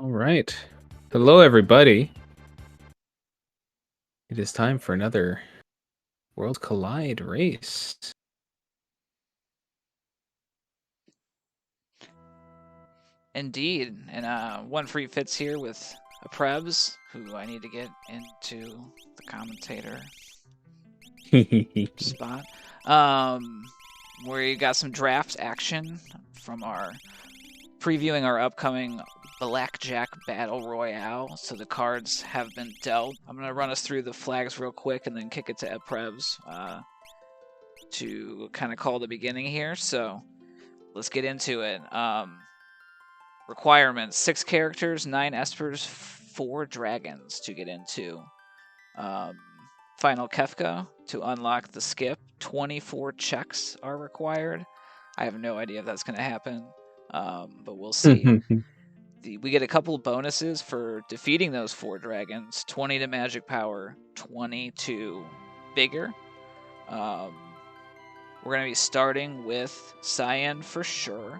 All right. Hello, everybody. It is time for another World Collide race. Indeed, and one free fits here with a Prebz, who I need to get into the commentator spot. We got some draft action from our previewing our upcoming Blackjack Battle Royale. So the cards have been dealt. I'm gonna run us through the flags real quick and then kick it to Prebz to kind of call the beginning here. So let's get into it. Requirements: 6 characters, 9 espers, 4 dragons to get into. Final Kefka to unlock the skip. 24 checks are required. I have no idea if that's going to happen, but we'll see. We get a couple of bonuses for defeating those 4 dragons. 20 to magic power, 20 to vigor. We're going to be starting with Cyan for sure.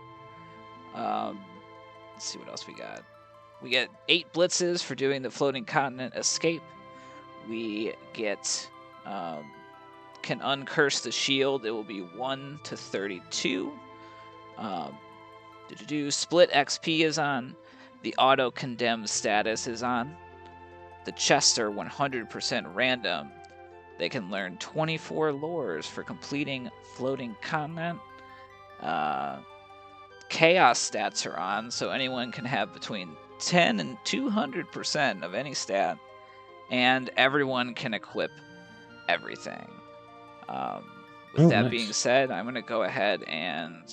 Let's see what else we got. We get 8 blitzes for doing the floating continent escape. We get can uncurse the shield. It will be 1 to 32. Split XP is on. The auto condemn status is on. The chests are 100% random. They can learn 24 lores for completing floating continent. Chaos stats are on, so anyone can have between 10 and 200% of any stat, and everyone can equip everything. With that being said, I'm going to go ahead and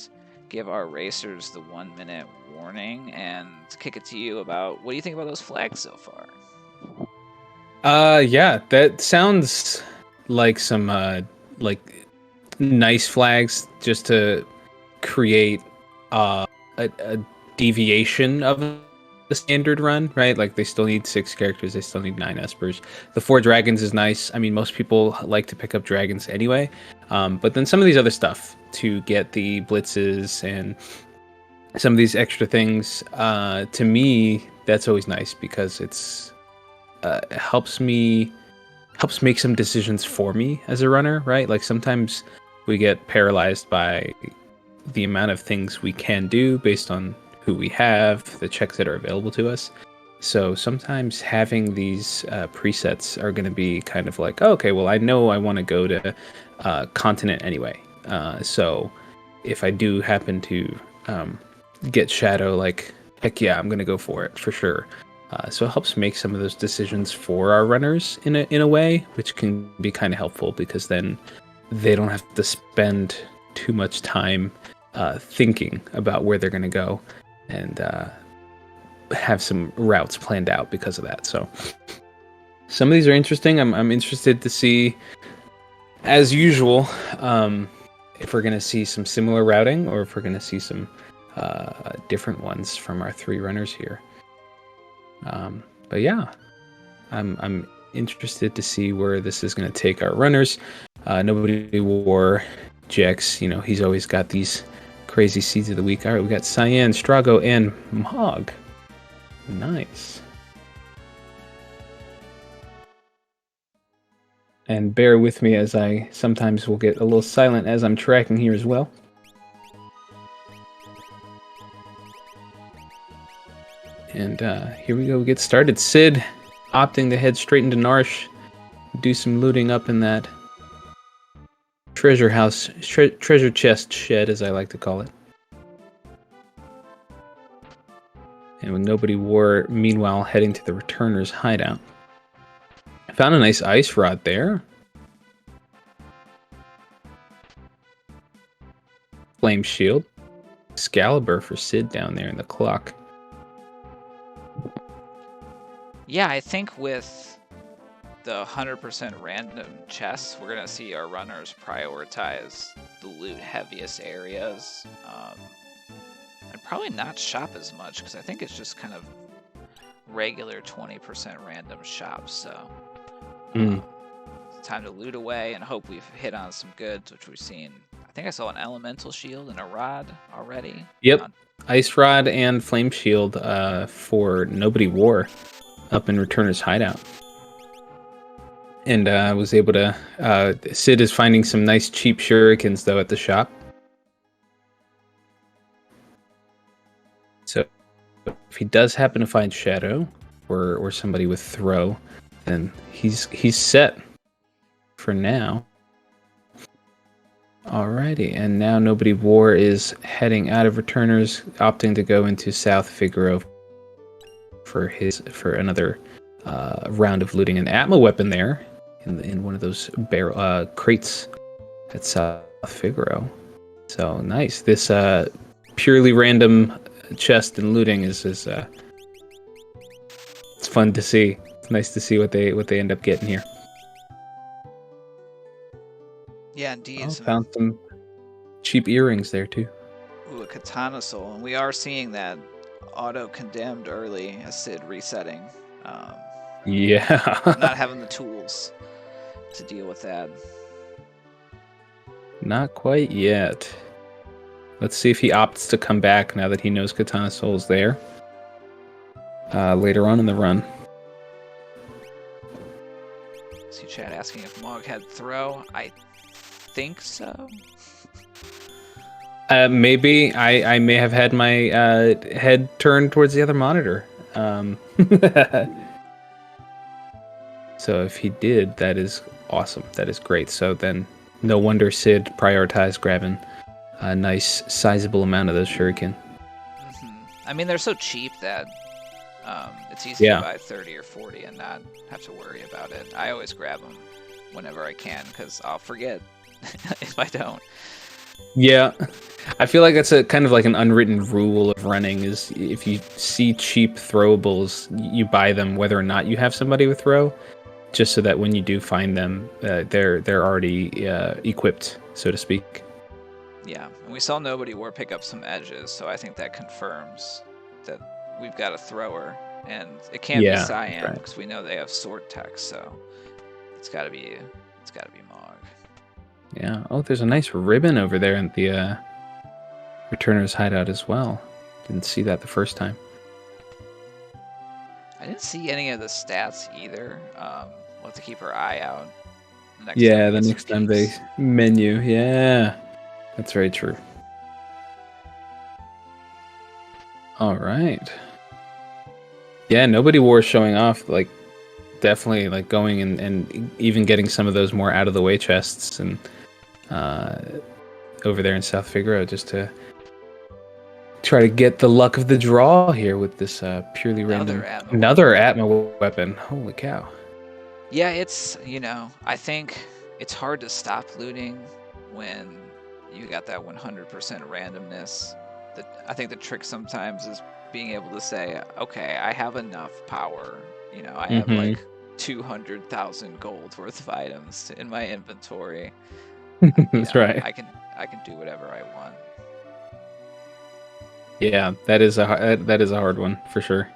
give our racers the 1-minute warning and kick it to you about what do you think about those flags so far? Yeah, that sounds like some like nice flags just to create a deviation of the standard run, right? Like they still need 6 characters, they still need 9 espers. The 4 dragons is nice. I mean, most people like to pick up dragons anyway, but then some of these other stuff to get the blitzes and some of these extra things, to me, that's always nice because it's helps make some decisions for me as a runner, right? Like sometimes we get paralyzed by the amount of things we can do based on who we have, the checks that are available to us. So sometimes having these presets are going to be kind of like, oh, okay, well, I know I want to go to continent anyway. So if I do happen to get shadow, like, heck yeah, I'm going to go for it for sure. So it helps make some of those decisions for our runners in a way, which can be kind of helpful because then they don't have to spend too much time thinking about where they're going to go and have some routes planned out because of that. So some of these are interesting. I'm interested to see, as usual, if we're going to see some similar routing or if we're going to see some different ones from our 3 runners here. But yeah, I'm interested to see where this is going to take our runners. Nobodywar, Jex, he's always got these crazy seeds of the week. All right, we got Cyan, Strago, and Mog. Nice. And bear with me as I sometimes will get a little silent as I'm tracking here as well. And here we go. We get started. Sid opting to head straight into Narsh. Do some looting up in that treasure house, treasure chest shed, as I like to call it. And with Nobodywar, meanwhile, heading to the returner's hideout. I found a nice ice rod there. Flame shield. Excalibur for Sid down there in the clock. Yeah, I think with the 100% random chests, we're going to see our runners prioritize the loot heaviest areas. And probably not shop as much because I think it's just kind of regular 20% random shops. So it's time to loot away and hope we've hit on some goods, which we've seen. I think I saw an elemental shield and a rod already. Yep, ice rod and flame shield for nobodywar up in Returner's hideout. And I was able to. Sid is finding some nice cheap shurikens though at the shop. So if he does happen to find Shadow or somebody with throw, then he's set for now. Alrighty, and now nobodywar is heading out of Returners, opting to go into South Figaro for another round of looting an Atma weapon there in one of those crates at South Figaro. So nice. This purely random chest and looting is it's fun to see. It's nice to see what they end up getting here. Yeah, indeed. Oh, found some cheap earrings there too. Ooh, a katana soul, and we are seeing that auto-condemned early as Sid resetting. Yeah. Not having the tools to deal with that. Not quite yet. Let's see if he opts to come back now that he knows Katana Soul's there. Later on in the run. See chat asking if Mog had throw. I think so. Maybe I may have had my head turned towards the other monitor. So if he did, that is awesome. That is great. So then, no wonder Sid prioritized grabbing a nice, sizable amount of those shuriken. I mean, they're so cheap that it's easy to buy 30 or 40 and not have to worry about it. I always grab them whenever I can because I'll forget if I don't. Yeah, I feel like that's a kind of like an unwritten rule of running is if you see cheap throwables, you buy them whether or not you have somebody with throw, just so that when you do find them, they're already equipped, so to speak. Yeah, and we saw nobodywar pick up some edges, so I think that confirms that we've got a thrower, and it can't be Cyan because we know they have sword tech, so it's got to be Mog. Yeah. Oh, there's a nice ribbon over there in the Returner's hideout as well. Didn't see that the first time. I didn't see any of the stats either. We'll have to keep our eye out. The next time they menu. Yeah, that's very true. All right. Yeah, nobodywar showing off, like, definitely, like, going and even getting some of those more out-of-the-way chests and over there in South Figaro just to try to get the luck of the draw here with this purely random... Another Atma weapon. Holy cow. Yeah, it's, I think it's hard to stop looting when you got that 100% randomness. I think the trick sometimes is being able to say, okay, I have enough power. I have like 200,000 gold worth of items in my inventory. That's right. I can do whatever I want. Yeah, that is a hard one for sure.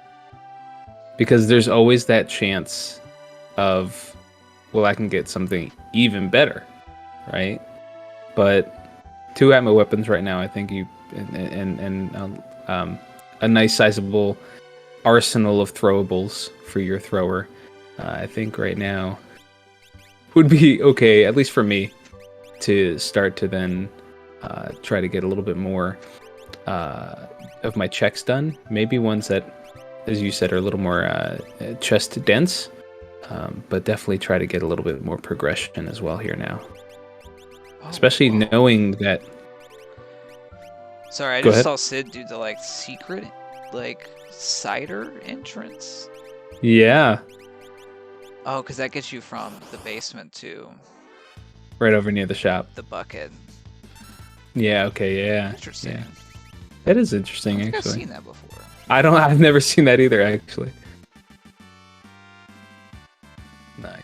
Because there's always that chance of, well, I can get something even better, right? But 2 Atma weapons right now, I think a nice sizable arsenal of throwables for your thrower, I think right now would be okay, at least for me, to start to then try to get a little bit more of my checks done. Maybe ones that, as you said, are a little more chest dense, but definitely try to get a little bit more progression as well here now. Especially knowing that... Sorry, I just saw Sid do the secret cider entrance. Yeah. Oh, because that gets you from the basement to... Right over near the shop. The bucket. Yeah, okay, yeah. Interesting. Yeah. That is interesting, I think actually. I've seen that before. I've never seen that either, actually. Nice.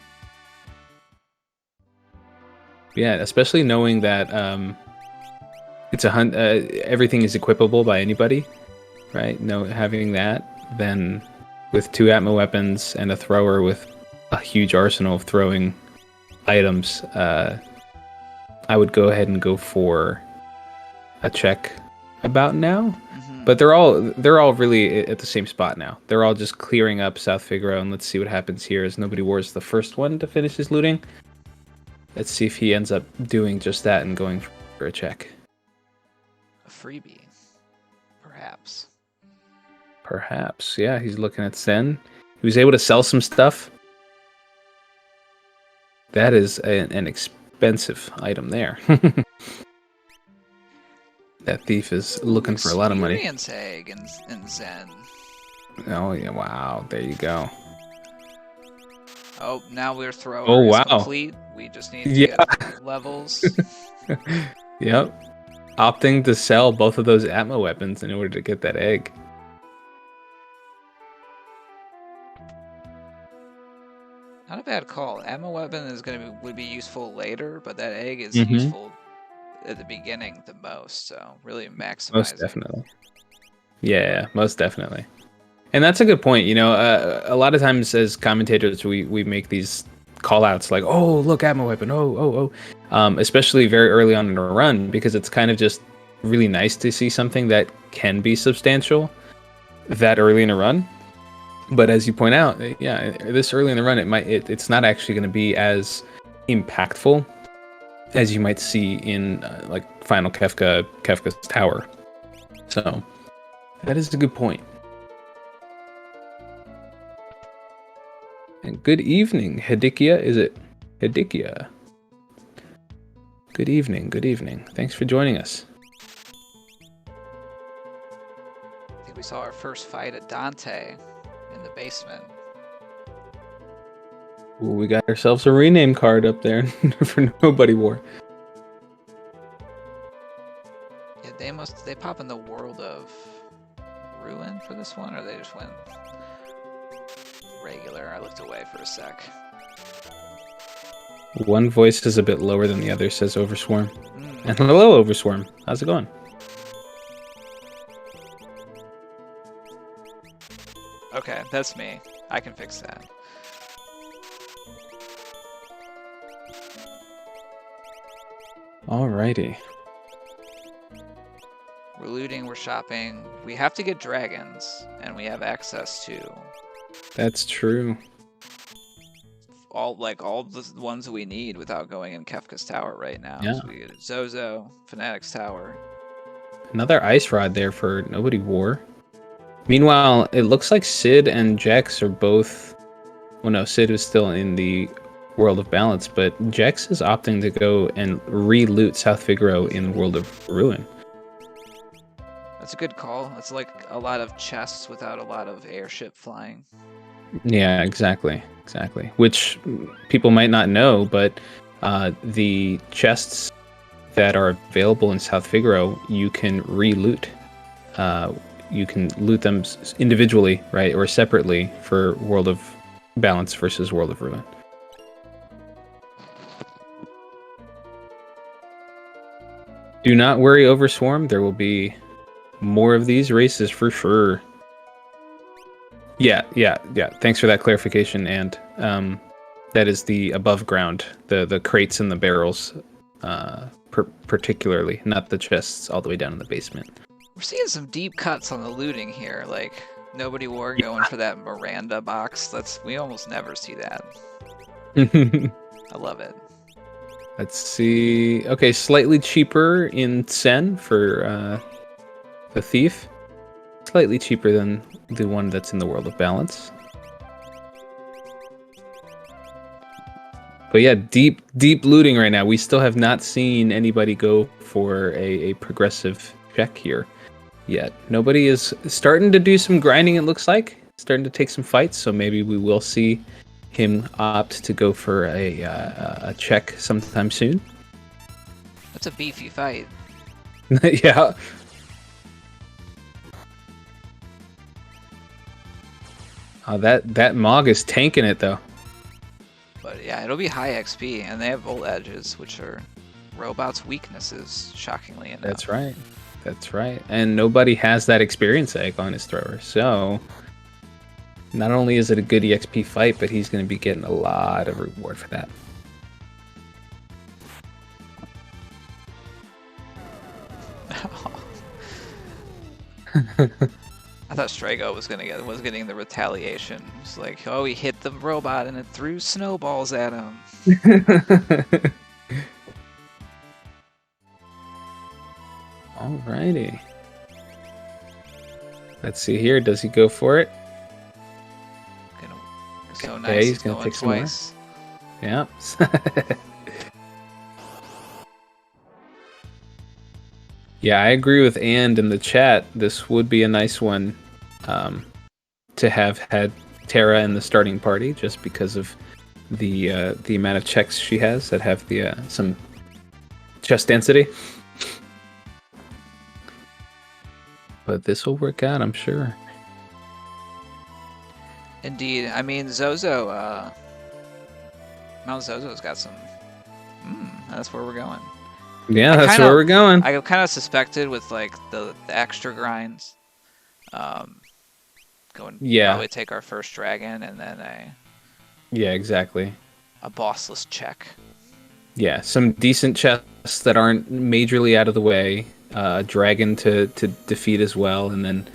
Yeah, especially knowing that it's everything is equipable by anybody, right? Having that, then with 2 Atma weapons and a thrower with a huge arsenal of throwing items, I I would go ahead and go for a check about now. Mm-hmm. But they're all really at the same spot now. They're all just clearing up South Figaro, and let's see what happens here as Nobody War is the first one to finish his looting. Let's see if he ends up doing just that and going for a check. A freebie, perhaps. Perhaps, yeah. He's looking at Sen. He was able to sell some stuff. That is an expensive item there. That thief is looking for a lot of money. Experience egg in Zen. Oh yeah! Wow, there you go. Oh, now we're throwing. Oh wow! Complete. We just need to get levels. Yep. Opting to sell both of those Atma weapons in order to get that egg. Not a bad call. Atma weapon is would be useful later, but that egg is useful at the beginning the most. So really maximizing. Most definitely. Yeah, most definitely. And that's a good point. You know, a lot of times as commentators, we make these call outs like, oh, look, Atma weapon. Oh. Especially very early on in a run, because it's kind of just really nice to see something that can be substantial that early in a run. But as you point out, yeah, this early in the run, it's not actually going to be as impactful as you might see in like Final Kefka's Tower. So that is a good point. And good evening, Hedikia. Is it Hedikia? Good evening. Good evening. Thanks for joining us. I think we saw our first fight at Dante in the basement. Ooh, we got ourselves a rename card up there for Nobody War. Yeah, they pop in the World of Ruin for this one, or they just went regular. I looked away for a sec. One voice is a bit lower than the other, says Overswarm. And hello, Overswarm. How's it going? Okay, that's me. I can fix that. Alrighty. We're looting, we're shopping. We have to get dragons, and we have access to... That's true. all the ones we need without going in Kefka's Tower right now. Yeah. So we get Zozo, Fanatic's Tower. Another ice rod there for Nobody War. Meanwhile, it looks like Sid and Jex are both... Well, no, Sid is still in the World of Balance, but Jex is opting to go and re-loot South Figaro in World of Ruin. That's a good call. It's like a lot of chests without a lot of airship flying. Yeah, exactly. Which people might not know, but the chests that are available in South Figaro, you can re-loot. You can loot them individually, right, or separately for World of Balance versus World of Ruin. Do not worry, Overswarm. There will be more of these races for sure. Yeah. Thanks for that clarification. And that is the above ground, the crates and the barrels, particularly, not the chests all the way down in the basement. We're seeing some deep cuts on the looting here. Like Nobody War going for that Miranda box. We almost never see that. I love it. Let's see. Okay, slightly cheaper in Sen for the thief. Slightly cheaper than the one that's in the World of Balance. But yeah, deep looting right now. We still have not seen anybody go for a progressive check here yet. Nobody is starting to do some grinding, it looks like. Starting to take some fights, so maybe we will see him opt to go for a check sometime soon. That's a beefy fight. Yeah. That Mog is tanking it though. But yeah, it'll be high XP, and they have volt edges, which are robots' weaknesses, shockingly enough. That's right. And nobody has that experience egg on his thrower, so not only is it a good EXP fight, but he's going to be getting a lot of reward for that. I thought Strago was getting the retaliation. It's like, oh, he hit the robot and it threw snowballs at him. Alrighty. Let's see here. Does he go for it? So Okay, nice. he's gonna take some more. Twice. Yeah. Yeah, I agree with And in the chat. This would be a nice one to have had Terra in the starting party, just because of the amount of checks she has that have the some chest density. But this will work out, I'm sure. Indeed. I mean, Zozo, Mount Zozo's got some... that's where we're going. Yeah, that's where we're going. I kind of suspected with, like, the extra grinds. Probably take our first dragon and then Yeah, exactly. A bossless check. Yeah, some decent chests that aren't majorly out of the way. Dragon to defeat as well, and then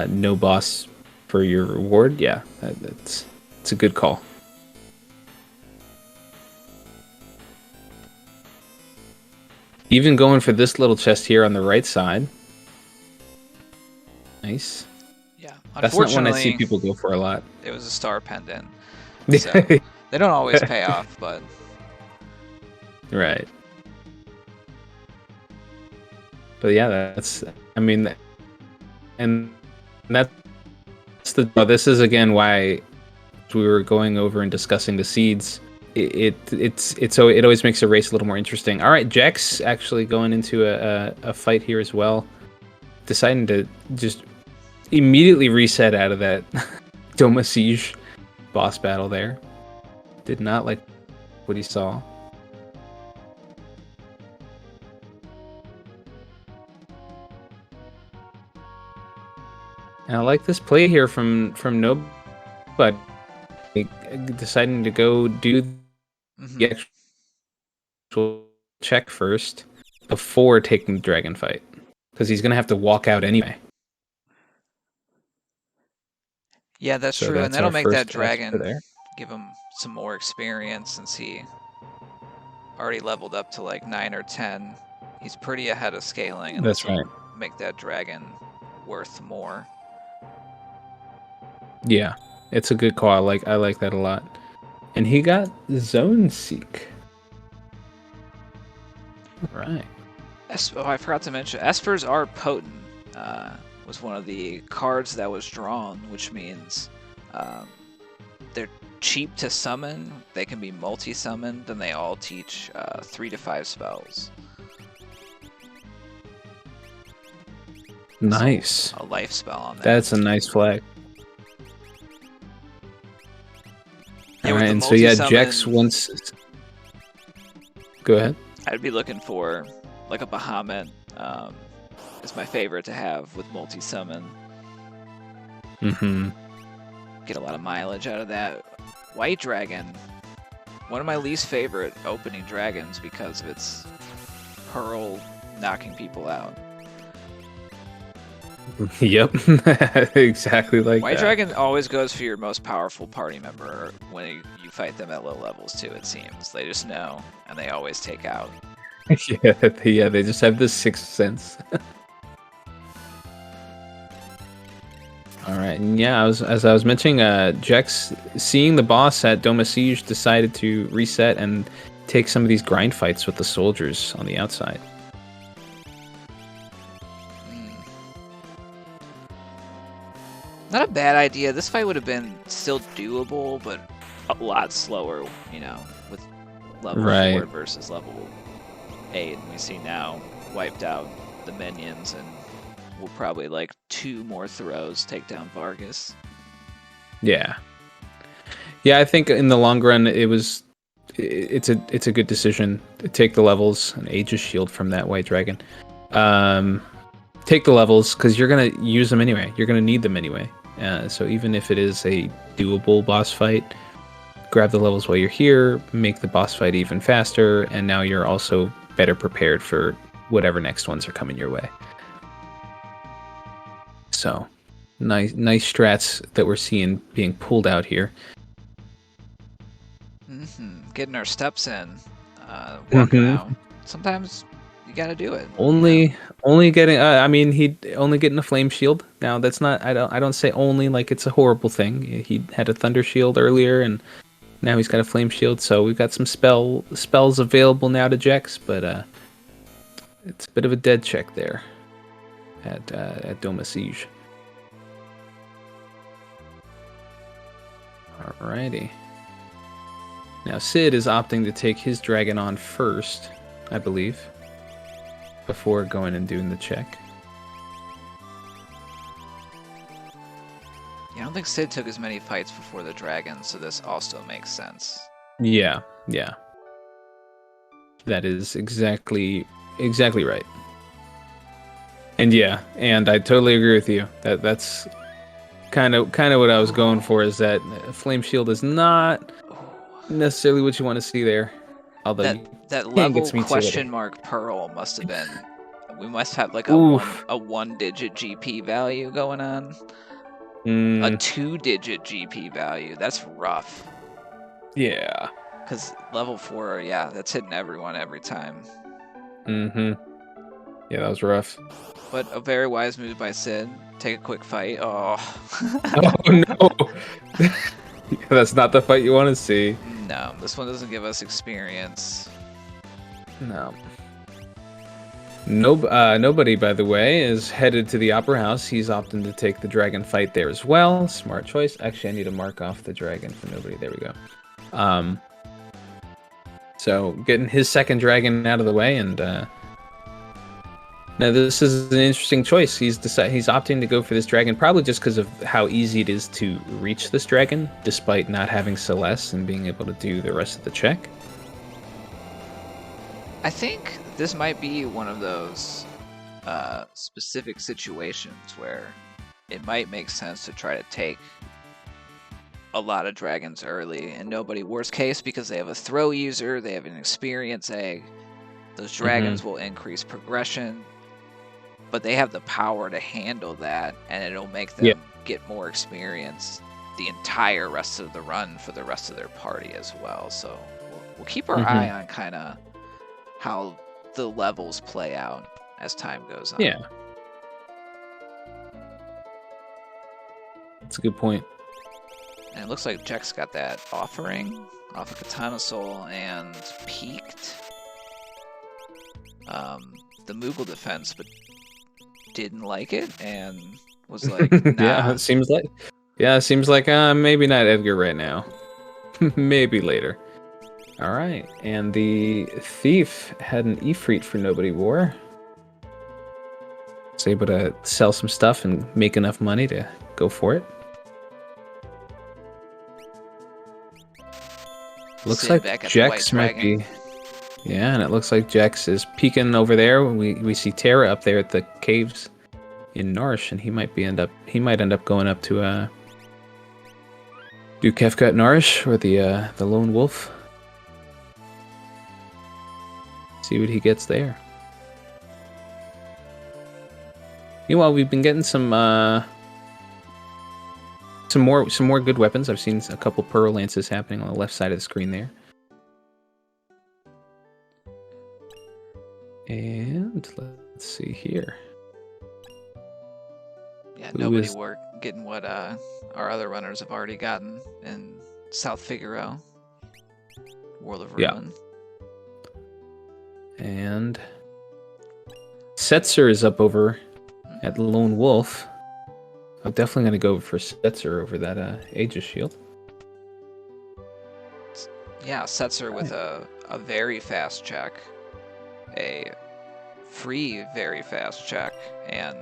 no boss for your reward. Yeah, it's a good call. Even going for this little chest here on the right side. Nice. Yeah, that's not one I see people go for a lot. It was a star pendant. So they don't always pay off, but... Right. But yeah, that's, I mean, and that's this is again why we were going over and discussing the seeds. So it always makes a race a little more interesting. All right, Jex actually going into a fight here as well, deciding to just immediately reset out of that Doma Siege boss battle there. Did not like what he saw. And I like this play here from Nobody, deciding to go do the actual check first before taking the dragon fight, because he's gonna have to walk out anyway. Yeah, that's true, and that'll make that dragon give him some more experience, since he already leveled up to like 9 or 10. He's pretty ahead of scaling, and that's right. Make that dragon worth more. Yeah, it's a good call. I like that a lot. And he got Zone Seek. All right. Oh, I forgot to mention, Espers are potent. Was one of the cards that was drawn, which means they're cheap to summon. They can be multi-summoned, and they all teach 3 to 5 spells. Nice. A life spell on that. That's a nice flag. Yeah, all right, and so yeah, Jex once. Go ahead. I'd be looking for like a Bahamut. Is my favorite to have with multi-summon. Get a lot of mileage out of that. White Dragon, one of my least favorite opening dragons because of its Pearl knocking people out. Yep, exactly like White Dragon always goes for your most powerful party member when you fight them at low levels too, it seems. They just know, and they always take out. Yeah, they just have this sixth sense. All right, and yeah, as I was mentioning, Jex, seeing the boss at Doma Siege, decided to reset and take some of these grind fights with the soldiers on the outside. Not a bad idea. This fight would have been still doable, but a lot slower, you know, with level 4 versus level 8. And we see now wiped out the minions, and we'll probably like 2 more throws take down Vargas. Yeah, I think in the long run, it's a good decision to take the levels and Aegis Shield from that White Dragon. Take the levels because you're gonna use them anyway. You're gonna need them anyway. So even if it is a doable boss fight, grab the levels while you're here, make the boss fight even faster, and now you're also better prepared for whatever next ones are coming your way. So, nice strats that we're seeing being pulled out here. Getting our steps in, working out. Sometimes you got to do it. Only getting. I mean, he only getting a flame shield. Now that's not. I don't say only like it's a horrible thing. He had a thunder shield earlier, and now he's got a flame shield. So we've got some spells available now to Jex, but it's a bit of a dead check there at Doma Siege. Alrighty. Now Sid is opting to take his dragon on first, I believe, before going and doing the check. Yeah, I don't think Sid took as many fights before the dragon, so this also makes sense. Yeah. That is exactly right. And yeah, and I totally agree with you. That's kind of what I was going for, is that Flame Shield is not necessarily what you want to see there. Although that level question mark Pearl must have been. We must have like a 1-digit GP value going on. A 2-digit GP value. That's rough. Yeah. Because level 4, yeah, that's hitting everyone every time. Yeah, that was rough. But a very wise move by Sid. Take a quick fight. Oh. Oh no. That's not the fight you want to see. No, this one doesn't give us experience. No. Nobody, by the way, is headed to the Opera House. He's opting to take the dragon fight there as well. Smart choice. Actually, I need to mark off the dragon for nobody. There we go. So getting his second dragon out of the way, and now this is an interesting choice. He's opting to go for this dragon, probably just because of how easy it is to reach this dragon, despite not having Celeste and being able to do the rest of the check. I think this might be one of those specific situations where it might make sense to try to take a lot of dragons early, and nobody, worst case, because they have a throw user, they have an experience egg, those dragons will increase progression, but they have the power to handle that, and it'll make them get more experience the entire rest of the run for the rest of their party as well. So we'll keep our eye on kind of how the levels play out as time goes on. Yeah. That's a good point. And it looks like Jex got that offering off of Katana Soul and peaked the Moogle defense, but didn't like it and was like, nah. Yeah, it seems like maybe not Edgar right now. Maybe later. All right, and the thief had an Ifrit for nobodywar. Was able to sell some stuff and make enough money to go for it. Looks like Jex might be. Yeah, and it looks like Jex is peeking over there. We see Terra up there at the caves in Narsh, and he might end up going up to do Kefka at Narsh or the Lone Wolf. See what he gets there. Meanwhile, we've been getting some more good weapons. I've seen a couple Pearl Lances happening on the left side of the screen there. And let's see here. Yeah, nobody were getting what our other runners have already gotten in South Figaro, World of Ruin. And Setzer is up over at Lone Wolf. I'm definitely going to go for Setzer over that Aegis Shield. Yeah, Setzer with a very fast check, a free very fast check, and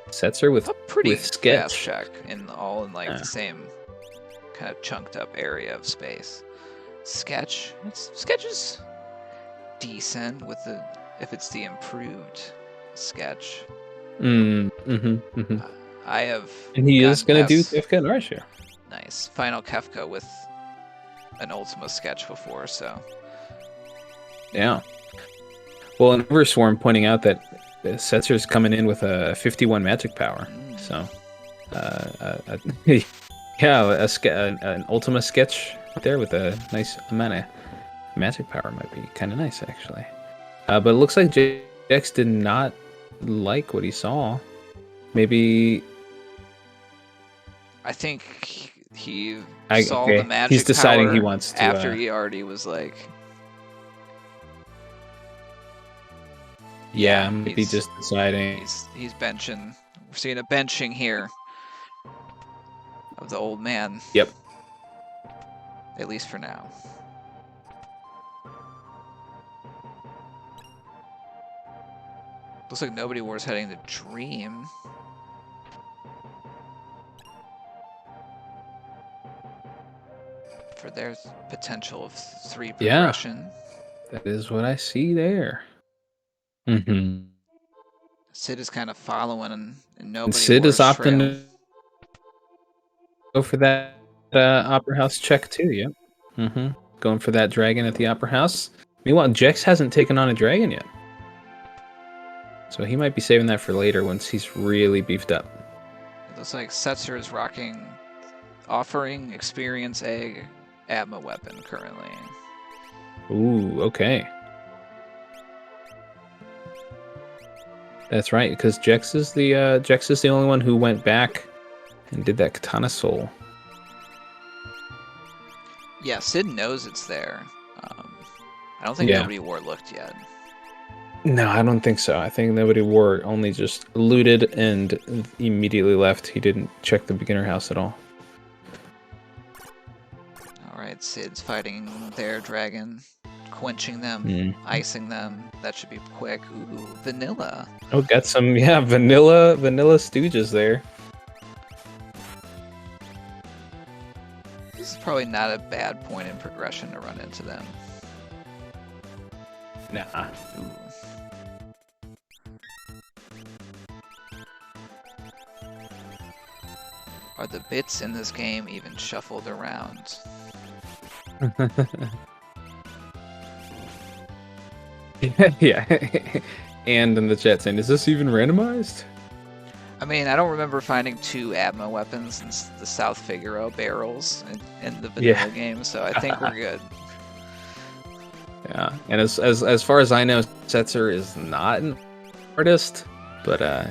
Setzer with a pretty sketch. Fast check in the same kind of chunked up area of space. Sketch is decent if it's the improved sketch. I have, and he is going to do Kefka and Narsh here. Nice. Final Kefka with an Ultima sketch before, so. Yeah. Well, and Overswarm pointing out that Setzer's coming in with a 51 magic power. So, yeah, an Ultima sketch there with a nice amount of magic power might be kind of nice, actually. But it looks like Jex did not like what he saw. Maybe... I think he saw the magic He's deciding power he wants to... after he already was like... Yeah, maybe just deciding. He's benching. We're seeing a benching here of the old man. Yep. At least for now. Looks like Nobody War's heading to Dream. For their potential of 3 progression. Yeah, that is what I see there. Mm-hmm. Sid is kind of following, and Nobody Sid War's is opting trail. to go for that Opera House check too. Yep. Mm-hmm. Going for that dragon at the Opera House. Meanwhile, Jex hasn't taken on a dragon yet, so he might be saving that for later once he's really beefed up. It looks like Setzer is offering experience egg Atma weapon currently. Ooh, okay. That's right, because Jex is the only one who went back and did that Katana Soul. Yeah, Sid knows it's there. I don't think Nobody War looked yet. No, I don't think so. I think Nobody War only just looted and immediately left. He didn't check the beginner house at all. Alright, Sid's fighting their dragon, quenching them, icing them. That should be quick. Ooh, vanilla. Oh, got some, vanilla stooges there. This is probably not a bad point in progression to run into them. Nah. Ooh. Are the bits in this game even shuffled around? Yeah. And in the chat saying, is this even randomized? I mean, I don't remember finding 2 Atma weapons in the South Figaro barrels in the vanilla game, so I think we're good. Yeah, and as far as I know, Setzer is not an artist, but All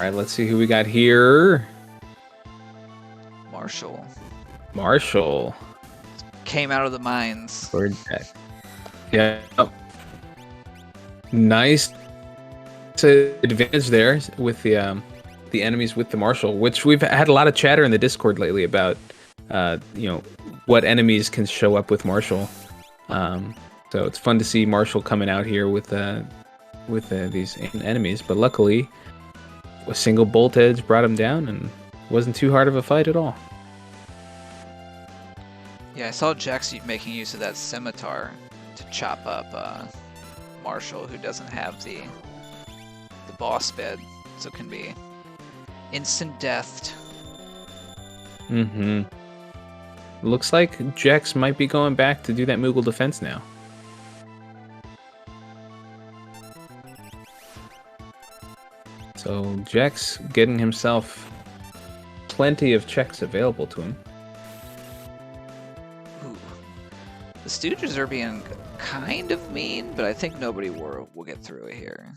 right, let's see who we got here. Marshall came out of the mines. Yeah. Oh. Nice advantage there with the enemies with the Marshall, which we've had a lot of chatter in the Discord lately about what enemies can show up with Marshall. So it's fun to see Marshall coming out here with these enemies, but luckily a single bolt edge brought him down and wasn't too hard of a fight at all. Yeah, I saw Jax making use of that scimitar to chop up Marshall, who doesn't have the boss bed, so can be instant deathed. Mm-hmm. Looks like Jex might be going back to do that Moogle defense now. So Jex getting himself plenty of checks available to him. Ooh. The Stooges are being kind of mean, but I think Nobody War will get through it here.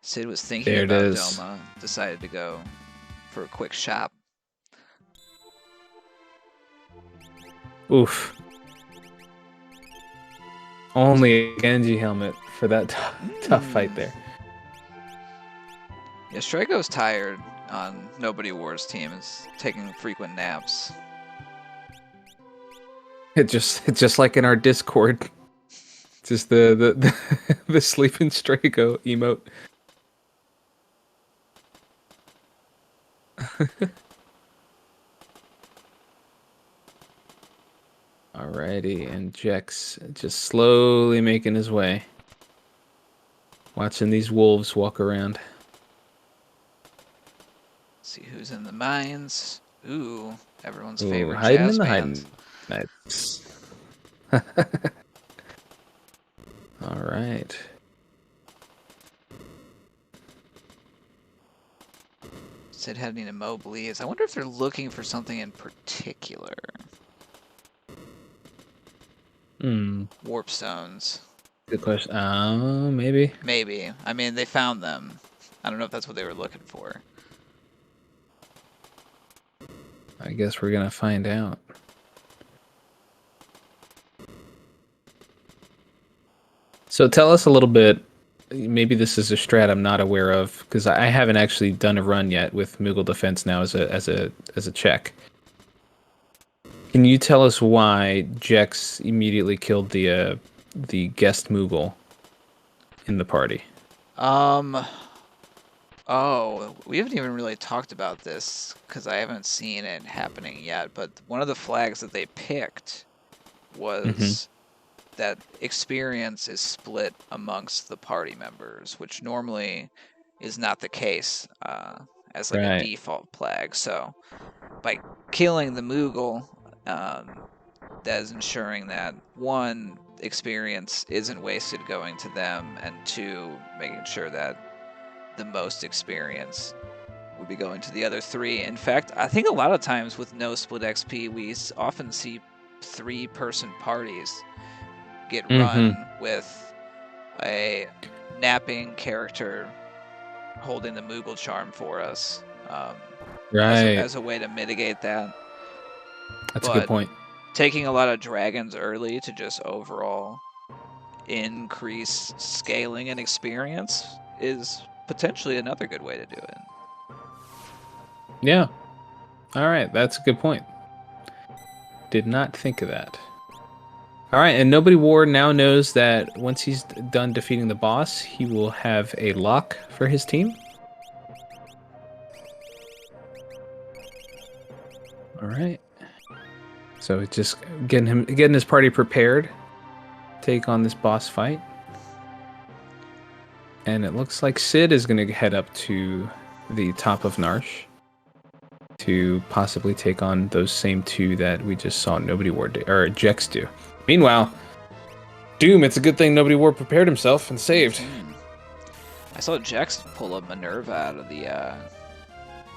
Sid was thinking about Doma, decided to go for a quick shop. Oof. Only a Genji helmet for that tough fight there. Yeah, Strago's tired on Nobody War's team, is taking frequent naps. It just like in our Discord. Just the sleeping Strago emote. Alrighty, and Jex just slowly making his way. Watching these wolves walk around. See who's in the mines. Ooh, everyone's Ooh, favorite hiding jazz in the band. hiding. Nice. All right. Sid heading to Mobley's. I wonder if they're looking for something in particular. Warp stones. Good question. Maybe. Maybe. I mean, they found them. I don't know if that's what they were looking for. I guess we're gonna find out. So tell us a little bit. Maybe this is a strat I'm not aware of because I haven't actually done a run yet with Moogle Defense now as a check. Can you tell us why Jex immediately killed the guest Moogle in the party? Oh, we haven't even really talked about this because I haven't seen it happening yet. But one of the flags that they picked was that experience is split amongst the party members, which normally is not the case as like a default flag. So by killing the Moogle, that is ensuring that one, experience isn't wasted going to them, and two, making sure that the most experience would be going to the other three. In fact, I think a lot of times with no split XP, we often see 3-person parties get run with a napping character holding the Moogle charm for us. As a way to mitigate that. That's a good point. Taking a lot of dragons early to just overall increase scaling and experience is potentially another good way to do it. Yeah. All right, that's a good point. Did not think of that. All right, and nobodywar now knows that once he's done defeating the boss, he will have a lock for his team. All right. So it's just getting his party prepared to take on this boss fight. And it looks like Sid is going to head up to the top of Narsh to possibly take on those same two that we just saw Jex do. Meanwhile, Doom, it's a good thing nobodywar prepared himself and saved. I saw Jex pull a Minerva out of the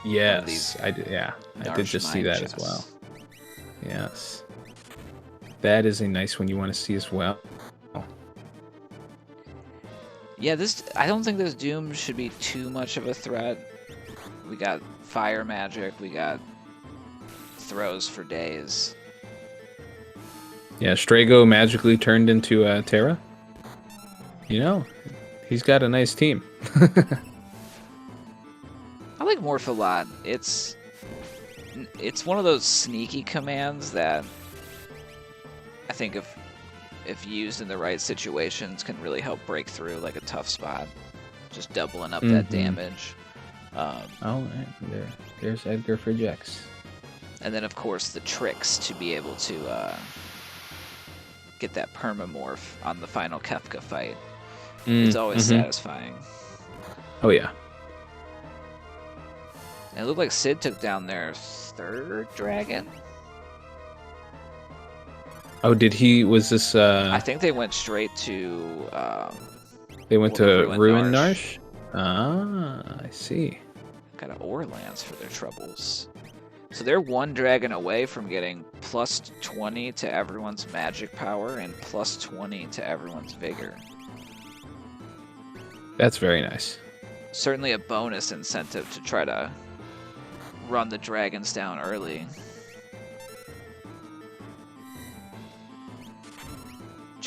yes, I did. Yeah, I did just see that as well. Yes, that is a nice one you want to see as well. Yeah, I don't think this Doom should be too much of a threat. We got fire magic, we got throws for days. Yeah, Strago magically turned into Terra. You know, he's got a nice team. I like Morph a lot. It's one of those sneaky commands that I think if used in the right situations can really help break through like a tough spot. Just doubling up that damage. All right, there's Edgar for Jex. And then of course the tricks to be able to get that permamorph on the final Kefka fight. It's always satisfying. Oh yeah. And it looked like Sid took down their 3rd dragon. Oh, did he? Was this? I think they went straight to. They went to Ruin Narsh. Ah, I see. Got an Ore Lance for their troubles. So they're 1 dragon away from getting plus 20 to everyone's magic power and plus 20 to everyone's vigor. That's very nice. Certainly a bonus incentive to try to run the dragons down early.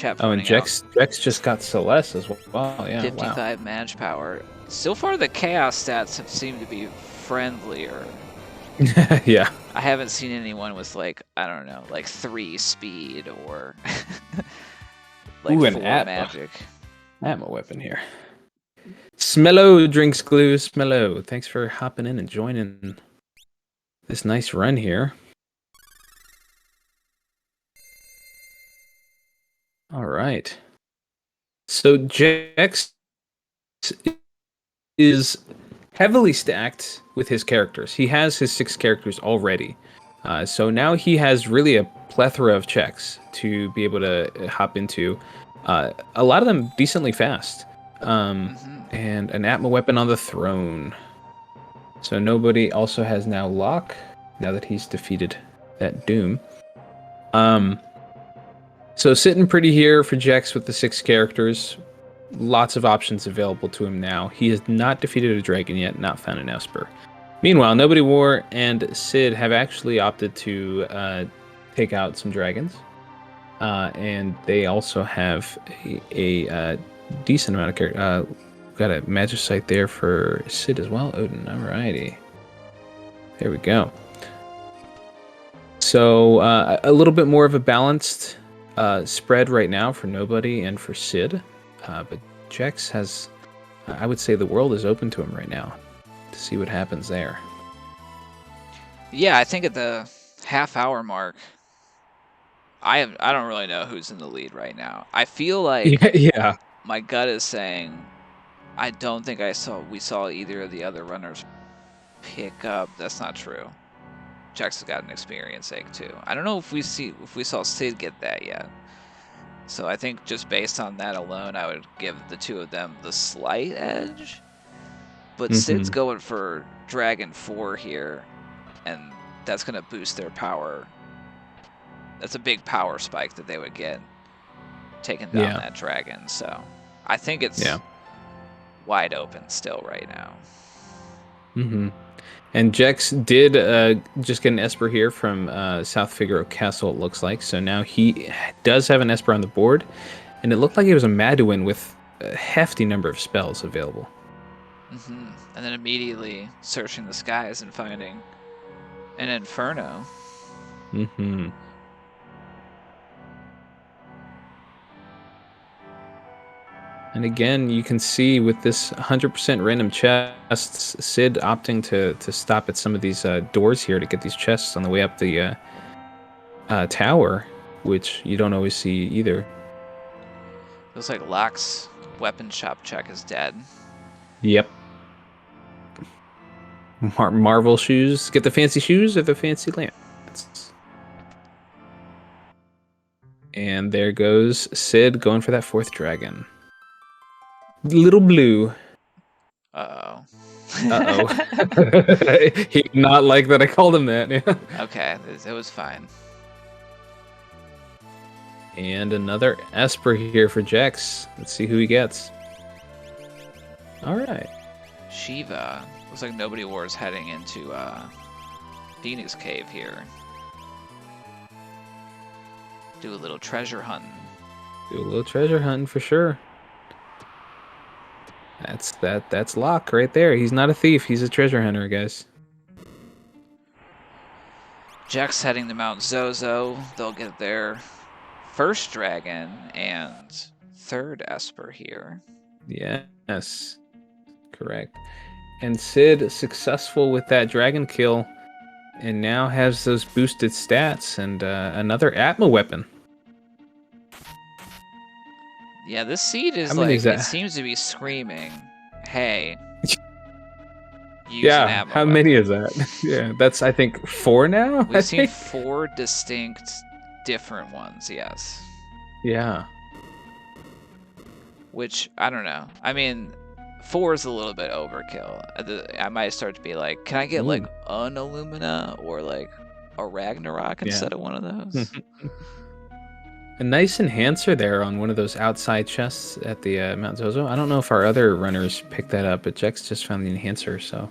And Jex just got Celeste as well. Yeah, 55 mage power. So far, the chaos stats have seemed to be friendlier. Yeah. I haven't seen anyone with like 3 speed or like 4 magic. Atma weapon here. Smello drinks glue. Smello, thanks for hopping in and joining this nice run here. All right. So Jex is heavily stacked with his characters. He has his 6 characters already. So now he has really a plethora of checks to be able to hop into. A lot of them decently fast. Mm-hmm. And an Atma weapon on the throne. So nobody also has now lock, now that he's defeated that Doom. So sitting pretty here for Jex with the 6 characters. Lots of options available to him now. He has not defeated a dragon yet, not found an Esper. Meanwhile, nobodywar and Cid have actually opted to take out some dragons. And they also have a decent amount of character. Got a magic site there for Cid as well. Odin, alrighty. There we go. So a little bit more of a balanced spread right now for nobody and for Cid. But Jex has, I would say the world is open to him right now to see what happens there. Yeah, I think at the half-hour mark, I don't really know who's in the lead right now. I feel like Yeah. my gut is saying I don't think we saw either of the other runners pick up. That's not true. Jex has got an experience sake too. I don't know if we saw Cid get that yet. So I think just based on that alone, I would give the two of them the slight edge. But Cid's going for Dragon 4 here, and that's going to boost their power. That's a big power spike that they would get taking down that dragon. So I think it's wide open still right now. And Jex did just get an Esper here from South Figaro Castle, it looks like. So now he does have an Esper on the board. And it looked like it was a Maduin with a hefty number of spells available. And then immediately searching the skies and finding an Inferno. And again, you can see with this 100% random chests, Cid opting to stop at some of these doors here to get these chests on the way up the tower, which you don't always see either. Looks like Locke's weapon shop check is dead. Yep. Marvel shoes. Get the fancy shoes or the fancy lance. And there goes Cid going for that 4th dragon. Little blue. Uh-oh. He did not like that I called him that. Okay, it was fine. And another Esper here for Jex. Let's see who he gets. All right. Shiva. Looks like nobodywar is heading into Phoenix Cave here. Do a little treasure hunting. Do a little treasure hunting for sure. That's Locke right there. He's not a thief. He's a treasure hunter, guys. Jex heading to Mount Zozo. They'll get their 1st dragon and 3rd Esper here. Yes, correct. And Cid successful with that dragon kill, and now has those boosted stats and another Atma weapon. Yeah, this seed is it seems to be screaming, hey. Yeah, how many is that? Yeah, that's, I think, 4 now? We've seen 4 distinct different ones, yes. Yeah. Which, I don't know. I mean, 4 is a little bit overkill. I might start to be like, can I get like an Illumina or like a Ragnarok instead of one of those? A nice enhancer there on one of those outside chests at the Mount Zozo. I don't know if our other runners picked that up, but Jex just found the enhancer, so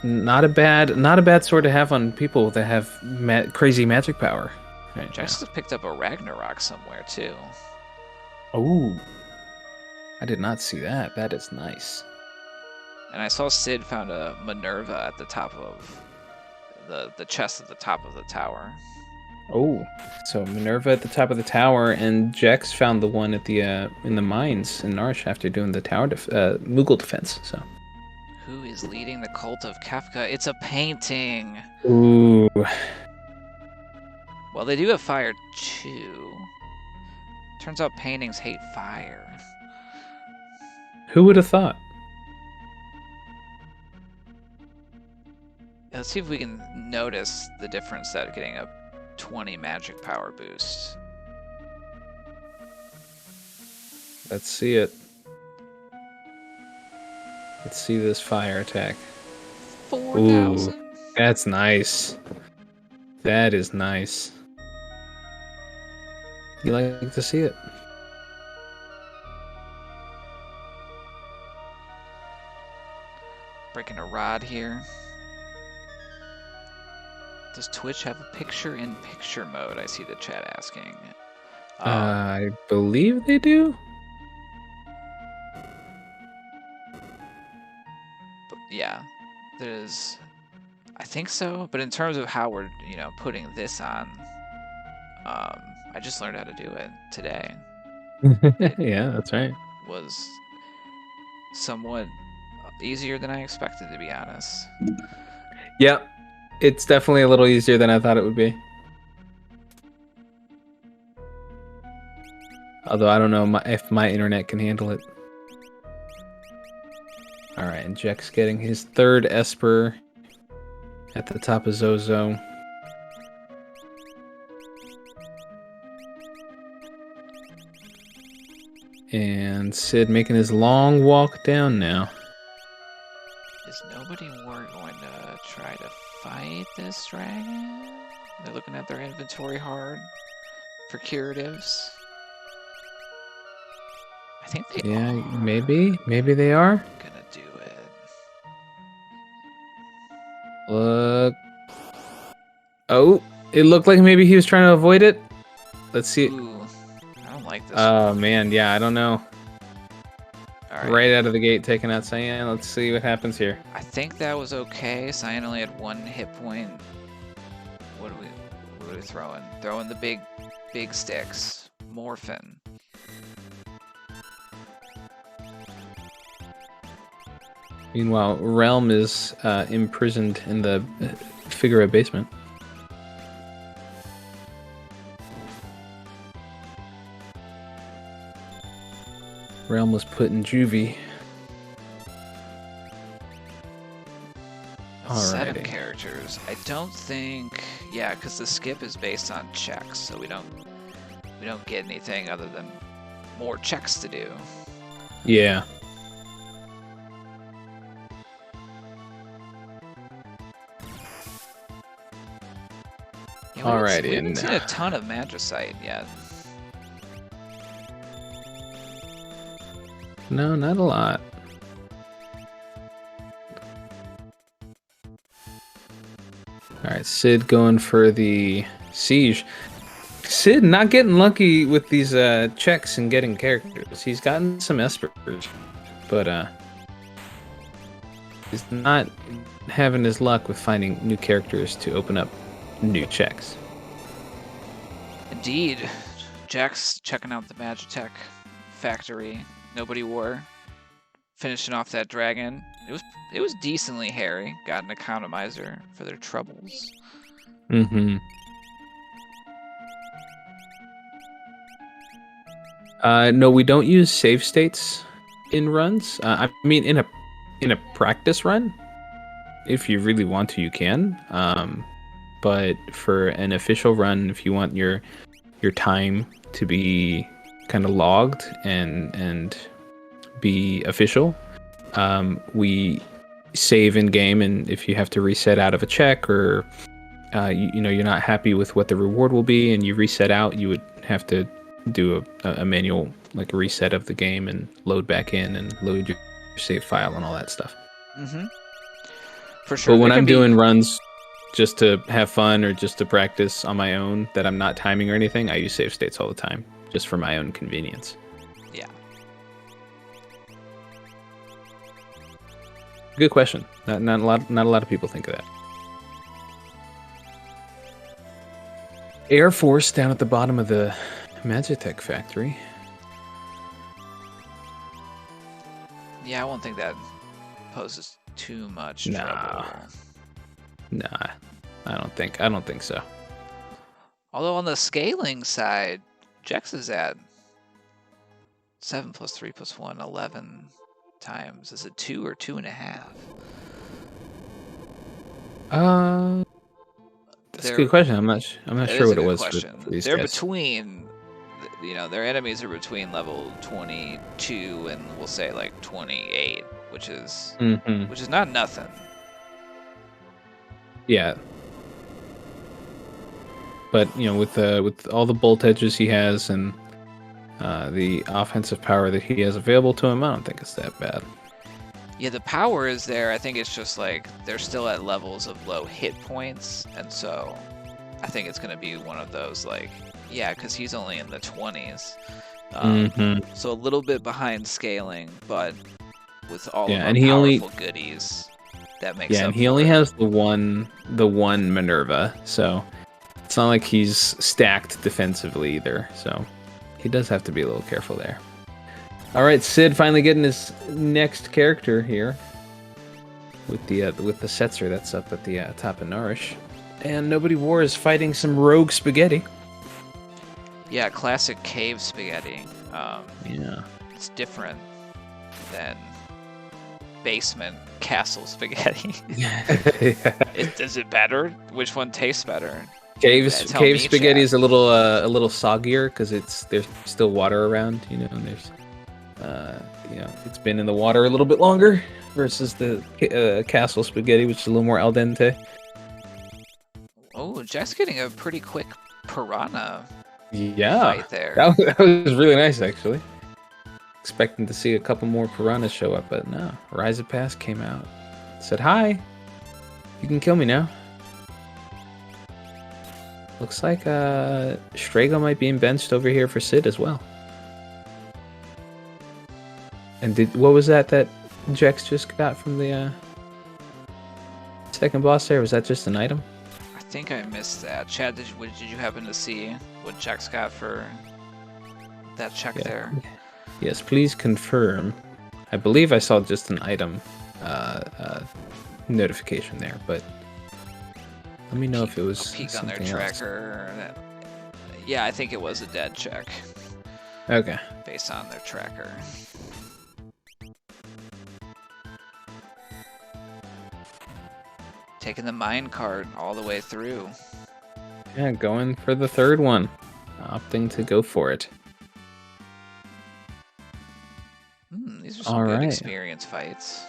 not a bad sword to have on people that have crazy magic power. Right, Jex has picked up a Ragnarok somewhere too. Oh, I did not see that. That is nice. And I saw Cid found a Minerva at the top of the chest at the top of the tower. Oh, so Minerva at the top of the tower, and Jex found the one at the in the mines in Narsh after doing the tower Moogle defense. So, who is leading the cult of Kefka? It's a painting. Ooh. Well, they do have fire too. Turns out paintings hate fire. Who would have thought? Let's see if we can notice the difference that getting a 20 magic power boost. Let's see it. Let's see this fire attack. 4,000. Ooh, that's nice. That is nice. You like to see it? Breaking a rod here. Does Twitch have a picture-in-picture mode? I see the chat asking. I believe they do. But yeah, there's. I think so. But in terms of how we're, putting this on, I just learned how to do it today. Yeah, that's right. Was somewhat easier than I expected, to be honest. Yep, it's definitely a little easier than I thought it would be. Although I don't know if my internet can handle it. All right, and Jex getting his third Esper at the top of Zozo. And Sid making his long walk down now. Is nobodywar going to try to fight this dragon? They're looking at their inventory hard for curatives. I think they are. Yeah, maybe they are. Gonna do it. Look. Oh, it looked like maybe he was trying to avoid it. Let's see. Ooh, I don't like this. Oh man, yeah, I don't know. All Right out of the gate, taking out Cyan. Let's see what happens here. I think that was okay. Cyan only had 1 hit point. What are we throwing? Throwing the big sticks. Morphin. Meanwhile, Realm is imprisoned in the Figura basement. Realm was put in juvie. That's 7 characters. I don't think, yeah, because the skip is based on checks, so we don't get anything other than more checks to do. Yeah. Alrighty, we haven't seen a ton of Magicite yet. No, not a lot. Alright, Sid going for the siege. Sid not getting lucky with these checks and getting characters. He's gotten some espers, but he's not having his luck with finding new characters to open up new checks. Indeed. Jack's checking out the Magitech factory. Nobodywar. Finishing off that dragon. It was decently hairy. Got an economizer for their troubles. Mm-hmm. No, we don't use save states in runs. I mean, in a practice run, if you really want to, you can. But for an official run, if you want your time to be kind of logged and be official, we save in game, and if you have to reset out of a check or you're not happy with what the reward will be and you reset out, you would have to do a manual like reset of the game and load back in and load your save file and all that stuff. Mm-hmm. For sure. But when I'm doing runs just to have fun or just to practice on my own that I'm not timing or anything, I use save states all the time just for my own convenience. Yeah. Good question. Not a lot of people think of that. Air Force down at the bottom of the Magitech factory. Yeah, I won't think that poses too much trouble. Nah, I don't think so. Although on the scaling side, Jex is at 7 plus 3 plus 1, 11 times. Is it 2 or 2.5? That's a good question. I'm not sure what it was. For these they're guys. between you know, their enemies are between level 22 and we'll say like 28, which is not nothing. Yeah. But you know, with all the bolt edges he has and the offensive power that he has available to him, I don't think it's that bad. Yeah, the power is there. I think it's just like they're still at levels of low hit points, and so I think it's going to be one of those like, yeah, because he's only in the 20s. So a little bit behind scaling, but with all of our powerful goodies, that makes up. Yeah, and he only has the one Minerva, so it's not like he's stacked defensively either. So he does have to be a little careful there. All right, Sid finally getting his next character here with the Setzer that's up at the top of Nourish, and nobodywar is fighting some rogue spaghetti. Yeah, classic cave spaghetti. Yeah, it's different than basement castle spaghetti. Is it better? Which one tastes better? Cave spaghetti is a little soggier because there's still water around, you know, and there's it's been in the water a little bit longer versus the castle spaghetti, which is a little more al dente. Oh, Jack's getting a pretty quick piranha. Yeah, fight there. That was really nice, actually. Expecting to see a couple more piranhas show up, but no. Rise of Past came out, said hi. You can kill me now. Looks like Strago might be benched over here for Sid as well. And what was that Jex just got from the second boss there? Was that just an item? I think I missed that. Chad, did you happen to see what Jex got for that check there? Yes, please confirm. I believe I saw just an item notification there, but let me know if it was peek on their tracker. Yeah, I think it was a dead check. Okay. Based on their tracker. Taking the mine cart all the way through. Yeah, going for the third one. Opting to go for it. These are some good experience fights.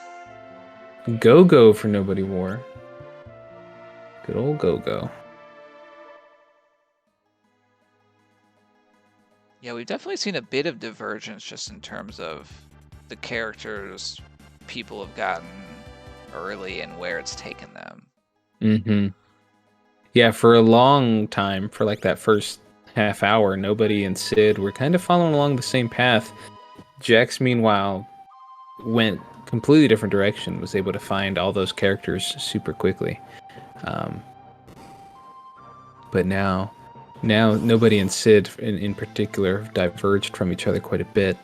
Go for nobodywar. Good old go. Yeah, we've definitely seen a bit of divergence just in terms of the characters people have gotten early and where it's taken them. Yeah, for a long time, for like that first half hour, nobody and Sid were kind of following along the same path. Jex, meanwhile, went completely different direction, was able to find all those characters super quickly. But now nobody and Sid in particular have diverged from each other quite a bit.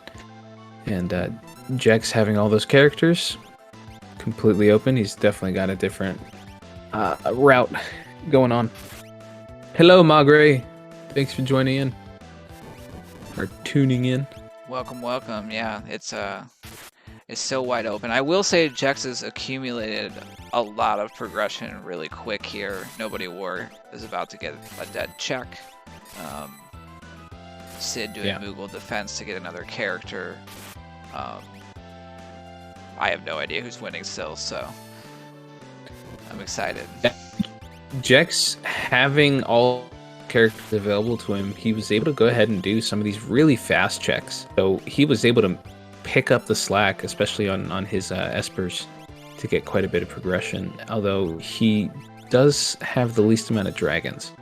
And Jex having all those characters completely open, he's definitely got a different route going on. Hello, Magre. Thanks for joining in. Or tuning in. Welcome. Yeah, it's so wide open. I will say Jex has accumulated a lot of progression really quick here. nobodywar is about to get a dead check. Sid doing Moogle defense to get another character. I have no idea who's winning still, so I'm excited. Jex having all characters available to him, he was able to go ahead and do some of these really fast checks. So he was able to pick up the slack, especially on his Espers, to get quite a bit of progression, although he does have the least amount of dragons.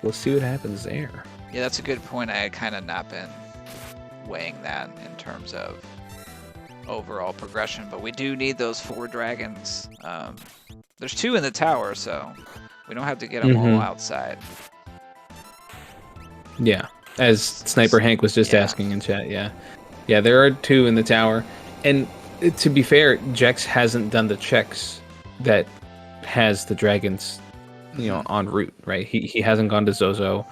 We'll see what happens there. Yeah, that's a good point. I had kind of not been weighing that in terms of overall progression, but we do need those 4 dragons. There's 2 in the tower, so we don't have to get them all outside. Yeah, as Sniper Hank was just asking in chat, yeah, there are 2 in the tower, and to be fair, Jex hasn't done the checks that has the dragons, en route, right? He hasn't gone to Zozo,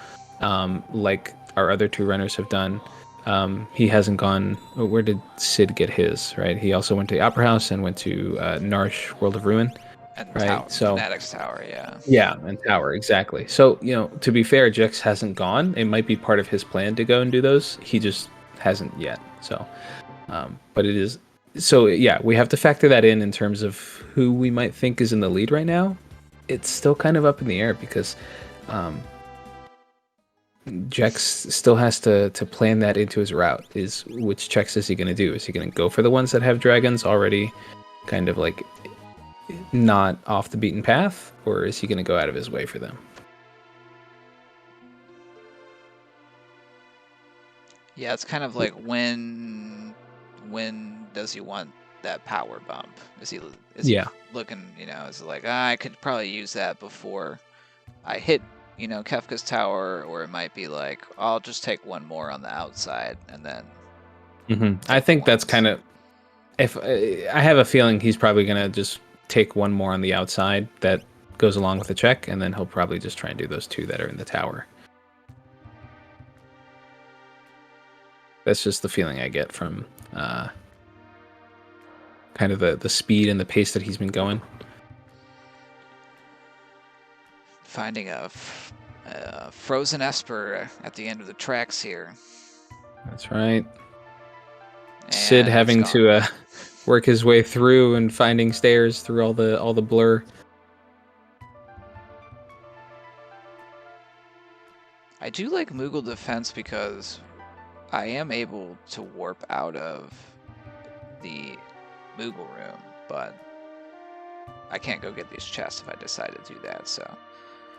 like our other 2 runners have done. He hasn't gone. Where did Sid get his? Right. He also went to the Opera House and went to Nourish World of Ruin. And right? So Fanatic's Tower, yeah. yeah, and tower, exactly. So, to be fair, Jex hasn't gone. It might be part of his plan to go and do those. He just hasn't yet. So, but it is. So, yeah, we have to factor that in terms of who we might think is in the lead right now. It's still kind of up in the air because Jex still has to plan that into his route. Which checks is he going to do? Is he going to go for the ones that have dragons already kind of like not off the beaten path, or is he going to go out of his way for them? Yeah, it's kind of like when does he want that power bump? Is he looking, is it like, I could probably use that before I hit, Kefka's tower, or it might be like, I'll just take one more on the outside and then I think that's kind of, if I have a feeling he's probably going to just take one more on the outside that goes along with the check, and then he'll probably just try and do those two that are in the tower. That's just the feeling I get from kind of the speed and the pace that he's been going. Finding a frozen Esper at the end of the tracks here. That's right. And Sid having to work his way through and finding stairs through all the blur. I do like Moogle Defense because I am able to warp out of the Moogle room, but I can't go get these chests if I decide to do that, so.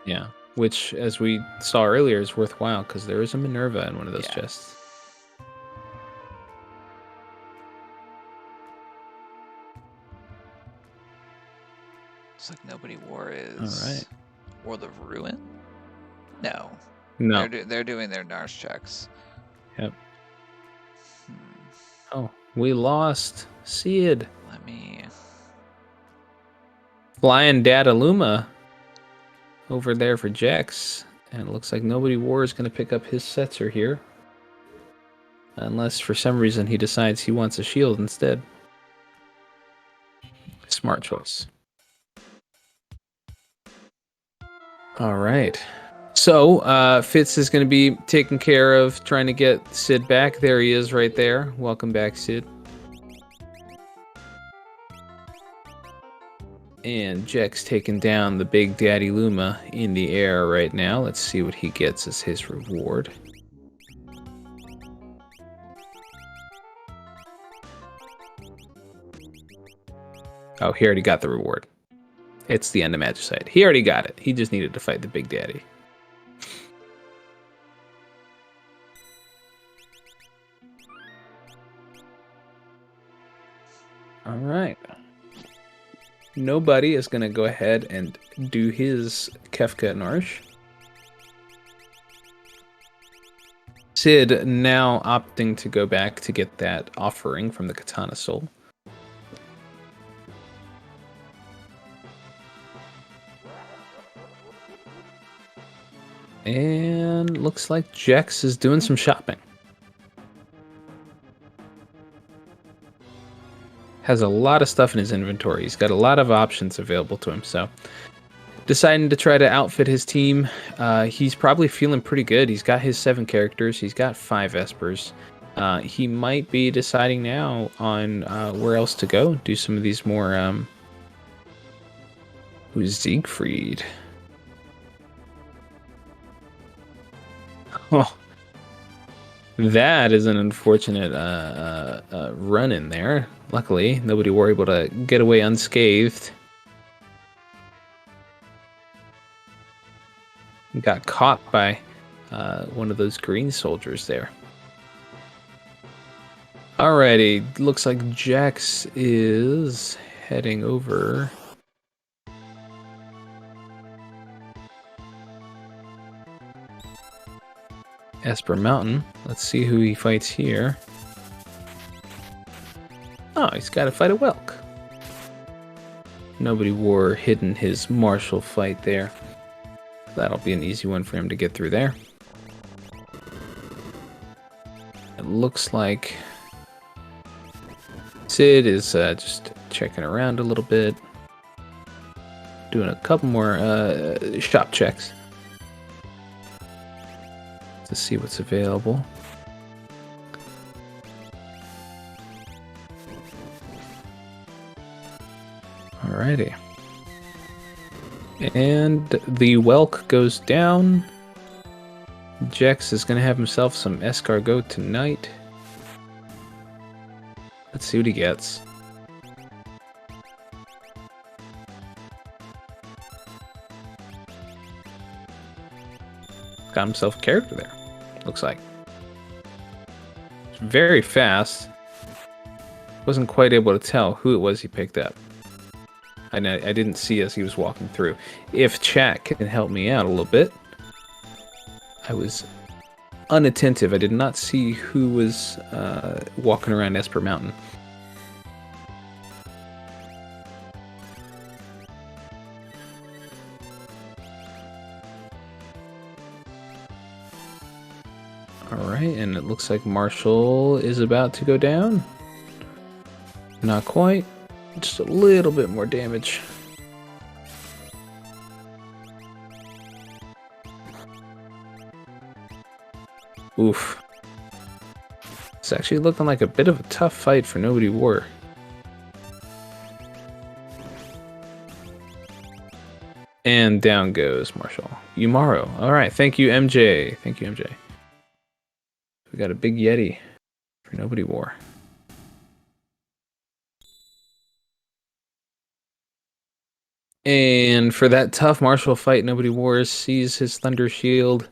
Yeah, which, as we saw earlier, is worthwhile because there is a Minerva in one of those chests. Looks like nobodywar is all right. World of Ruin? No. No. They're doing their NARS checks. Yep. Oh, we lost Sid. Let me... Flying Dadaluma over there for Jex. And it looks like nobodywar is going to pick up his Setzer here. Unless for some reason he decides he wants a shield instead. Smart choice. All right. So, Fitz is going to be taking care of trying to get Sid back. There he is right there. Welcome back, Sid. And Jex taking down the Big Daddy Luma in the air right now. Let's see what he gets as his reward. Oh, he already got the reward. It's the end of Magicite. He already got it. He just needed to fight the Big Daddy. All right. Nobody is going to go ahead and do his Kefka Narsh. Sid now opting to go back to get that offering from the Katana Soul. And looks like Jex is doing some shopping. Has a lot of stuff in his inventory. He's got a lot of options available to him. So deciding to try to outfit his team. He's probably feeling pretty good. He's got his 7 characters. He's got 5 Espers. He might be deciding now on where else to go. Do some of these more... Who's Siegfried? Oh, that is an unfortunate run in there. Luckily, nobody were able to get away unscathed. Got caught by one of those green soldiers there. Alrighty, looks like Jex is heading over. Esper Mountain. Let's see who he fights here. Oh, he's got to fight a Welk. Nobodywar hidden his martial fight there. That'll be an easy one for him to get through there. It looks like Sid is just checking around a little bit. Doing a couple more shop checks to see what's available. Alrighty. And the Welk goes down. Jex is going to have himself some escargot tonight. Let's see what he gets. Got himself a character there, looks like. It's very fast. Wasn't quite able to tell who it was he picked up. I didn't see as he was walking through. If chat can help me out a little bit. I was unattentive. I did not see who was walking around Esper Mountain. Alright, and it looks like Marshall is about to go down. Not quite. Just a little bit more damage. Oof. It's actually looking like a bit of a tough fight for nobodywar. And down goes Marshall. Umaro. Alright, thank you, MJ. Thank you, MJ. We got a big Yeti for nobodywar. And for that tough Marshall fight, nobodywar sees his Thunder Shield.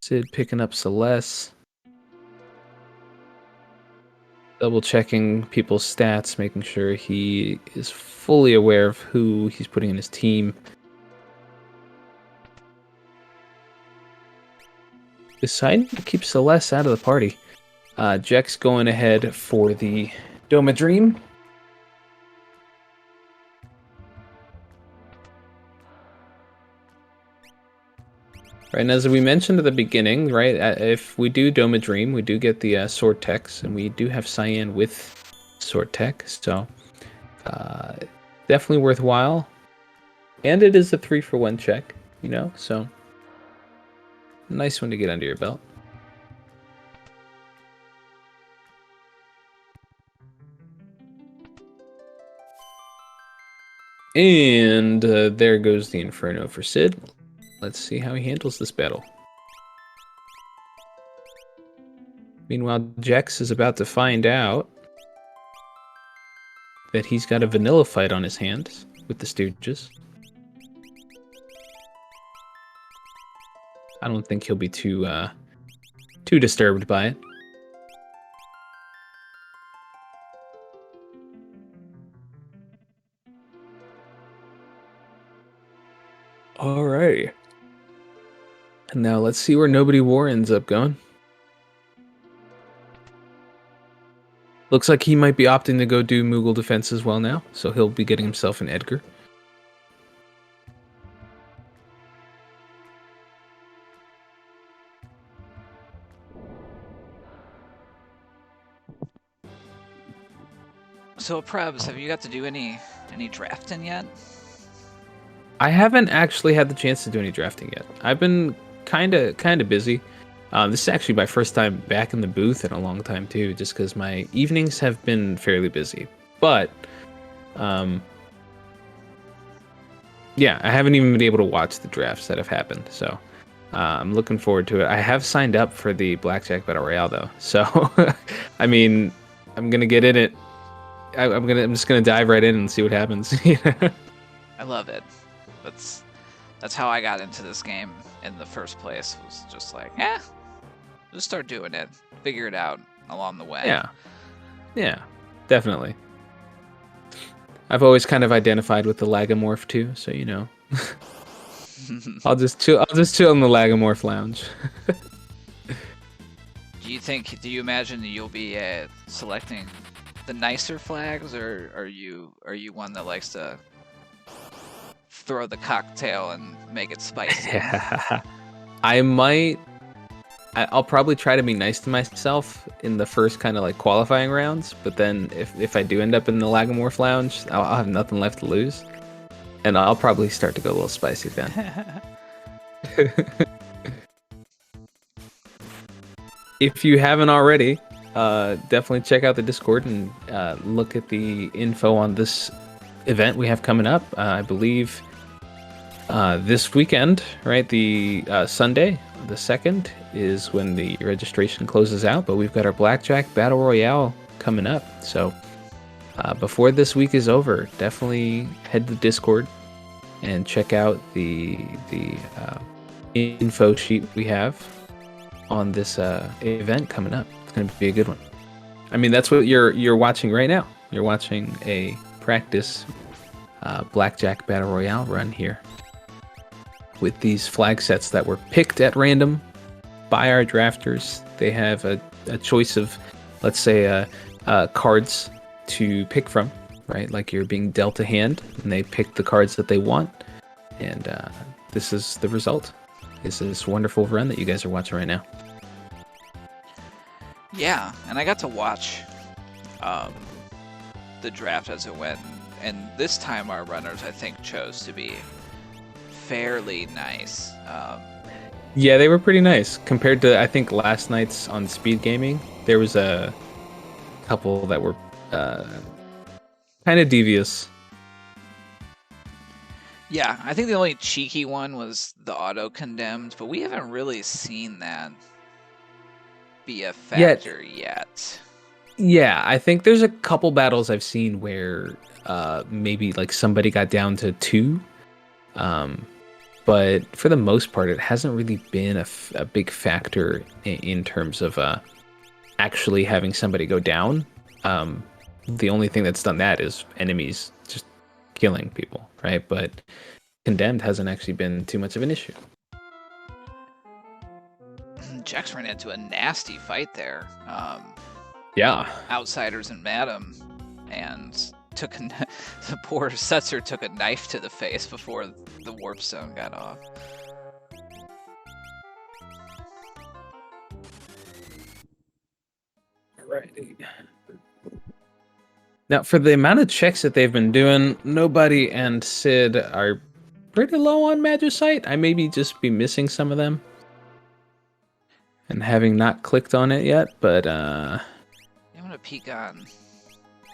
Sid picking up Celeste. Double checking people's stats, making sure he is fully aware of who he's putting in his team. Deciding to keep Celeste out of the party. Jex going ahead for the Doma Dream. Right, and as we mentioned at the beginning, right, if we do Doma Dream, we do get the sword techs, and we do have Cyan with sword tech, so definitely worthwhile. And it is a 3-for-1 check, you know, so nice one to get under your belt. And there goes the Inferno for Sid. Let's see how he handles this battle. Meanwhile, Jex is about to find out that he's got a vanilla fight on his hands with the Stooges. I don't think he'll be too disturbed by it. Alrighty. And now let's see where nobodywar ends up going. Looks like he might be opting to go do Moogle defense as well now, so he'll be getting himself an Edgar. So, Prebs, have you got to do any drafting yet? I haven't actually had the chance to do any drafting yet. I've been kind of busy. This is actually my first time back in the booth in a long time too, just because my evenings have been fairly busy. But yeah, I haven't even been able to watch the drafts that have happened. So I'm looking forward to it. I have signed up for the Blackjack Battle Royale though, so I mean, I'm gonna get in it. I'm just gonna dive right in and see what happens. I love it. That's how I got into this game in the first place. Was just like, just start doing it, figure it out along the way. Yeah, definitely. I've always kind of identified with the Lagomorph too, so you know. I'll just chill in the Lagomorph lounge. Do you imagine that you'll be selecting the nicer flags, or are you one that likes to throw the cocktail and make it spicy? Yeah. I might I'll probably try to be nice to myself in the first kind of like qualifying rounds, but then if I do end up in the Lagomorph Lounge, I'll have nothing left to lose, and I'll probably start to go a little spicy then. If you haven't already, definitely check out the Discord and look at the info on this event we have coming up. I believe this weekend, right? The Sunday, the 2nd, is when the registration closes out, but we've got our Blackjack Battle Royale coming up. So before this week is over, definitely head to the Discord and check out the info sheet we have on this event coming up. It's going to be a good one. I mean, that's what you're watching right now. You're watching a practice Blackjack Battle Royale run here with these flag sets that were picked at random by our drafters. They have a choice of, let's say, cards to pick from, right? Like you're being dealt a hand, and they pick the cards that they want, and this is the result. This is this wonderful run that you guys are watching right now. Yeah, and I got to watch the draft as it went, and this time our runners, I think, chose to be fairly nice. Yeah, they were pretty nice compared to, I think, last night's on Speed Gaming. There was a couple that were kind of devious. Yeah, I think the only cheeky one was the auto-condemned, but we haven't really seen that be a factor yet. Yeah, I think there's a couple battles I've seen where maybe like somebody got down to 2. But for the most part, it hasn't really been a big factor in terms of actually having somebody go down. The only thing that's done that is enemies just killing people, right? But condemned hasn't actually been too much of an issue. Jex ran into a nasty fight there. Yeah. Outsiders and Madam, and the poor Setzer took a knife to the face before the warp zone got off. Alrighty. Now, for the amount of checks that they've been doing, Nobody and Sid are pretty low on Magicite. I maybe just be missing some of them and having not clicked on it yet, but I'm gonna peek on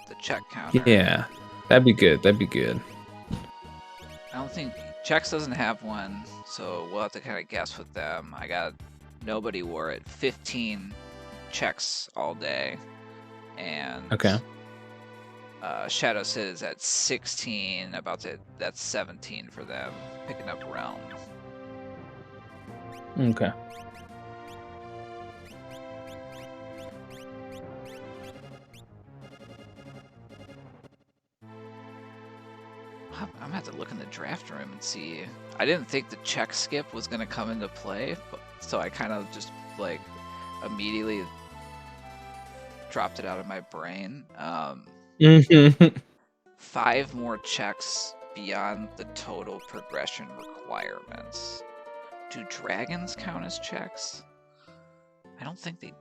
the check counter. Yeah, that'd be good. That'd be good. I don't think Chex doesn't have one, so we'll have to kind of guess with them. I got nobodywar at 15 checks all day, and okay. Shadowcid is at 16. That's 17 for them, picking up Realm. Okay. I'm gonna have to look in the draft room and see. I didn't think the check skip was gonna come into play, so I kind of just like immediately dropped it out of my brain. 5 more checks beyond the total progression requirements. Do dragons count as checks? I don't think they do.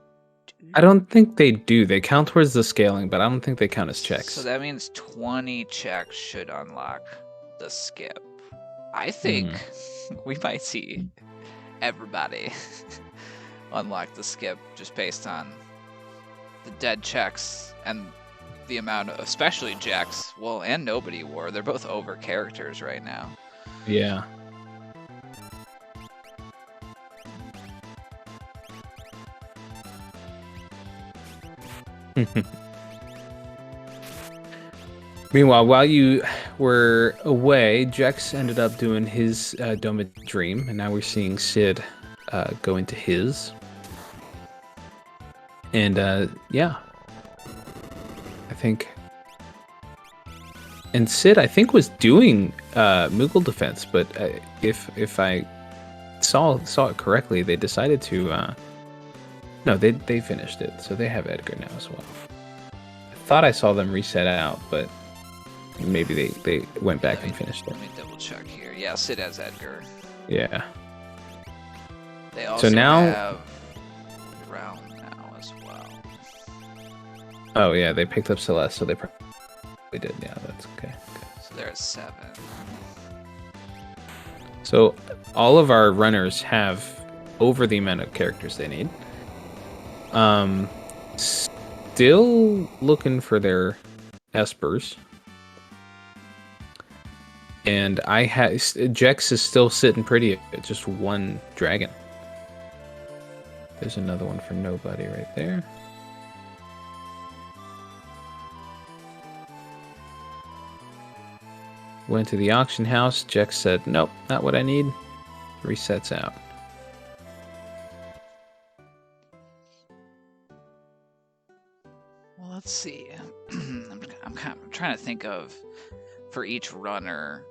I don't think they do. They count towards the scaling, but I don't think they count as checks. So that means 20 checks should unlock the skip. I think we might see everybody unlock the skip just based on the dead checks and the amount of, especially Jex, well, and nobodywar. They're both over characters right now. Yeah. Meanwhile, while you were away, Jex ended up doing his Dome of Dream, and now we're seeing Sid go into his. And yeah, I think. And Sid, I think, was doing Moogle defense, but if I saw it correctly, they decided to. No, they finished it, so they have Edgar now as well. I thought I saw them reset out, but maybe they went back and finished it. Let me double check here. Yeah, Sid has Edgar. Yeah. They also now, have round now as well. Oh yeah, they picked up Celeste, so they probably did. Yeah, that's okay. So they're at 7. So all of our runners have over the amount of characters they need. Still looking for their espers. And Jex is still sitting pretty at just 1 dragon. There's another one for nobody right there. Went to the auction house. Jex said, nope, not what I need. Resets out. Well, let's see. I'm trying to think of, for each runner,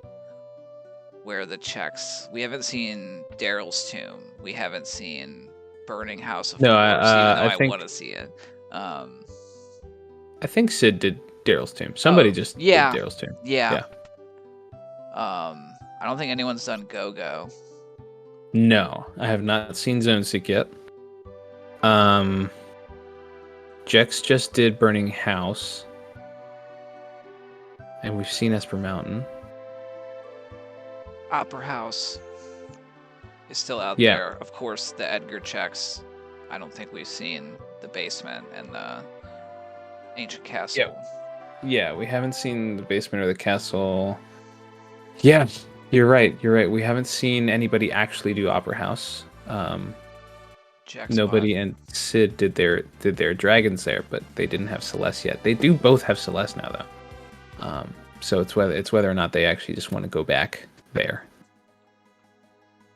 where the checks. We haven't seen Daryl's Tomb. We haven't seen Burning House of No, Horrors, even though I think want to see it. I think Sid did Daryl's Tomb. Somebody just did Daryl's Tomb. Yeah. I don't think anyone's done Go-Go. No, I have not seen Zone Seek yet. Jex just did Burning House. And we've seen Esper Mountain. Opera House is still out Yeah. there. Of course, the Edgar checks. I don't think we've seen the basement and the ancient castle. Yeah, we haven't seen the basement or the castle. Yeah, you're right. We haven't seen anybody actually do Opera House. Nobody and Sid did their dragons there, but they didn't have Celeste yet. They do both have Celeste now, though. So it's whether or not they actually just want to go back there.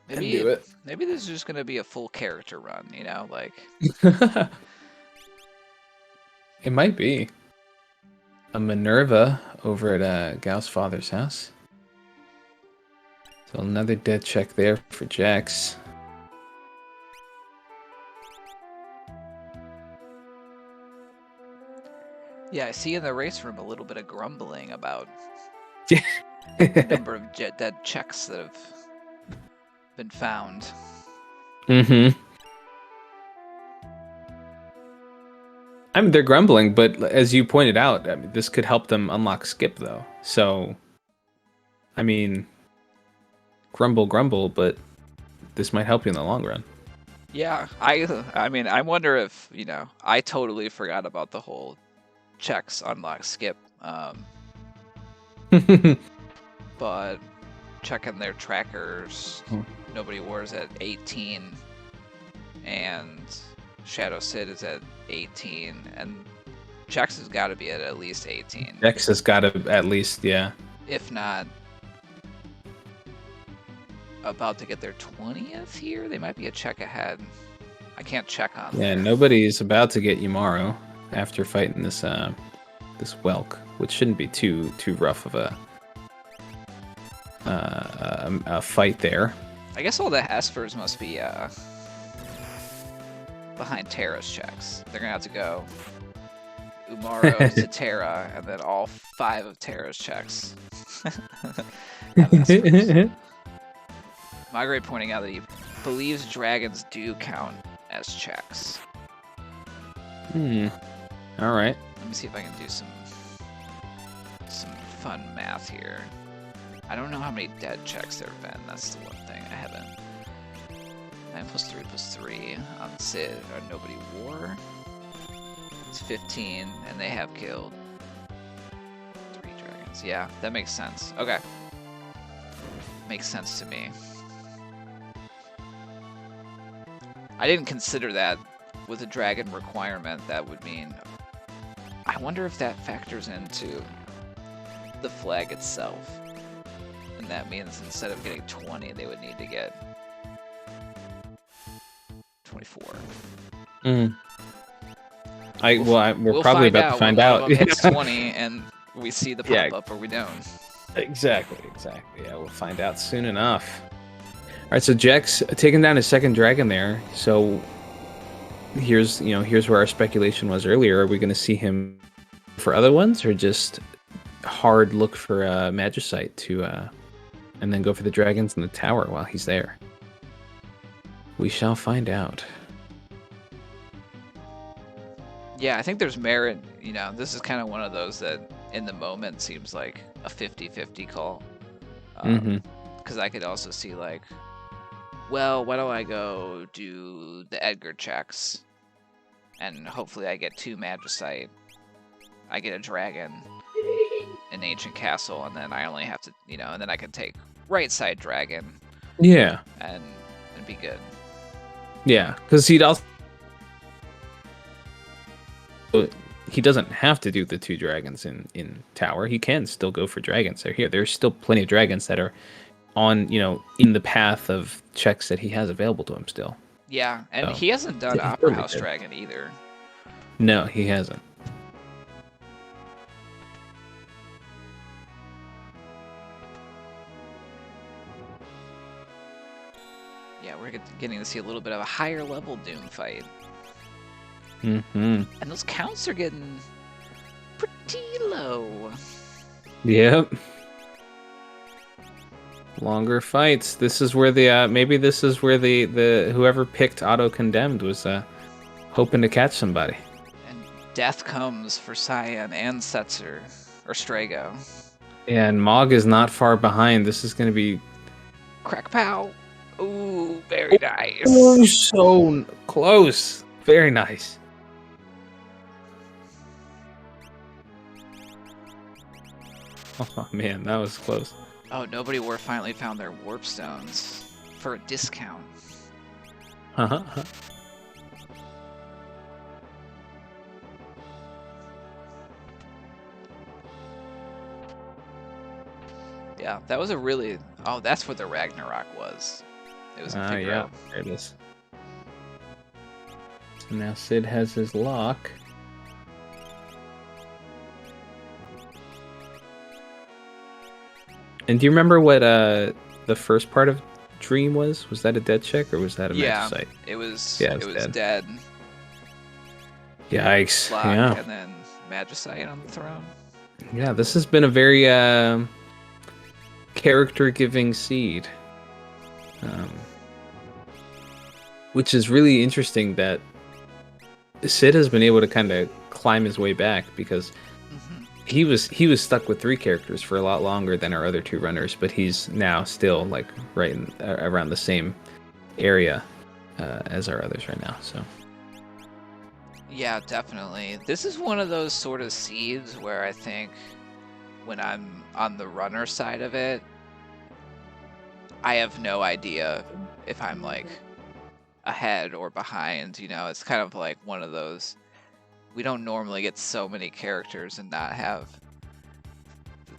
Maybe and do it. Maybe this is just gonna be a full character run, you know, like. It might be a Minerva over at Gal's father's house. So another dead check there for Jax. Yeah, I see in the race room a little bit of grumbling about Yeah. the number of dead checks that have been found. Mm-hmm. I mean, they're grumbling, but as you pointed out, I mean, this could help them unlock Skip, though. So, I mean, grumble, but this might help you in the long run. Yeah, I mean, I wonder if, you know, I totally forgot about the whole checks unlock Skip. But checking their trackers, Nobody Wars at 18, and shadowcid is at 18, and Jex has got to be at least 18. Jex has got to at least, yeah. If not about to get their 20th here, they might be a check ahead. I can't check on Yeah, there. nobody's about to get Yumaro after fighting this this Welk, which shouldn't be too rough of a fight there. I guess all the Espers must be behind Terra's checks. They're gonna have to go Umaro to Terra, and then all 5 of Terra's checks. Migrate pointing out that he believes dragons do count as checks. All right. Let me see if I can do some fun math here. I don't know how many dead checks there have been. That's the one thing I haven't. 9 plus 3 plus 3 on Sid or Nobody War. It's 15, and they have killed 3 dragons. Yeah, that makes sense. Okay. Makes sense to me. I didn't consider that with a dragon requirement. That would mean... I wonder if that factors into the flag itself. And that means instead of getting 20, they would need to get 24. We're probably about to find out. One of them hits 20, and we see the pop-up, or we don't. Exactly. Yeah, we'll find out soon enough. All right, so Jex taking down his second dragon there. So here's where our speculation was earlier. Are we going to see him for other ones, or just hard look for Magicite to, and then go for the dragons in the tower while he's there? We shall find out. Yeah, I think there's merit. You know, this is kind of one of those that in the moment seems like a 50-50 call. Because I could also see like, well, why don't I go do the Edgar checks, and hopefully I get 2 Magicite, I get a dragon, an ancient castle, and then I only have to, you know, and then I can take right side dragon. Yeah. And be good. Yeah, because he'd also. He doesn't have to do the 2 dragons in tower. He can still go for dragons. They're here. There's still plenty of dragons that are on, in the path of checks that he has available to him still. Yeah, and So, he hasn't done Opera House Dragon either. No, he hasn't. Yeah, we're getting to see a little bit of a higher level Doom fight. And those counts are getting pretty low. Yep. Longer fights. This is where the maybe this is where the whoever picked Auto Condemned was hoping to catch somebody. And death comes for Cyan and Setzer or Strago. Yeah, and Mog is not far behind. This is going to be crack pow. Ooh, very nice. Oh, so close. Very nice. Oh man, that was close. Oh, nobodywar finally found their warp stones for a discount. Yeah, that was a really. Oh, that's what the Ragnarok was. It was a big yeah, there it is. So now Sid has his lock. And do you remember what the first part of Dream was? Was that a dead check or was that a Magicite? It was. Yeah, it was dead. Yikes! Lock, yeah. And then Magicite on the throne. Yeah, this has been a very character-giving seed, which is really interesting that Sid has been able to kind of climb his way back because. He was stuck with 3 characters for a lot longer than our other 2 runners, but he's now still like right around the same area as our others right now. So yeah, definitely. This is one of those sort of seeds where I think when I'm on the runner side of it, I have no idea if I'm like ahead or behind. You know, it's kind of like one of those. We don't normally get so many characters and not have,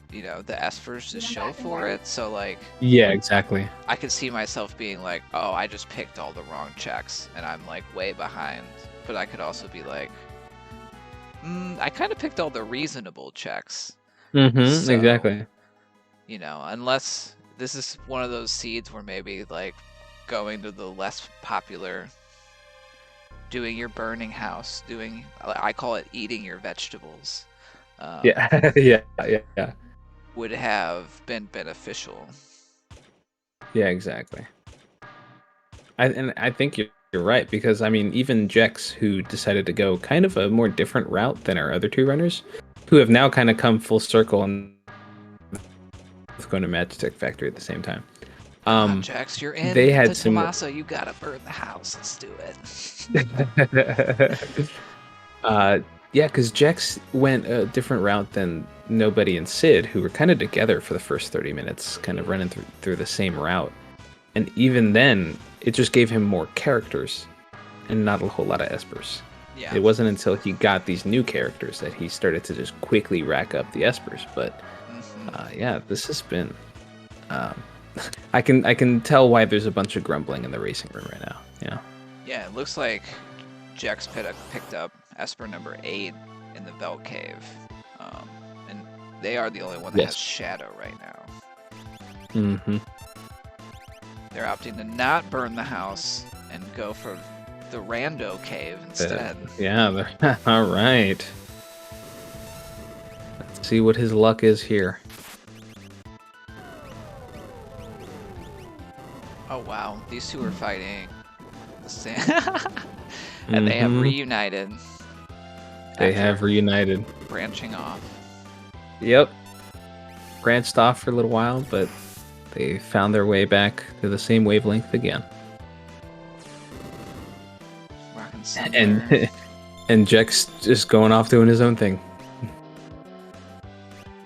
the espers to show for it. So, like... Yeah, exactly. I could see myself being like, oh, I just picked all the wrong checks and I'm, like, way behind. But I could also be like, I kind of picked all the reasonable checks. So, exactly. Unless this is one of those seeds where maybe, like, going to the less popular... doing your burning house, I call it eating your vegetables. Yeah. Would have been beneficial. Yeah, exactly. I think you're right because I mean even Jex, who decided to go kind of a more different route than our other 2 runners, who have now kind of come full circle and going to Magitech Factory at the same time. Jax, you're in. They had the Tommaso, you gotta burn the house. Let's do it. Yeah, because Jex went a different route than Nobody and Sid, who were kind of together for the first 30 minutes, kind of running through the same route. And even then, it just gave him more characters and not a whole lot of espers. Yeah. It wasn't until he got these new characters that he started to just quickly rack up the espers. But yeah, this has been... I can tell why there's a bunch of grumbling in the racing room right now. Yeah. Yeah, it looks like Jex picked up Esper number 8 in the Belt Cave, and they are the only one that has Shadow right now. They're opting to not burn the house and go for the Rando Cave instead. Yeah. All right. Let's see what his luck is here. Oh wow, these 2 are fighting. And they have reunited. They After have reunited. branching off. Yep. Branched off for a little while, but they found their way back to the same wavelength again. Rocking Thunder. And Jex just going off doing his own thing.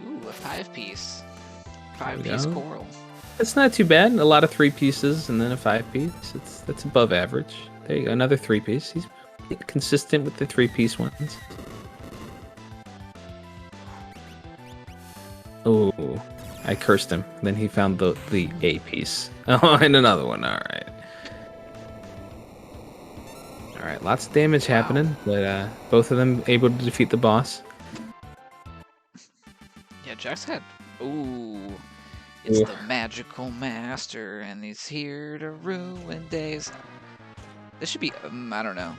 Ooh, a 5-piece. 5-piece coral. It's not too bad. A lot of 3 pieces and then a 5-piece. That's above average. There you go, another 3-piece. He's consistent with the 3-piece ones. Oh, I cursed him. Then he found the A piece. Oh, and another one. All right. All right, lots of damage happening, but both of them able to defeat the boss. Yeah, Jack's had. Ooh, it's the magical master, and he's here to ruin days. This should be. I don't know.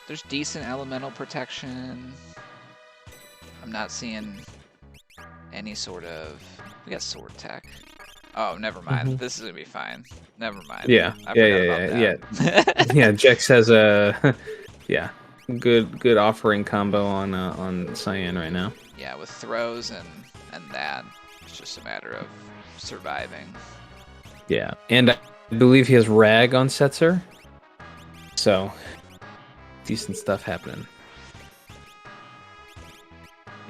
There's decent elemental protection. I'm not seeing any sort of. We got sword tech. Oh, never mind. This is gonna be fine. Never mind. Yeah, I forgot about that. Yeah. Jex has a good offering combo on Cyan right now. Yeah, with throws and that, it's just a matter of surviving. Yeah, and I believe he has Rag on Setzer, so decent stuff happening.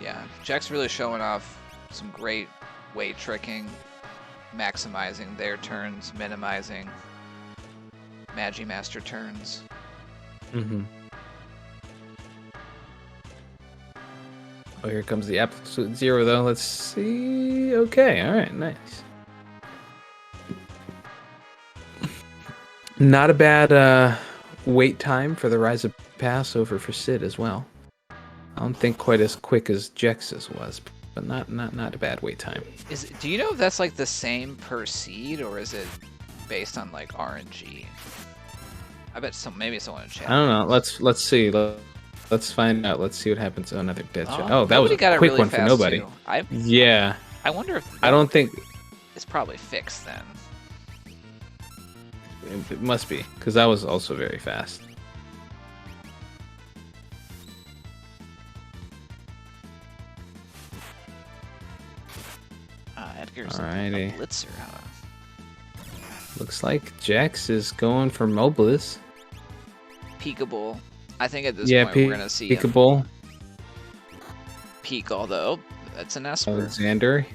Yeah, Jack's really showing off some great weight tricking, maximizing their turns, minimizing Magi Master turns. Oh, here comes the absolute zero, though. Let's see. Okay, all right, nice. Not a bad wait time for the Rise of Passover for Sid as well. I don't think quite as quick as Jex's was, but not a bad wait time. Do you know if that's like the same per seed, or is it based on like RNG? I bet maybe someone in chat. I don't know. Let's see. Let's find out. Let's see what happens. Oh, another dead shot. Oh, that Nobody was a got it quick really one for fast, nobody. too. Yeah. I wonder if I don't think it's probably fixed then. it must be, because that was also very fast. Edgar's Alrighty. a blitzer, huh? Looks like Jax is going for Mobliz. Peekable. I think at this point we're gonna see Peekable. Peek, although that's an Esper. Alexander.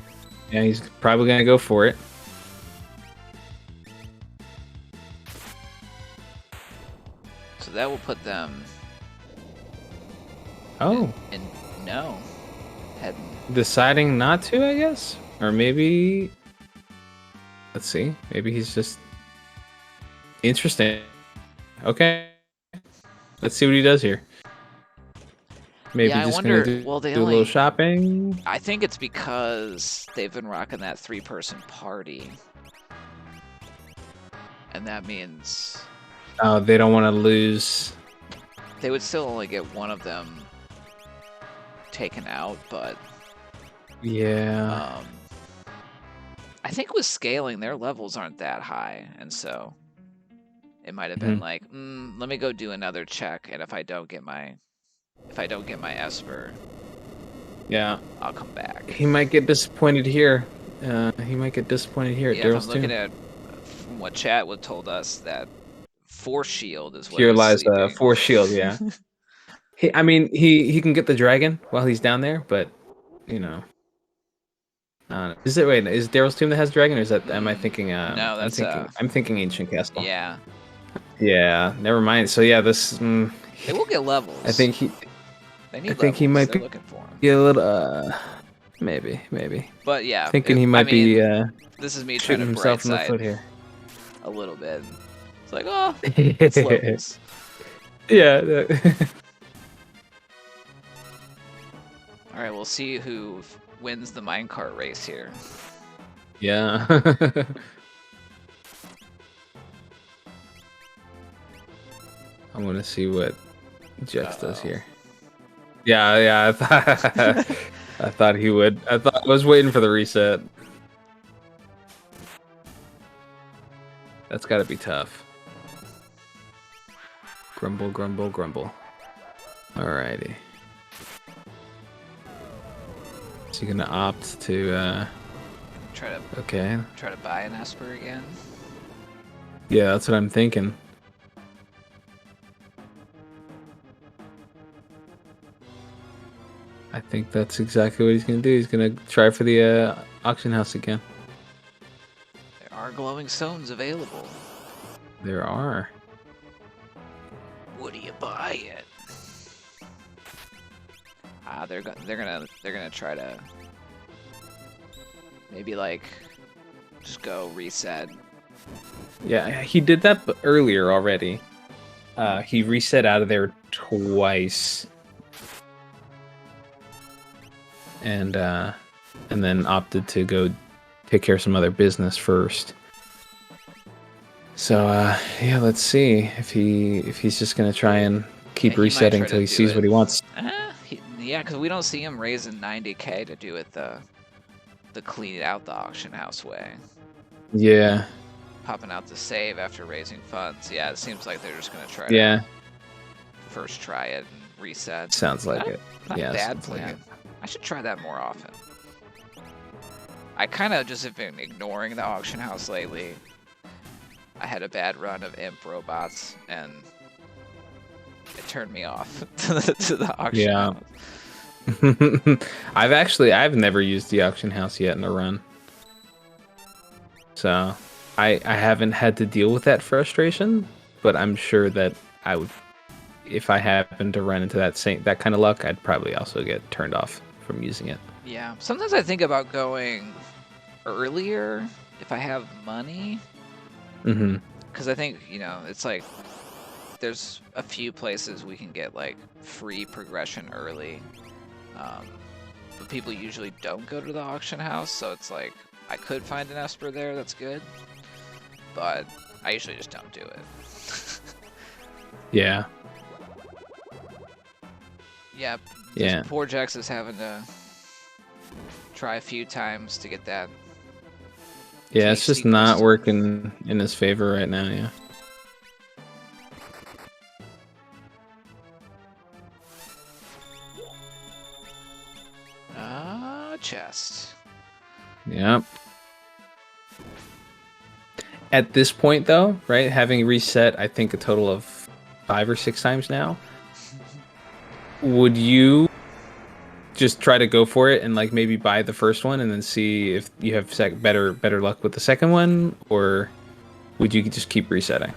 Yeah, he's probably gonna go for it. So that will put them. Oh. No. Heading. Deciding not to, I guess? Or maybe... Let's see. Maybe he's just... Interesting. Okay. Let's see what he does here. Maybe yeah, just I wonder, gonna do well, they a little shopping. I think it's because they've been rocking that 3-person party. And that means... Oh, they don't want to lose... They would still only get one of them taken out, but... Yeah. I think with scaling, their levels aren't that high, and so it might have been like, let me go do another check, and if I don't get my Esper, yeah, I'll come back. He might get disappointed here. He might get disappointed here at Daryl's I'm looking at from what chat would told us that Force Shield is what here he was lies sleeping. Force Shield. Yeah. He can get the dragon while he's down there, but you know. Is Daryl's tomb that has dragon, or is that? Am I thinking? No, that's I'm thinking Ancient Castle. Yeah. Yeah. Never mind. So yeah, this. They will get levels. I think he. They need I think levels. he might They're be looking for him. a little. Maybe. But yeah, Thinking he might be. This is me trying to himself in the bright foot side here. a little bit. It's like, oh, it's levels. Yeah. All right, we'll see who wins the minecart race here. Yeah. I want to see what Jex does here. Yeah. I thought he would. I was waiting for the reset. That's got to be tough. Grumble, grumble, grumble. Alrighty. So you're gonna opt to Try to buy an Esper again. Yeah, that's what I'm thinking. I think that's exactly what he's gonna do. He's gonna try for the auction house again. There are glowing stones available. There are. Would you buy it? Ah, they're gonna try to maybe like just go reset. Yeah, he did that earlier already. He reset out of there twice, and then opted to go take care of some other business first. So yeah, let's see if he's just gonna try and keep resetting until he sees what he wants. Yeah, because we don't see him raising 90K to do it the clean out the auction house way. Yeah. Popping out the save after raising funds. Yeah, it seems like they're just gonna try to first try it and reset. Sounds like it. Not bad plan. Like I should try that more often. I kind of just have been ignoring the auction house lately. I had a bad run of imp robots, and it turned me off to the auction house. I've never used the auction house yet in a run. So I haven't had to deal with that frustration, but I'm sure that I would, if I happened to run into that kind of luck, I'd probably also get turned off from using it. Yeah, sometimes I think about going earlier if I have money. Because I think, you know, it's like there's a few places we can get like free progression early. But people usually don't go to the auction house, so it's like I could find an Esper there that's good, but I usually just don't do it. Yeah. Yep. Yeah. Poor Jex is having to try a few times to get that. Yeah, it's just not working in his favor right now, yeah. Chest. Yep. At this point, though, right, having reset, I think a total of 5 or 6 times now, would you just try to go for it and like maybe buy the first one and then see if you have better luck with the second one, or would you just keep resetting?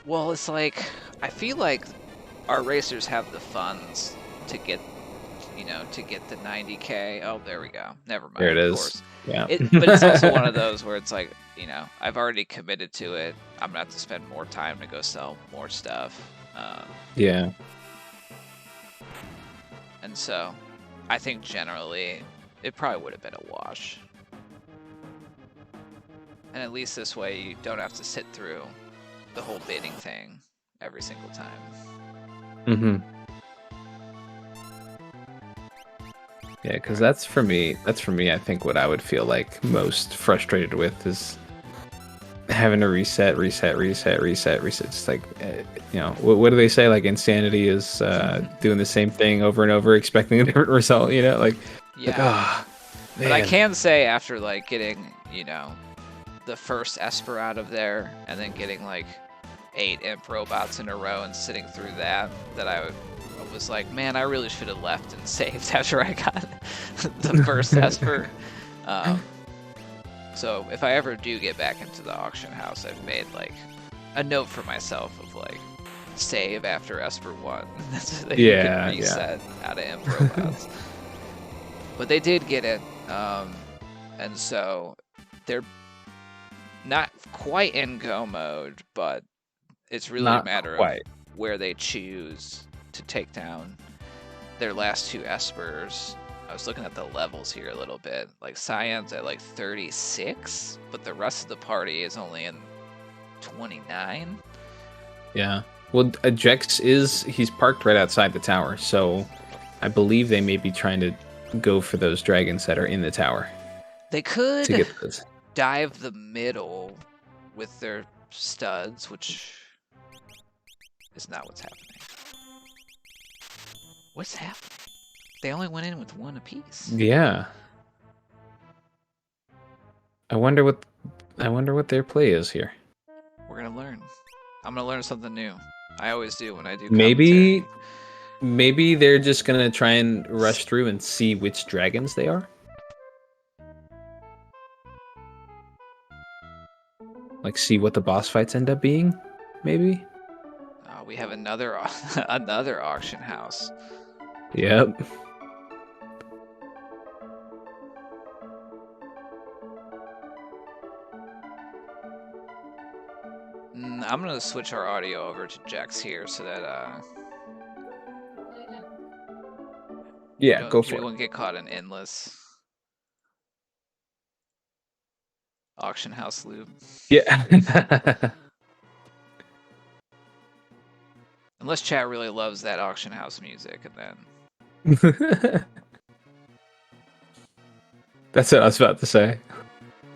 Well, it's like I feel like our racers have the funds to get, you know, to get the 90K. Oh, there we go. Never mind. There it is. Of course. Yeah. But it's also one of those where it's like, you know, I've already committed to it. I'm gonna have to spend more time to go sell more stuff. Yeah. And so, I think generally, it probably would have been a wash. And at least this way, you don't have to sit through the whole bidding thing every single time. Yeah, because that's for me, I think what I would feel like most frustrated with is having to reset. Just like, you know, what do they say? Like, insanity is doing the same thing over and over, expecting a different result, you know? Like, yeah. But I can say after, like, getting, you know, the first Esper out of there, and then getting, like, 8 imp robots in a row and sitting through that I was like, man, I really should have left and saved after I got the first Esper. So if I ever do get back into the auction house, I've made like a note for myself of like save after Esper 1. So that you can reset out of imp robots. But they did get it, and so they're not quite in go mode, but it's really a matter of where they choose to take down their last 2 Espers. I was looking at the levels here a little bit. Like Cyan's at like 36, but the rest of the party is only in 29. Yeah. Well, Jex he's parked right outside the tower, so I believe they may be trying to go for those dragons that are in the tower. They could dive the middle with their studs, which is not what's happening. What's happening? They only went in with one apiece. Yeah. I wonder what their play is here. We're gonna learn. I'm gonna learn something new. I always do when I do Maybe commentary. maybe they're just gonna try and rush through and see which dragons they are. Like see what the boss fights end up being, maybe? We have another another auction house. Yep. I'm gonna switch our audio over to Jex here so that Yeah, go for we it. won't get caught in endless auction house loop. Yeah. Unless chat really loves that auction house music, and then That's what I was about to say.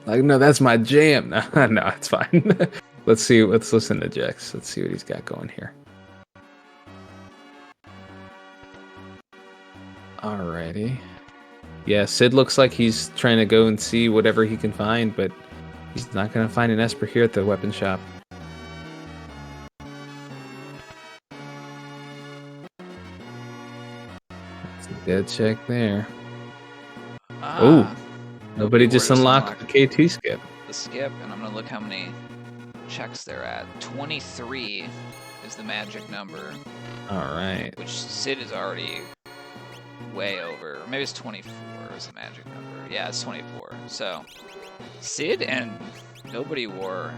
Like, no, that's my jam. No, no, it's fine. Let's see. Let's listen to Jex. Let's see what he's got going here. Alrighty. Yeah, Sid looks like he's trying to go and see whatever he can find, but he's not going to find an Esper here at the weapon shop. That's a dead check there. Oh, nobody just unlocked the K2 skip. The skip, and I'm going to look how many checks they're at. 23 is the magic number. Alright. Which Sid is already way over. Maybe it's 24 is the magic number. Yeah, it's 24. So, Sid and nobodywar,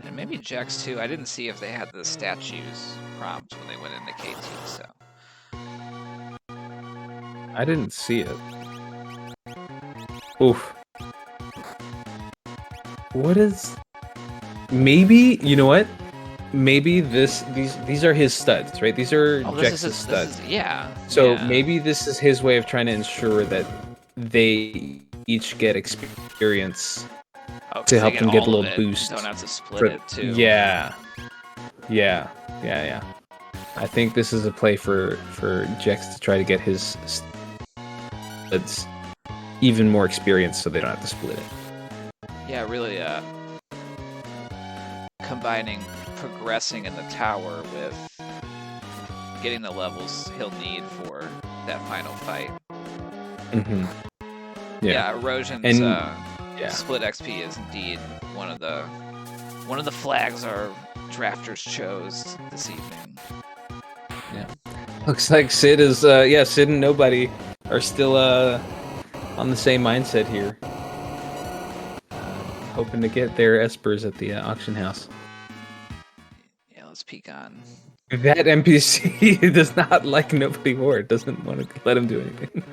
and maybe Jex too. I didn't see if they had the statues prompt when they went into KT, so. I didn't see it. Oof. What is... Maybe, you know what? Maybe these are his studs, right? These are Jex's studs. Yeah. So yeah. maybe this is his way of trying to ensure that they each get experience to help them get a little boost. Don't have to split it too. Yeah. I think this is a play for Jex to try to get his studs even more experience so they don't have to split it. Yeah, really combining progressing in the tower with getting the levels he'll need for that final fight. Mm-hmm. Yeah, Erosion's split XP is indeed one of the flags our drafters chose this evening. Yeah. Looks like Sid is Sid and nobody are still on the same mindset here. Hoping to get their espers at the auction house. Yeah, let's peek on. That NPC does not like nobodywar. It doesn't want to let him do anything.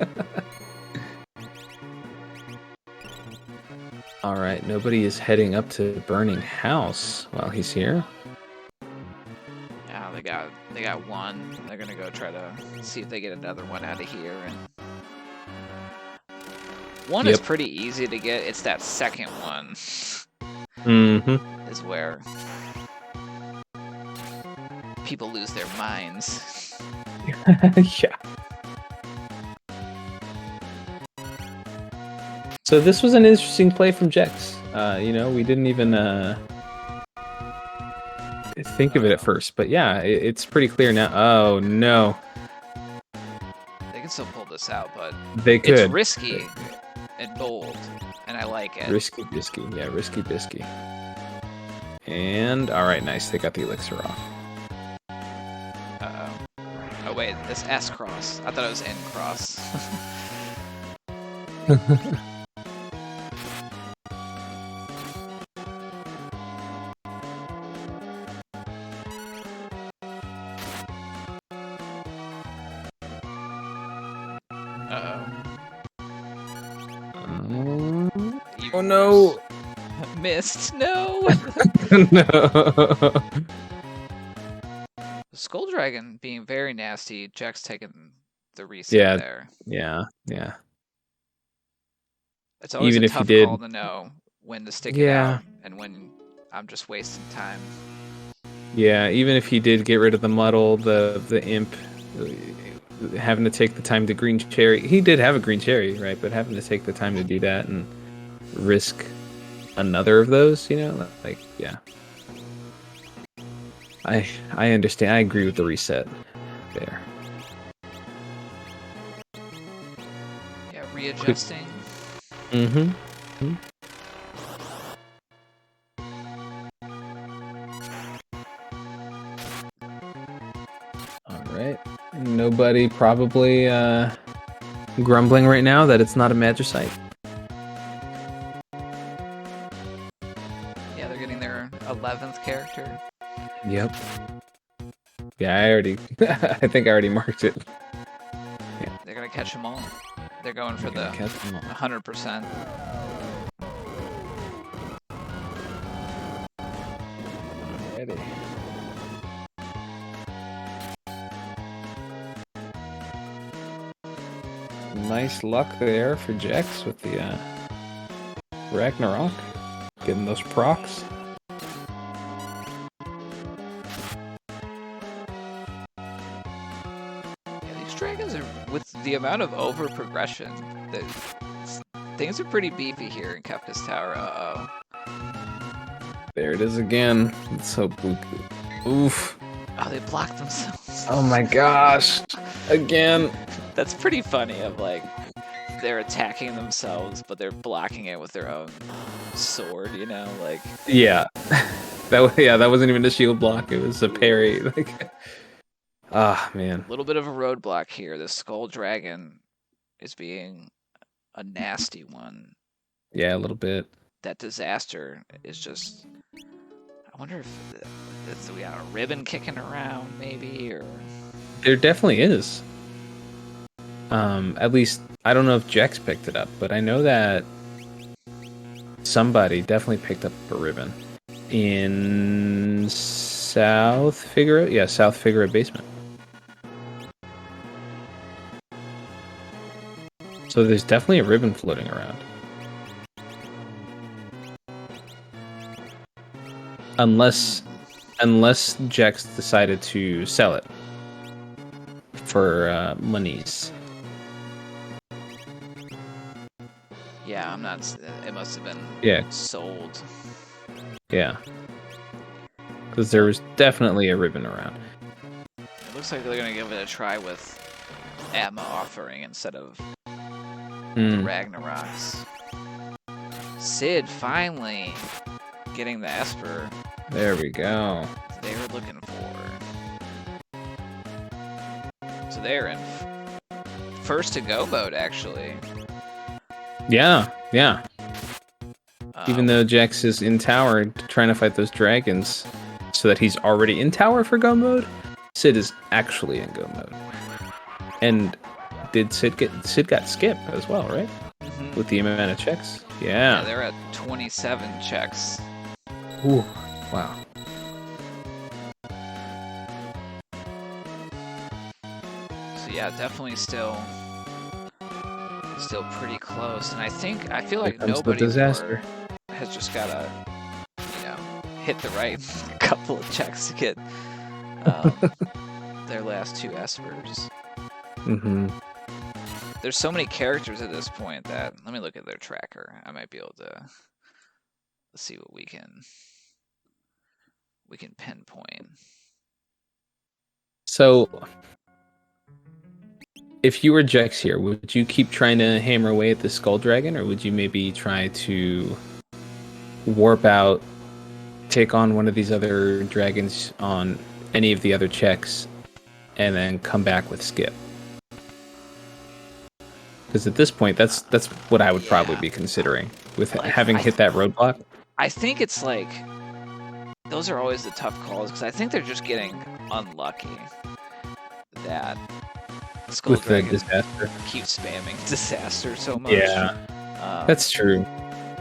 Alright, nobody is heading up to Burning House while he's here. Yeah, they got one. They're gonna go try to see if they get another one out of here. And one is pretty easy to get. It's that second one. Is where people lose their minds. Yeah. So this was an interesting play from Jex. We didn't even think of it at first, but yeah, it's pretty clear now. Oh no. They can still pull this out, but they could. It's risky and bold, and I like it. Risky bisky. Yeah, risky bisky. And alright, nice. They got the elixir off. Oh wait, this S cross. I thought it was N cross. Oh no! Missed. No. No. Skull Dragon being very nasty. Jack's taking the reset there. Yeah. It's always a tough call to know when to stick it out and when I'm just wasting time. Yeah, even if he did get rid of the muddle, the imp, having to take the time to green cherry. He did have a green cherry, right? But having to take the time to do that and risk another of those, you know, like yeah. I understand. I agree with the reset there. Yeah, readjusting. Mm-hmm. All right. Nobody probably grumbling right now that it's not a Magicite. Yeah, they're getting their 11th character. Yep. Yeah, I think I already marked it. Yeah. They're gonna catch them all. They're going for the 100%. Ready. Nice luck there for Jex with the Ragnarok. Getting those procs. Yeah, these dragons are, with the amount of over progression, things are pretty beefy here in Kefka's Tower. Uh-oh. There it is again. Let's hope we... Oof. Oh, they blocked themselves. Oh my gosh. Again. That's pretty funny of like, they're attacking themselves, but they're blocking it with their own sword, you know? Like... Yeah. That wasn't even a shield block. It was a parry. Like, man. A little bit of a roadblock here. The Skull Dragon is being a nasty one. Yeah, a little bit. That disaster is just... I wonder if we got a ribbon kicking around, maybe, or... There definitely is. At least, I don't know if Jex picked it up, but I know that somebody definitely picked up a ribbon in South Figure. Yeah, South Figure basement. So there's definitely a ribbon floating around. Unless Jex decided to sell it for monies. Yeah, I'm not... It must have been sold. Yeah. Because there was definitely a ribbon around. It looks like they're going to give it a try with Atma offering instead of the Ragnaroks. Cid finally getting the Esper. There we go. They were looking for. So they're in first to go mode, actually. Yeah. Even though Jex is in tower trying to fight those dragons so that he's already in tower for go mode, Cid is actually in go mode. And did Cid got skip as well, right? Mm-hmm. With the amount of checks? Yeah, they're at 27 checks. Ooh, wow. So yeah, definitely still pretty close, and I feel like nobody has just gotta, hit the right couple of checks to get their last two espers. Mm-hmm. There's so many characters at this point that let me look at their tracker. I might be able to see what we can pinpoint. So, if you were Jex here, would you keep trying to hammer away at the Skull Dragon, or would you maybe try to warp out, take on one of these other dragons on any of the other checks, and then come back with skip? Because at this point, that's what I would probably be considering with like, having hit that roadblock. I think it's like those are always the tough calls because I think they're just getting unlucky that Skull Dragon disaster keeps spamming disaster so much. Yeah, that's true.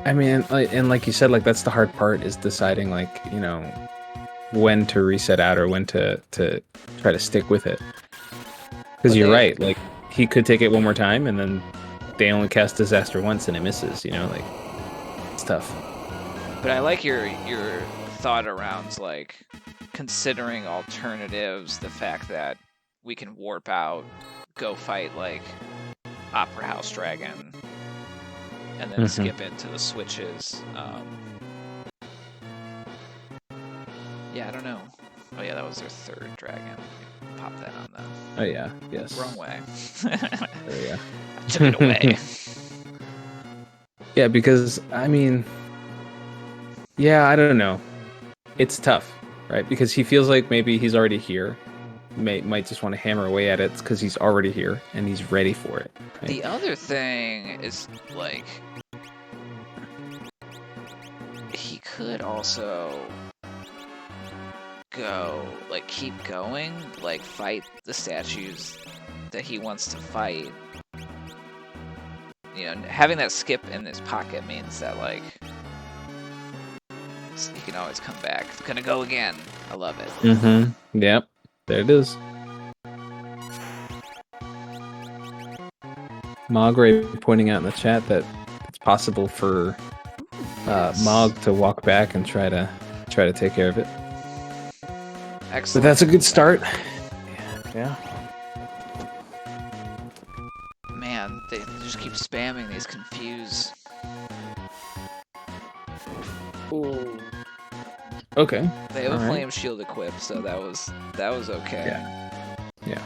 I mean, like you said, like that's the hard part is deciding, like, when to reset out or when to try to stick with it. Because you're right, like he could take it one more time and then they only cast disaster once and it misses. Like it's tough. But I like your thought around like considering alternatives, the fact that we can warp out go fight like Opera House Dragon, and then skip into the switches. Yeah, I don't know. Oh yeah, that was their third dragon. Pop that on the. Oh yeah, yes. Wrong way. Yeah. I took it away. Yeah, because I mean, yeah, I don't know. It's tough, right? Because he feels like maybe he's already here. Might just want to hammer away at it because he's already here and he's ready for it. Right? The other thing is like he could also go like keep going, like fight the statues that he wants to fight. You know, having that skip in his pocket means that like he can always come back. It's gonna go again. I love it. Yep. There it is. Mogray pointing out in the chat that it's possible for Mog to walk back and try to take care of it. Excellent. But that's a good start. Yeah. Man, they just keep spamming these confuse. Ooh. Okay. They have a flame shield equipped, so that was okay. Yeah.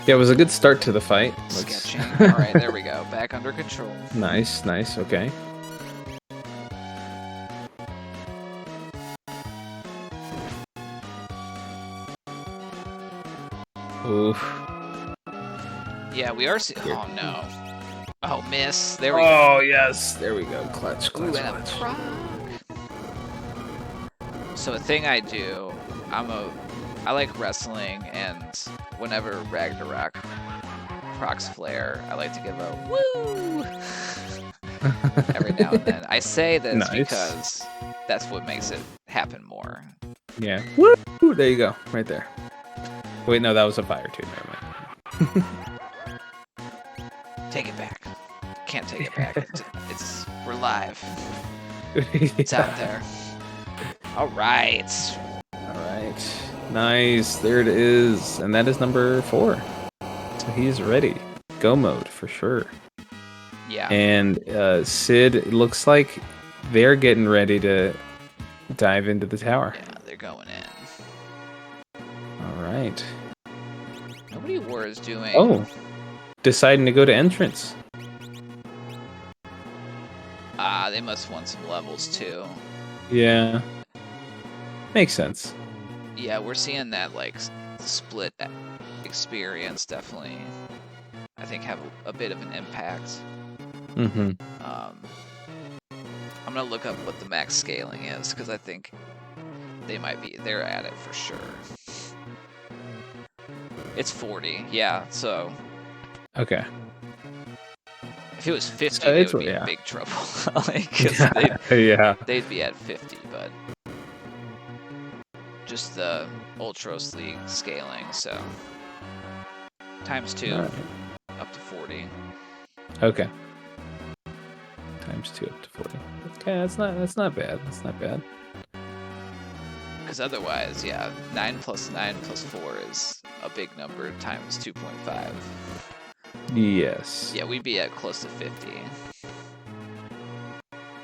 Yeah, it was a good start to the fight. Sketching. All right, there we go. Back under control. Nice. Okay. Oof. Yeah, we are. Oh no. Oh, miss. There we go. Oh yes. There we go. Clutch. Ooh, and a proc. So a thing I do, I like wrestling, and whenever Ragnarok procs flare, I like to give a woo every now and then. I say this because that's what makes it happen more. Yeah. Woo! There you go. Right there. Wait, no, that was a fire too. Never mind. Take it back. Can't take it back. We're live. It's out there. All right. Nice. There it is. And that is number 4. So he's ready. Go mode for sure. Yeah. And Sid, it looks like they're getting ready to dive into the tower. Yeah, they're going in. All right. Nobodywar is doing... Oh. Deciding to go to entrance. They must want some levels too. Yeah. Makes sense. Yeah, we're seeing that like split experience definitely, I think, have a bit of an impact. I'm gonna look up what the max scaling is because I think they're at it for sure. It's 40, yeah. So okay. if it was 50, they would be in big trouble. They'd be at 50, but just the Ultros League scaling, so times 2 up to 40. Okay. Times 2 up to 40. Okay, that's not bad. That's not bad. Because otherwise, yeah, 9 plus 9 plus 4 is a big number times 2.5. Yes. Yeah, we'd be at close to 50.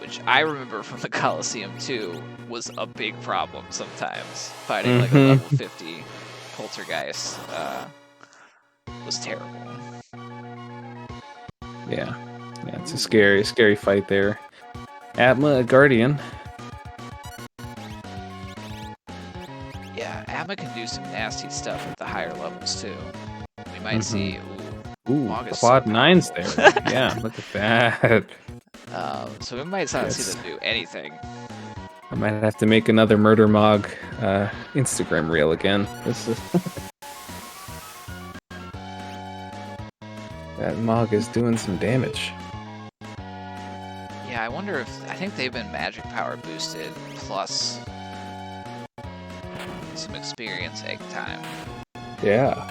Which I remember from the Coliseum 2 was a big problem sometimes. Fighting like a level 50 poltergeist was terrible. Yeah, it's a scary fight there. Atma, Guardian. Yeah, Atma can do some nasty stuff at the higher levels too. We might see. Ooh, quad 9's there. Yeah, look at that. So we might not see them do anything. I might have to make another Murder Mog Instagram reel again. This is that Mog is doing some damage. Yeah, I wonder if I think they've been magic power boosted plus some experience egg time. Yeah.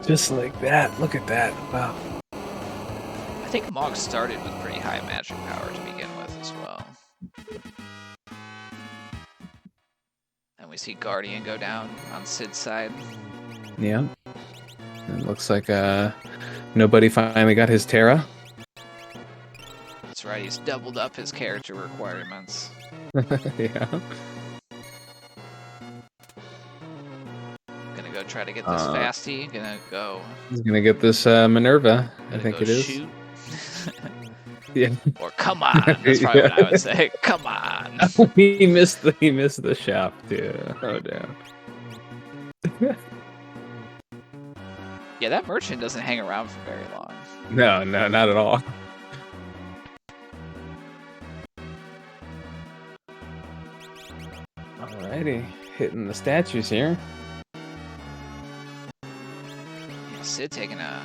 Just like that. Look at that. Wow. I think Mog started with pretty high magic power to begin with as well. And we see Guardian go down on Sid's side. Yeah. It looks like nobody finally got his Terra. That's right, he's doubled up his character requirements. Yeah. Gonna go try to get this fasty. Gonna go. He's gonna get this Minerva. I think it is. Shoot. Yeah. Or come on. That's probably what I would say. Come on. he missed the shop too. Oh damn. Yeah, that merchant doesn't hang around for very long. No, not at all. Alrighty, hitting the statues here. Yeah, Sid taking a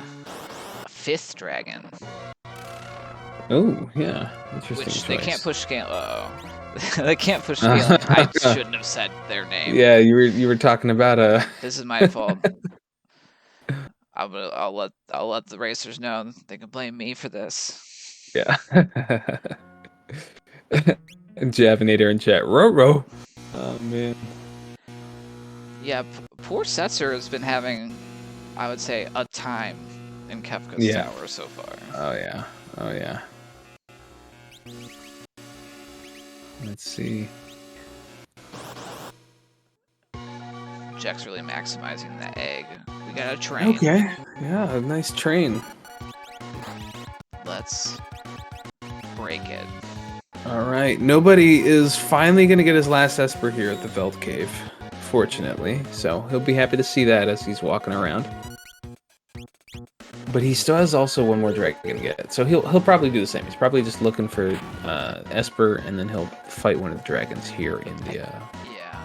5th dragon. Oh, yeah. Interesting Which choice. they can't push scale. They can't push scaling. I shouldn't have said their name. Yeah, you were talking about This is my fault. I'll let the racers know they can blame me for this. Yeah. Javinator in chat. Row. Oh man. Yeah, poor Setzer has been having, I would say, a time in Kefka's tower so far. Oh yeah. Let's see. Jack's really maximizing the egg. We got a train. Okay. Yeah, a nice train. Let's break it. Alright, nobody is finally going to get his last Esper here at the Veld Cave, fortunately. So he'll be happy to see that as he's walking around. But he still has also one more dragon to get. So he'll probably do the same. He's probably just looking for Esper, and then he'll fight one of the dragons here in the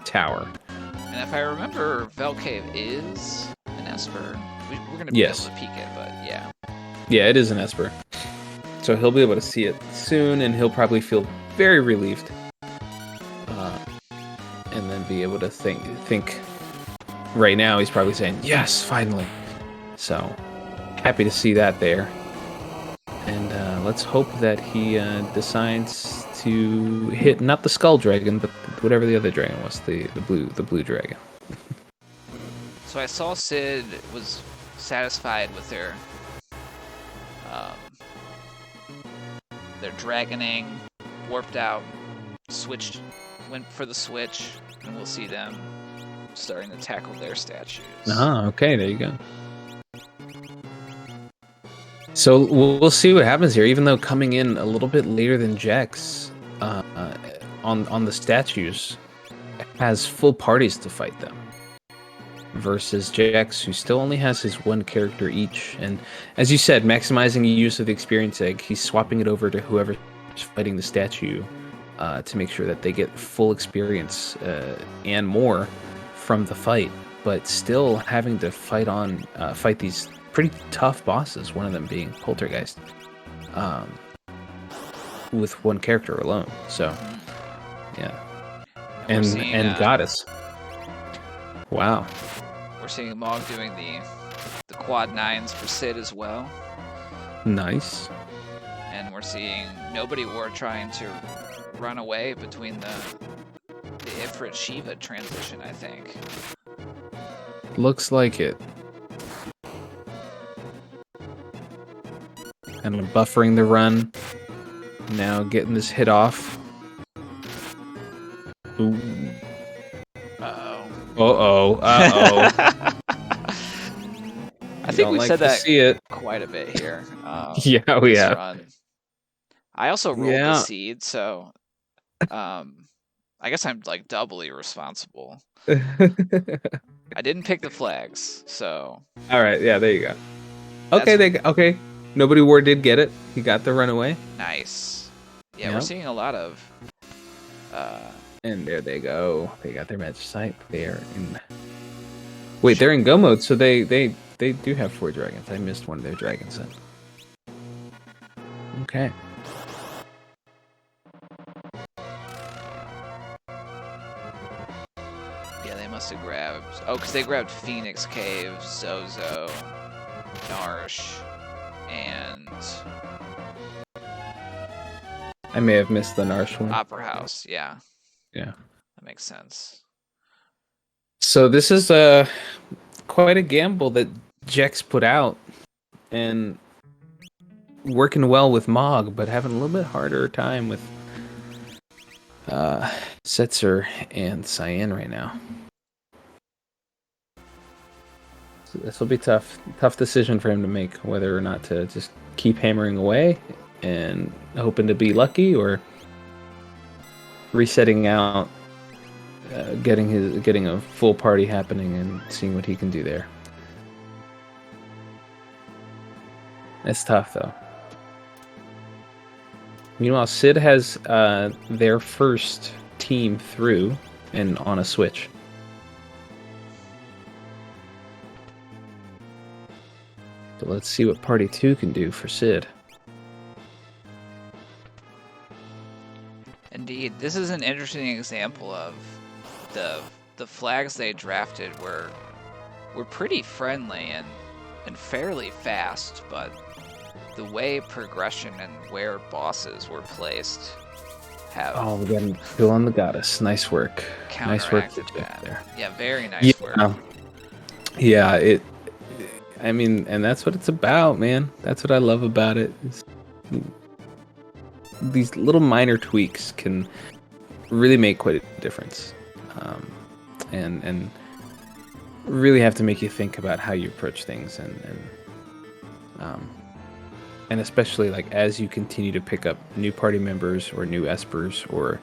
tower. And if I remember, Veld Cave is an Esper. We're going to be able to peek it, but yeah. Yeah, it is an Esper. So he'll be able to see it soon, and he'll probably feel very relieved. And then be able to think right now he's probably saying, yes, finally. So happy to see that there. And let's hope that he decides to hit not the Skull Dragon, but whatever the other dragon was, the blue dragon. So I saw Sid was satisfied with their dragoning, warped out, went for the switch, and we'll see them starting to tackle their statues. Okay, there you go. So we'll see what happens here. Even though coming in a little bit later than Jex on the statues, has full parties to fight them. Versus Jex, who still only has his one character each. And as you said, maximizing the use of the experience egg, he's swapping it over to whoever's fighting the statue to make sure that they get full experience and more from the fight, but still having to fight these pretty tough bosses, one of them being Poltergeist, with one character alone. So, yeah. And Goddess. Wow. We're seeing Mog doing the quad 9s for Sid as well. Nice. And we're seeing nobodywar trying to run away between the Ifrit Shiva transition, I think. Looks like it. And I'm buffering the run. Now getting this hit off. Ooh. Uh-oh. I think we said that quite a bit here. Yeah, we have. Run. I also rolled the seed, so I guess I'm like doubly responsible. I didn't pick the flags, so. All right, yeah, there you go. Okay, nobodywar did get it. He got the runaway. Nice. Yeah, we're seeing a lot of. And there they go. They got their magic sight. They're in. Wait, they're in go mode, so they do have 4 dragons. I missed one of their dragons then. Okay. Yeah, they must have grabbed. Oh, because they grabbed Phoenix Cave, Zozo, Narsh, and. I may have missed the Narsh one. Opera House, yeah. Yeah. That makes sense. So this is quite a gamble that Jex put out, and working well with Mog, but having a little bit harder time with Setzer and Cyan right now. So this will be tough decision for him to make, whether or not to just keep hammering away and hoping to be lucky, or resetting out, getting a full party happening and seeing what he can do there. It's tough though. Meanwhile, Sid has their first team through and on a Switch. So let's see what Party 2 can do for Sid. Indeed, this is an interesting example of the flags they drafted were pretty friendly and fairly fast, but the way progression and where bosses were placed have we got him kill on the goddess. Nice work. Nice work that. There. Yeah, very nice work. Yeah, I mean, and that's what it's about, man. That's what I love about it. These little minor tweaks can really make quite a difference, and really have to make you think about how you approach things, and especially like as you continue to pick up new party members or new espers or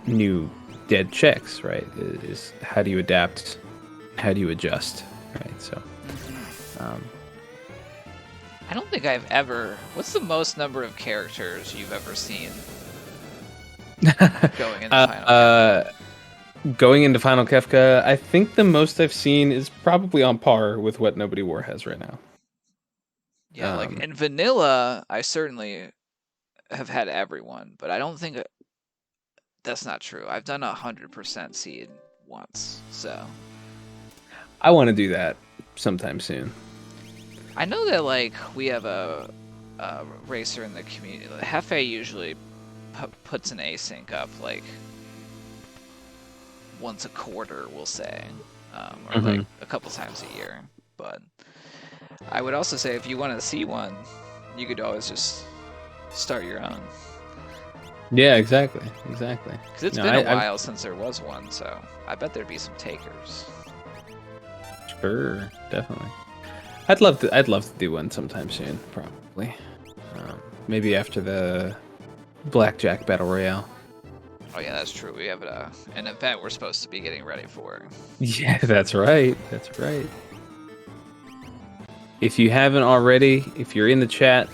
new dead checks, right? Is how do you adapt? How do you adjust? Right, so. I don't think I've ever. What's the most number of characters you've ever seen going into Final Kefka? Going into Final Kefka, I think the most I've seen is probably on par with what nobodywar has right now. Yeah, like in vanilla, I certainly have had everyone, but I don't think that's not true. I've done 100% seed once, so I want to do that sometime soon. I know that like we have a racer in the community. Hefe usually puts an async up like once a quarter, we'll say, or like a couple times a year. But I would also say if you want to see one, you could always just start your own. Yeah, exactly. Because it's been a while since there was one, so I bet there'd be some takers. Sure, definitely. I'd love to do one sometime soon, probably. Maybe after the Blackjack Battle Royale. Oh yeah, that's true. We have an event we're supposed to be getting ready for. Yeah, that's right. If you haven't already, if you're in the chat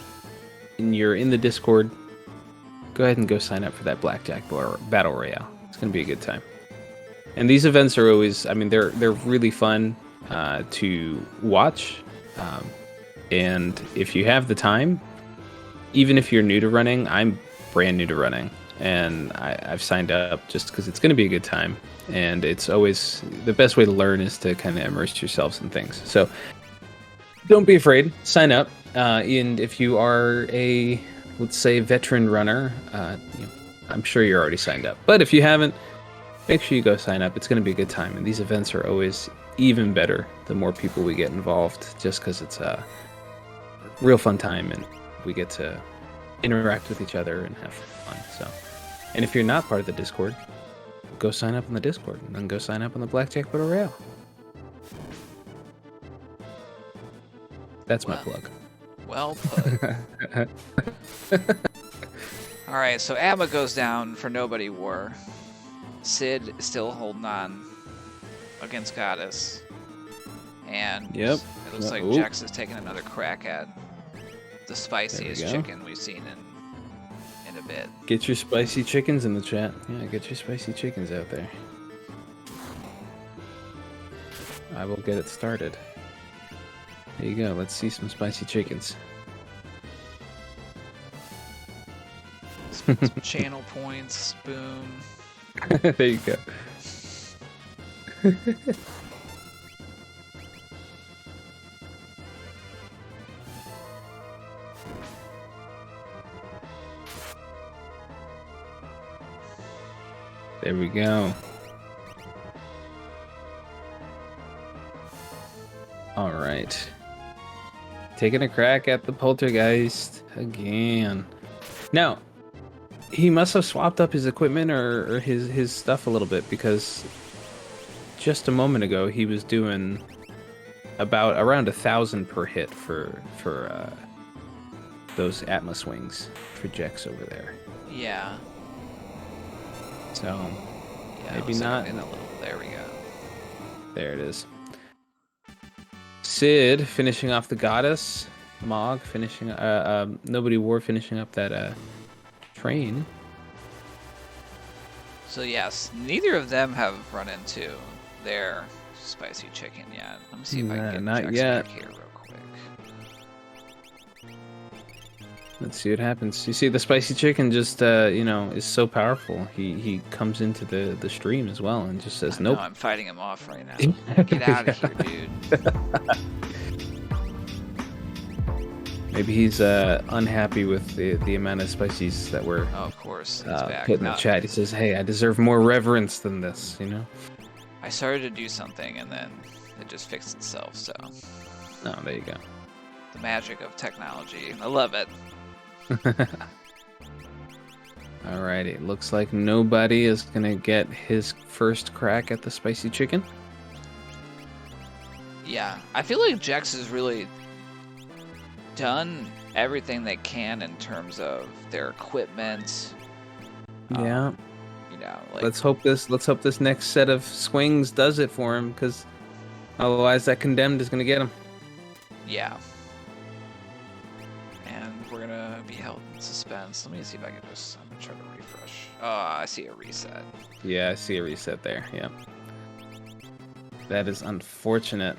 and you're in the Discord, go ahead and go sign up for that Blackjack Battle Royale. It's going to be a good time. And these events are always, I mean, they're really fun to watch. And if you have the time, even if you're new to running, I'm brand new to running, and I've signed up just because it's going to be a good time. And it's always the best way to learn is to kind of immerse yourselves in things. So don't be afraid, sign up. And if you are a, let's say, veteran runner, I'm sure you're already signed up. But if you haven't, make sure you go sign up. It's going to be a good time. And these events are always even better the more people we get involved, just because it's a real fun time and we get to interact with each other and have fun. So, and if you're not part of the Discord, go sign up on the Discord and then go sign up on the Blackjack Battle Royale. That's my plug. Well put. All right, so Amma goes down for nobodywar. Sid is still holding on against Goddess. And it looks like Jex is taking another crack at the spiciest chicken we've seen in a bit. Get your spicy chickens in the chat. Yeah, get your spicy chickens out there. I will get it started. There you go. Let's see some spicy chickens. Some channel points. Boom. There you go. There we go. All All right. Taking a crack at the poltergeist again. Now, he must have swapped up his equipment or his stuff a little bit, because just a moment ago he was doing around 1,000 per hit for those Atmos wings for Jex over there. Yeah. So Yeah, maybe not. Like there we go. There it is. Sid finishing off the goddess. Mog finishing. Nobodywar finishing up that train. So yes, neither of them have run into their spicy chicken yet. Let me see if I can get not Jax yet. back here real quick. Let's see what happens. You see, the spicy chicken just is so powerful. He comes into the stream as well and just says, "Nope." I'm fighting him off right now. Get out of here, dude. Maybe he's unhappy with the amount of spices that were of course, back. put in the chat. He says, "Hey, I deserve more reverence than this," you know? I started to do something and then it just fixed itself, so. Oh, there you go. The magic of technology. I love it. Alrighty, looks like nobody is gonna get his first crack at the spicy chicken. Yeah, I feel like Jex has really done everything they can in terms of their equipment. Yeah. Like, Let's hope this next set of swings does it for him, because otherwise that condemned is gonna get him. Yeah. And we're gonna be held in suspense. Let me see if I can just try to refresh. Oh, I see a reset. Yeah, I see a reset there. Yeah. That is unfortunate.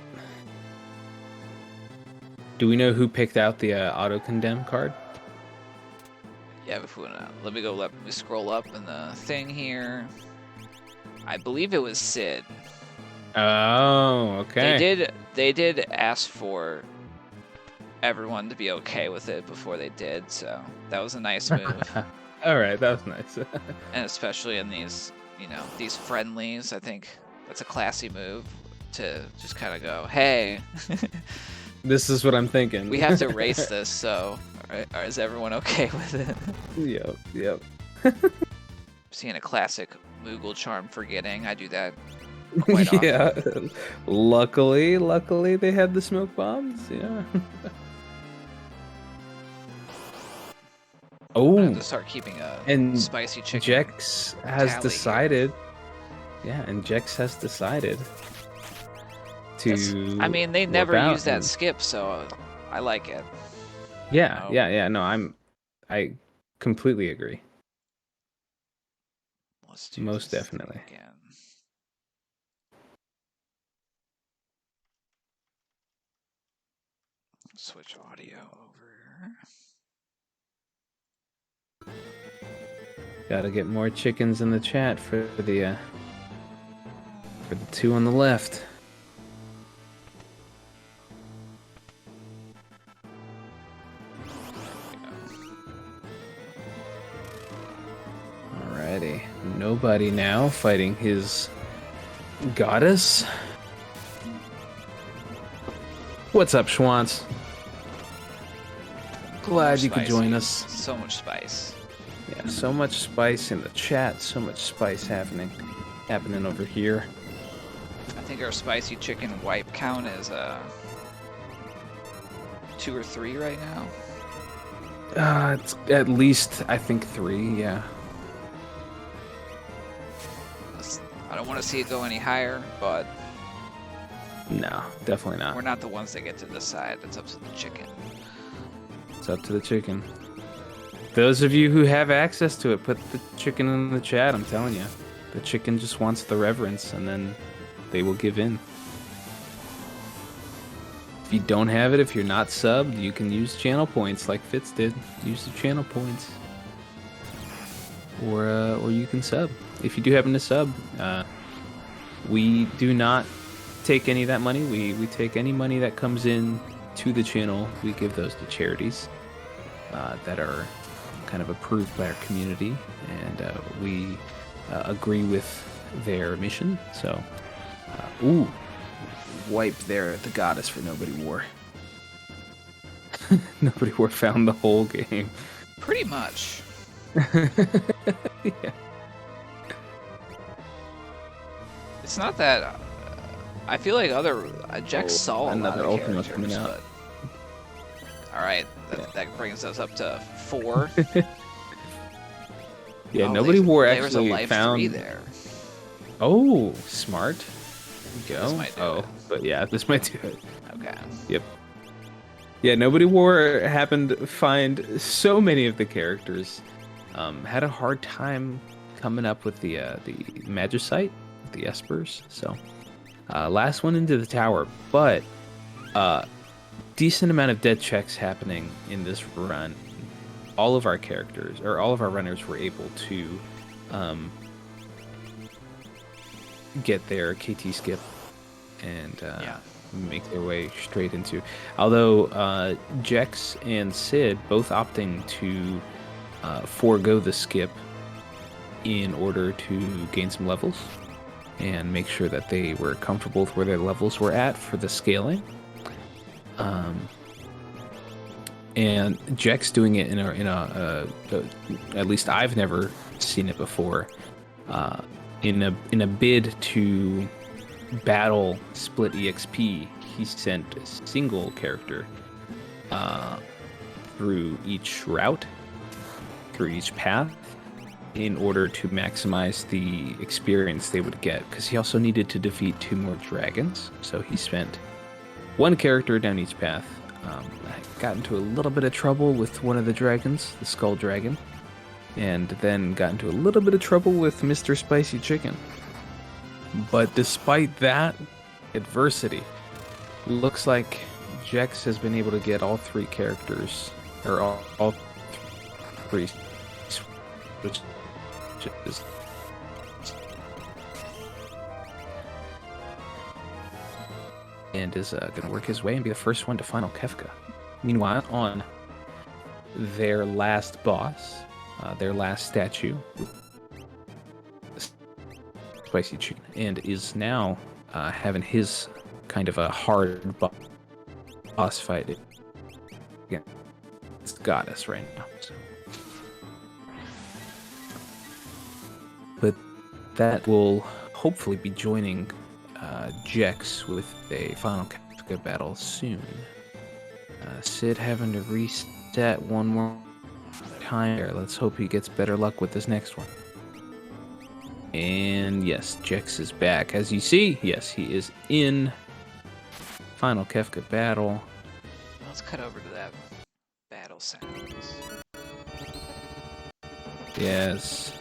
Do we know who picked out the auto condemn card? Yeah, before now. Let me scroll up in the thing here. I believe it was Sid. Oh, okay. They did ask for everyone to be okay with it before they did, so that was a nice move. All right, that was nice. And especially in these friendlies, I think that's a classy move to just kind of go, hey, this is what I'm thinking. We have to race this, so is everyone okay with it? Yep. Seeing a classic Moogle charm forgetting, I do that. Yeah. Luckily they had the smoke bombs. Yeah. Oh. I have to start keeping a spicy chicken. Jex has decided. Yeah, and Jex has decided to. I mean, they never use that skip, so I like it. Yeah, yeah. No, I completely agree. Let's do most definitely. Again. Switch audio over. Gotta get more chickens in the chat for the two on the left. Alrighty, nobody now fighting his goddess. What's up, Schwantz? Glad you could join us. So much spice. Yeah, so much spice in the chat. So much spice happening over here. I think our spicy chicken wipe count is 2 or 3 right now. It's at least, I think, 3. Yeah. I don't want to see it go any higher, but no, definitely not. We're not the ones that get to decide. It's up to the chicken. It's up to the chicken. Those of you who have access to it, put the chicken in the chat. I'm telling you, the chicken just wants the reverence, and then they will give in. If you don't have it, if you're not subbed, you can use channel points like Fitz did. Use the channel points, or you can sub. If you do happen to sub, we do not take any of that money. We take any money that comes in to the channel. We give those to charities that are kind of approved by our community, and we agree with their mission. So, ooh, wipe the goddess for Nobody War. Nobody War found the whole game. Pretty much. Yeah. It's not that. I feel like other Jex saw a lot another of ultimate characters, coming out. but all right, that brings us up to 4. Yeah, Oh, Nobody War there was a actually life 3 found. there. Oh, smart. There you go. This might do it. But yeah, this might do it. Okay. Yep. Yeah, Nobody War happened to find so many of the characters. Had a hard time coming up with the Magicite, the Espers. So, last one into the tower, but decent amount of dead checks happening in this run. All of our characters, or all of our runners, were able to get their KT skip and make their way straight into. Although Jex and Sid both opting to forego the skip in order to gain some levels and make sure that they were comfortable with where their levels were at for the scaling. And Jex doing it in a at least I've never seen it before, in a bid to battle split EXP. He sent a single character through each route, through each path, in order to maximize the experience they would get, because he also needed to defeat 2 more dragons. So he spent 1 character down each path. I got into a little bit of trouble with one of the dragons, the Skull Dragon, and then got into a little bit of trouble with Mr. Spicy Chicken. But despite that adversity, looks like Jex has been able to get all 3 characters, or all 3, which is and is going to work his way and be the first one to final Kefka. Meanwhile, on their last boss, their last statue, Spicy Chicken, and is now having his kind of a hard boss fight. Yeah, it's Goddess right now. So. But that will hopefully be joining Jex with a final Kefka battle soon. Sid having to reset one more time here. Let's hope he gets better luck with this next one. And yes, Jex is back. As you see, yes, he is in final Kefka battle. Let's cut over to that battle sounds. Yes.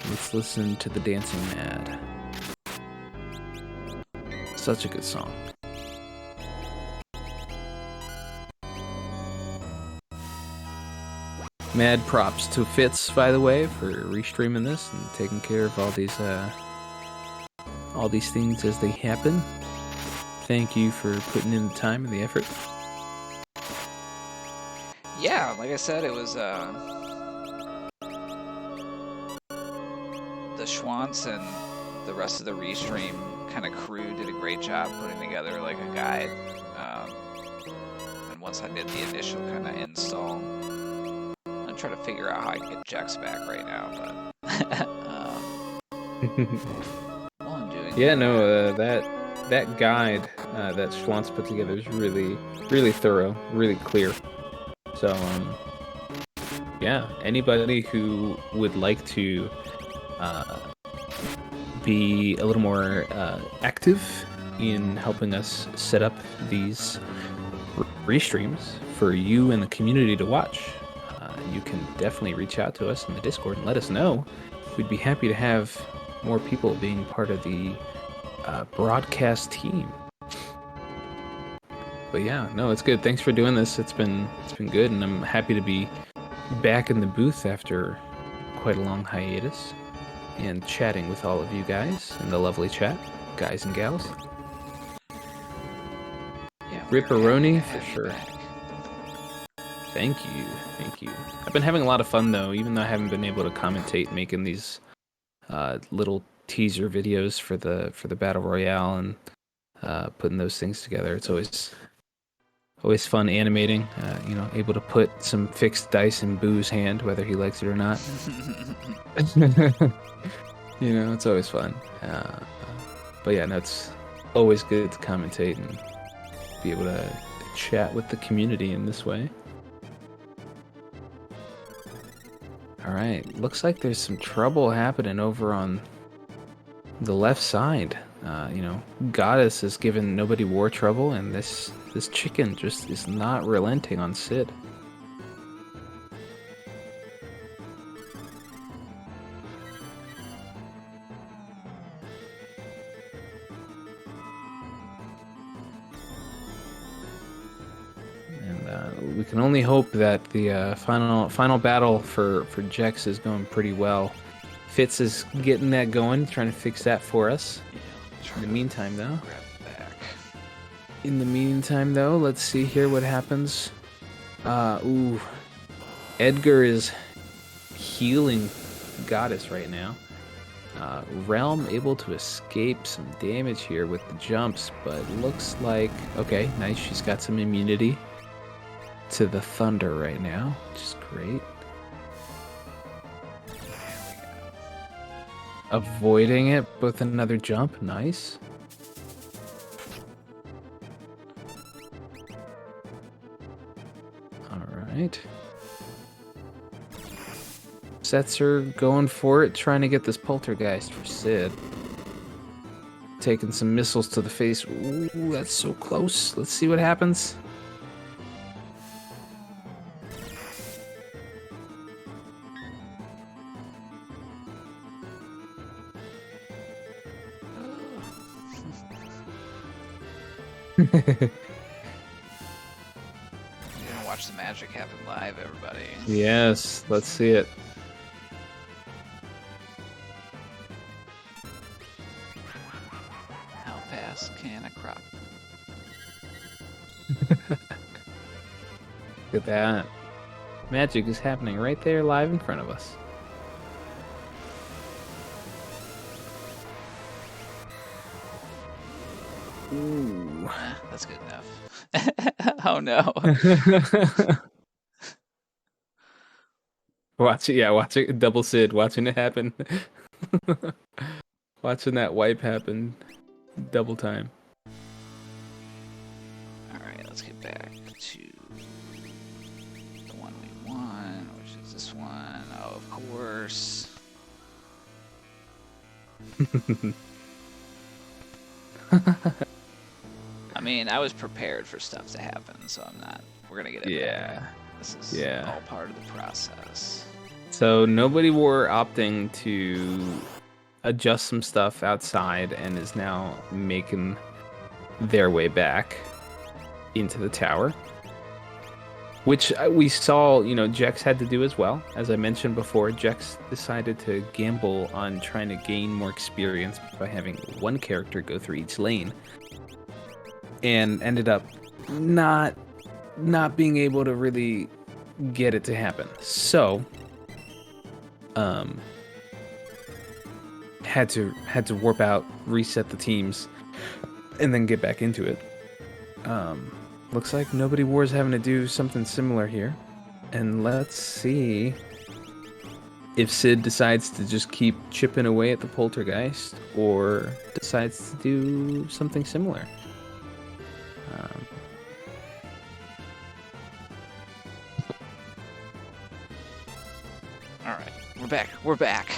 Let's listen to the Dancing Mad. Such a good song. Mad props to Fitz, by the way, for restreaming this and taking care of all these things as they happen. Thank you for putting in the time and the effort. Yeah, like I said, it was the Schwantz and the rest of the restream kind of crew did a great job putting together like a guide. And once I did the initial kind of install, I'm trying to figure out how I can get Jex back right now, but while I'm doing that guide that Schwantz put together is really thorough, really clear. So yeah, anybody who would like to be a little more active in helping us set up these restreams for you and the community to watch, you can definitely reach out to us in the Discord and let us know. We'd be happy to have more people being part of the broadcast team. But yeah, no, it's good. Thanks for doing this. It's been good, and I'm happy to be back in the booth after quite a long hiatus and chatting with all of you guys in the lovely chat, guys and gals. Yeah, Ripperoni for sure. Thank you. I've been having a lot of fun though, even though I haven't been able to commentate, making these little teaser videos for the battle royale and putting those things together. It's always fun animating. You know, able to put some fixed dice in Boo's hand, whether he likes it or not. You know, it's always fun. But yeah, no, it's always good to commentate and be able to chat with the community in this way. All right, looks like there's some trouble happening over on the left side. You know, Goddess has given nobodywar trouble, and this chicken just is not relenting on Cid. We can only hope that the final battle for Jex is going pretty well. Fitz is getting that going, trying to fix that for us. In the meantime, though, let's see here what happens. Ooh, Edgar is healing Goddess right now. Realm able to escape some damage here with the jumps, but looks like okay, nice. She's got some immunity to the thunder right now, which is great. Avoiding it with another jump, nice. All right. Setzer going for it, trying to get this poltergeist for Cid. Taking some missiles to the face. Ooh, that's so close. Let's see what happens. You're gonna watch the magic happen live, everybody. Yes, let's see it. How fast can a crop? Look at that. Magic is happening right there live in front of us. Ooh. That's good enough. Oh no. Watch it, double Cid, watching it happen. Watching that wipe happen double time. Alright, let's get back to the one we want, which is this one. Oh, of course. I mean, I was prepared for stuff to happen, so I'm not. We're gonna get it. Yeah. Back. This is all part of the process. So nobodywar opting to adjust some stuff outside and is now making their way back into the tower, which we saw, you know, Jex had to do as well. As I mentioned before, Jex decided to gamble on trying to gain more experience by having one character go through each lane, and ended up not being able to really get it to happen. So had to warp out, reset the teams, and then get back into it. Looks like nobodywar is having to do something similar here, and let's see if Cid decides to just keep chipping away at the poltergeist or decides to do something similar. All right, we're back.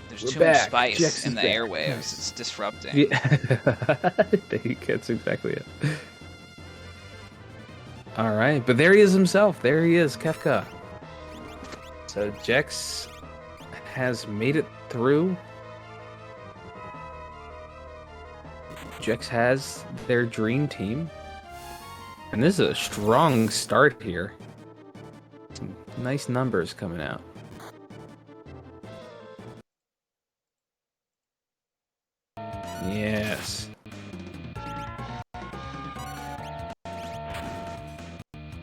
There's We're too back. much spice Jex in the is back. airwaves. Nice. It's disrupting. Yeah. That's exactly it. All right, but there he is himself. There he is, Kefka. So Jex has made it through. Jex has their dream team. And this is a strong start here. Some nice numbers coming out. Yes.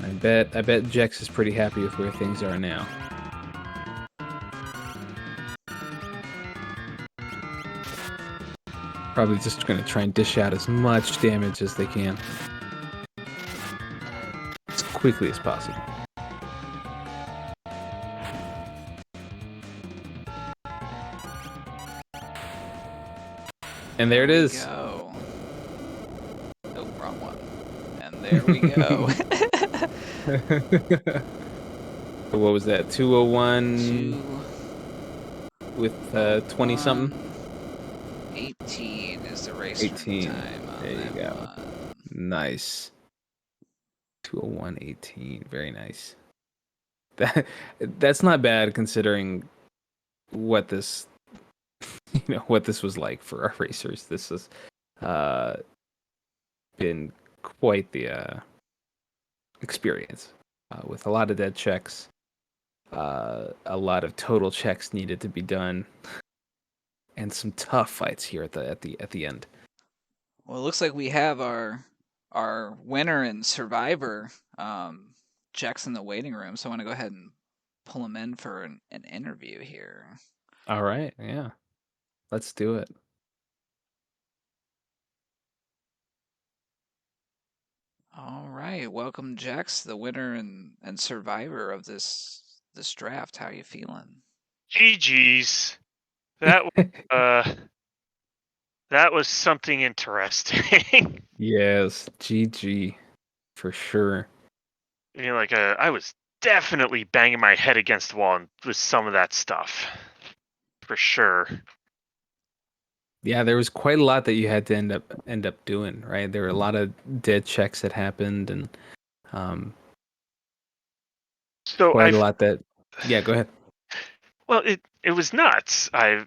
I bet Jex is pretty happy with where things are now. Probably just going to try and dish out as much damage as they can. As quickly as possible. And there it is. Go. Oh, wrong one. And there we go. What was that? 201 2 with 20 something? 18 is the race 18. time on There you that go. one. Nice. 201.18. Very nice. That's not bad considering what this what this was like for our racers. This has uh been quite the experience with a lot of dead checks, a lot of total checks needed to be done, and some tough fights here at the end. Well, it looks like we have our winner and survivor Jack's in the waiting room, so I want to go ahead and pull him in for an interview here. All right, yeah, let's do it. All right, welcome, Jax, the winner and survivor of this draft. How are you feeling? GG's. That that was something interesting. Yes, GG for sure. I was definitely banging my head against the wall with some of that stuff, for sure. Yeah, there was quite a lot that you had to end up doing, right? There were a lot of dead checks that happened, and um, So quite a lot that. Yeah, go ahead. Well, it was nuts. I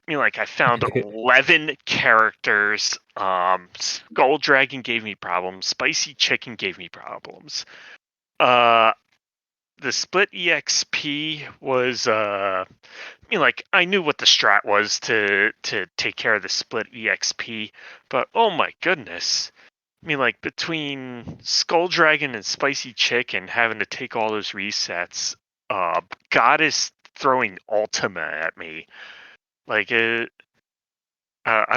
found 11 characters. Skull Dragon gave me problems. Spicy Chicken gave me problems. The split EXP was I knew what the strat was to take care of the split EXP, but oh my goodness. Between Skull Dragon and Spicy Chicken having to take all those resets, Goddess throwing Ultima at me. I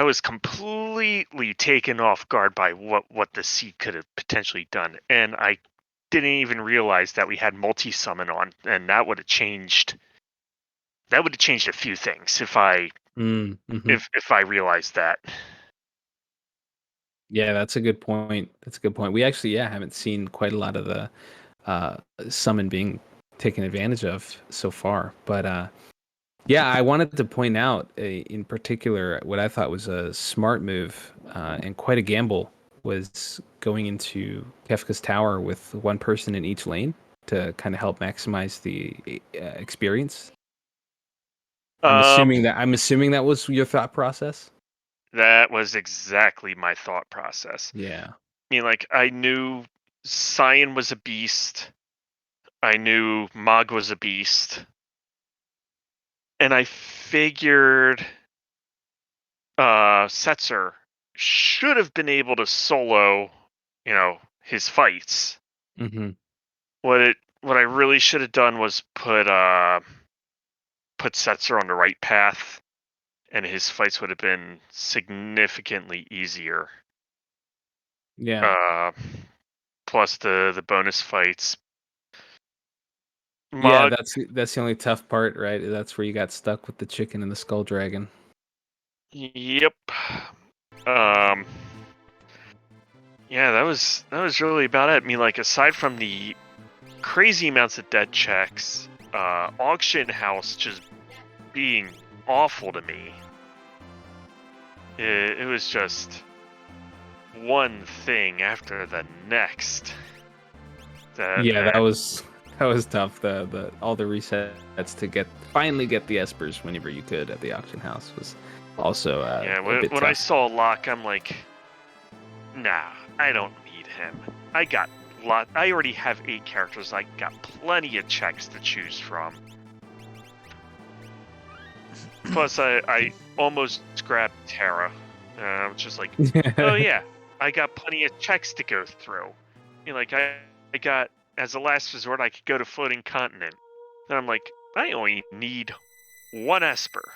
was completely taken off guard by what the seed could have potentially done, and I didn't even realize that we had multi-summon on, and that would have changed a few things if I if I realized that. Yeah, that's a good point. That's a good point. We actually, haven't seen quite a lot of the summon being taken advantage of so far. But yeah, I wanted to point out in particular what I thought was a smart move and quite a gamble was going into Kefka's tower with one person in each lane to kind of help maximize the experience. I'm assuming that was your thought process. That was exactly my thought process. Yeah. I knew Cyan was a beast. I knew Mog was a beast. And I figured Setzer should have been able to solo, his fights. Mm-hmm. What I really should have done was put Setzer on the right path, and his fights would have been significantly easier. Yeah. Plus the bonus fights. Yeah, that's the only tough part, right? That's where you got stuck with the chicken and the skull dragon. Yep. Yeah, that was really about it. Aside from the crazy amounts of dead checks, auction house just being awful to me. It was just one thing after the next. That was tough. The all the resets to finally get the espers whenever you could at the auction house was also a bit when tough. I saw Locke, I'm like, nah, I don't need him. I already have 8 characters. I got plenty of checks to choose from. Plus, I almost grabbed Terra. I was just like, oh yeah, I got plenty of checks to go through. I got, as a last resort, I could go to Floating Continent. Then I'm like, I only need 1 Esper.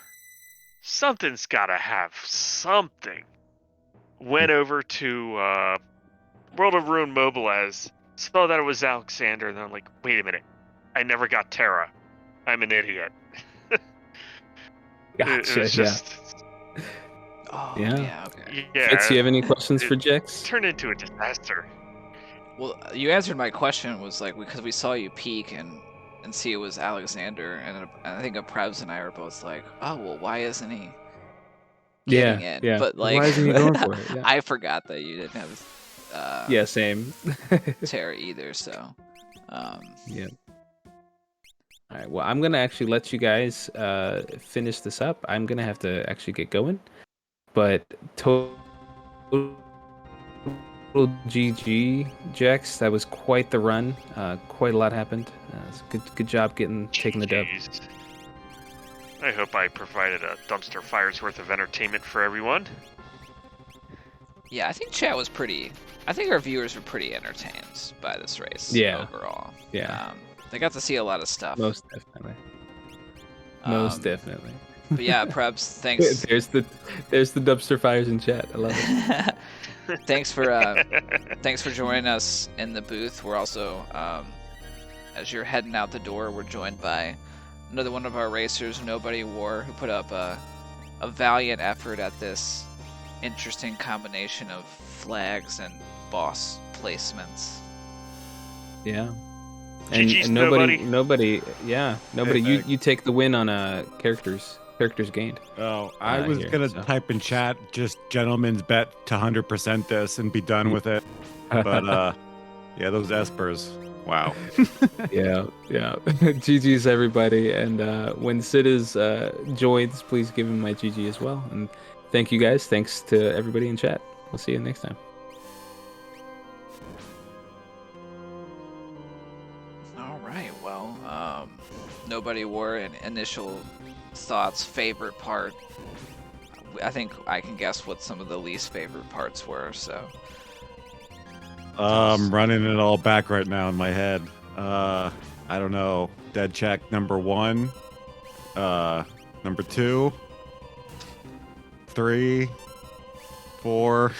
Something's gotta have something. went over to World of Ruin Mobilez, saw that it was Alexander, and I'm like, wait a minute, I never got Terra. I'm an idiot. It Gotcha. was just, Oh, Yeah. yeah, okay. Fitz, you have any questions it for Jex? turned into a disaster. Well, you answered my question, was like, because we saw you peek and see it was Alexander, and I think Prebz and I were both like, oh, well, why isn't he getting in? Yeah. But like, Why isn't he going for it? Yeah. I forgot that you didn't have Yeah, same. Terra either, so. Yeah. All right. Well, I'm gonna actually let you guys finish this up. I'm gonna have to actually get going, but total GG, Jex. That was quite the run. Quite a lot happened. Good job taking the dub. Jeez. I hope I provided a dumpster fire's worth of entertainment for everyone. Yeah, I think chat was pretty. I think our viewers were pretty entertained by this race. Yeah. Overall. Yeah. They got to see a lot of stuff. Most definitely. Most definitely. But yeah, Prebz, thanks. There's the dumpster fires in chat. I love it. Thanks for joining us in the booth. We're also, as you're heading out the door, we're joined by another one of our racers, nobodywar, who put up a valiant effort at this interesting combination of flags and boss placements. Yeah. GG's And nobody, you take the win on characters gained. Oh, I was here, gonna so. type in chat just gentleman's bet to 100% this and be done with it. But yeah, those espers. Wow. Yeah. GG's everybody, and when Sid joins, please give him my GG as well. And thank you guys. Thanks to everybody in chat. We'll see you next time. All right. Well, nobodywar and initial thoughts, favorite part. I think I can guess what some of the least favorite parts were. So. I'm running it all back right now in my head. I don't know. Dead check number 1. Number 2. 3. 4.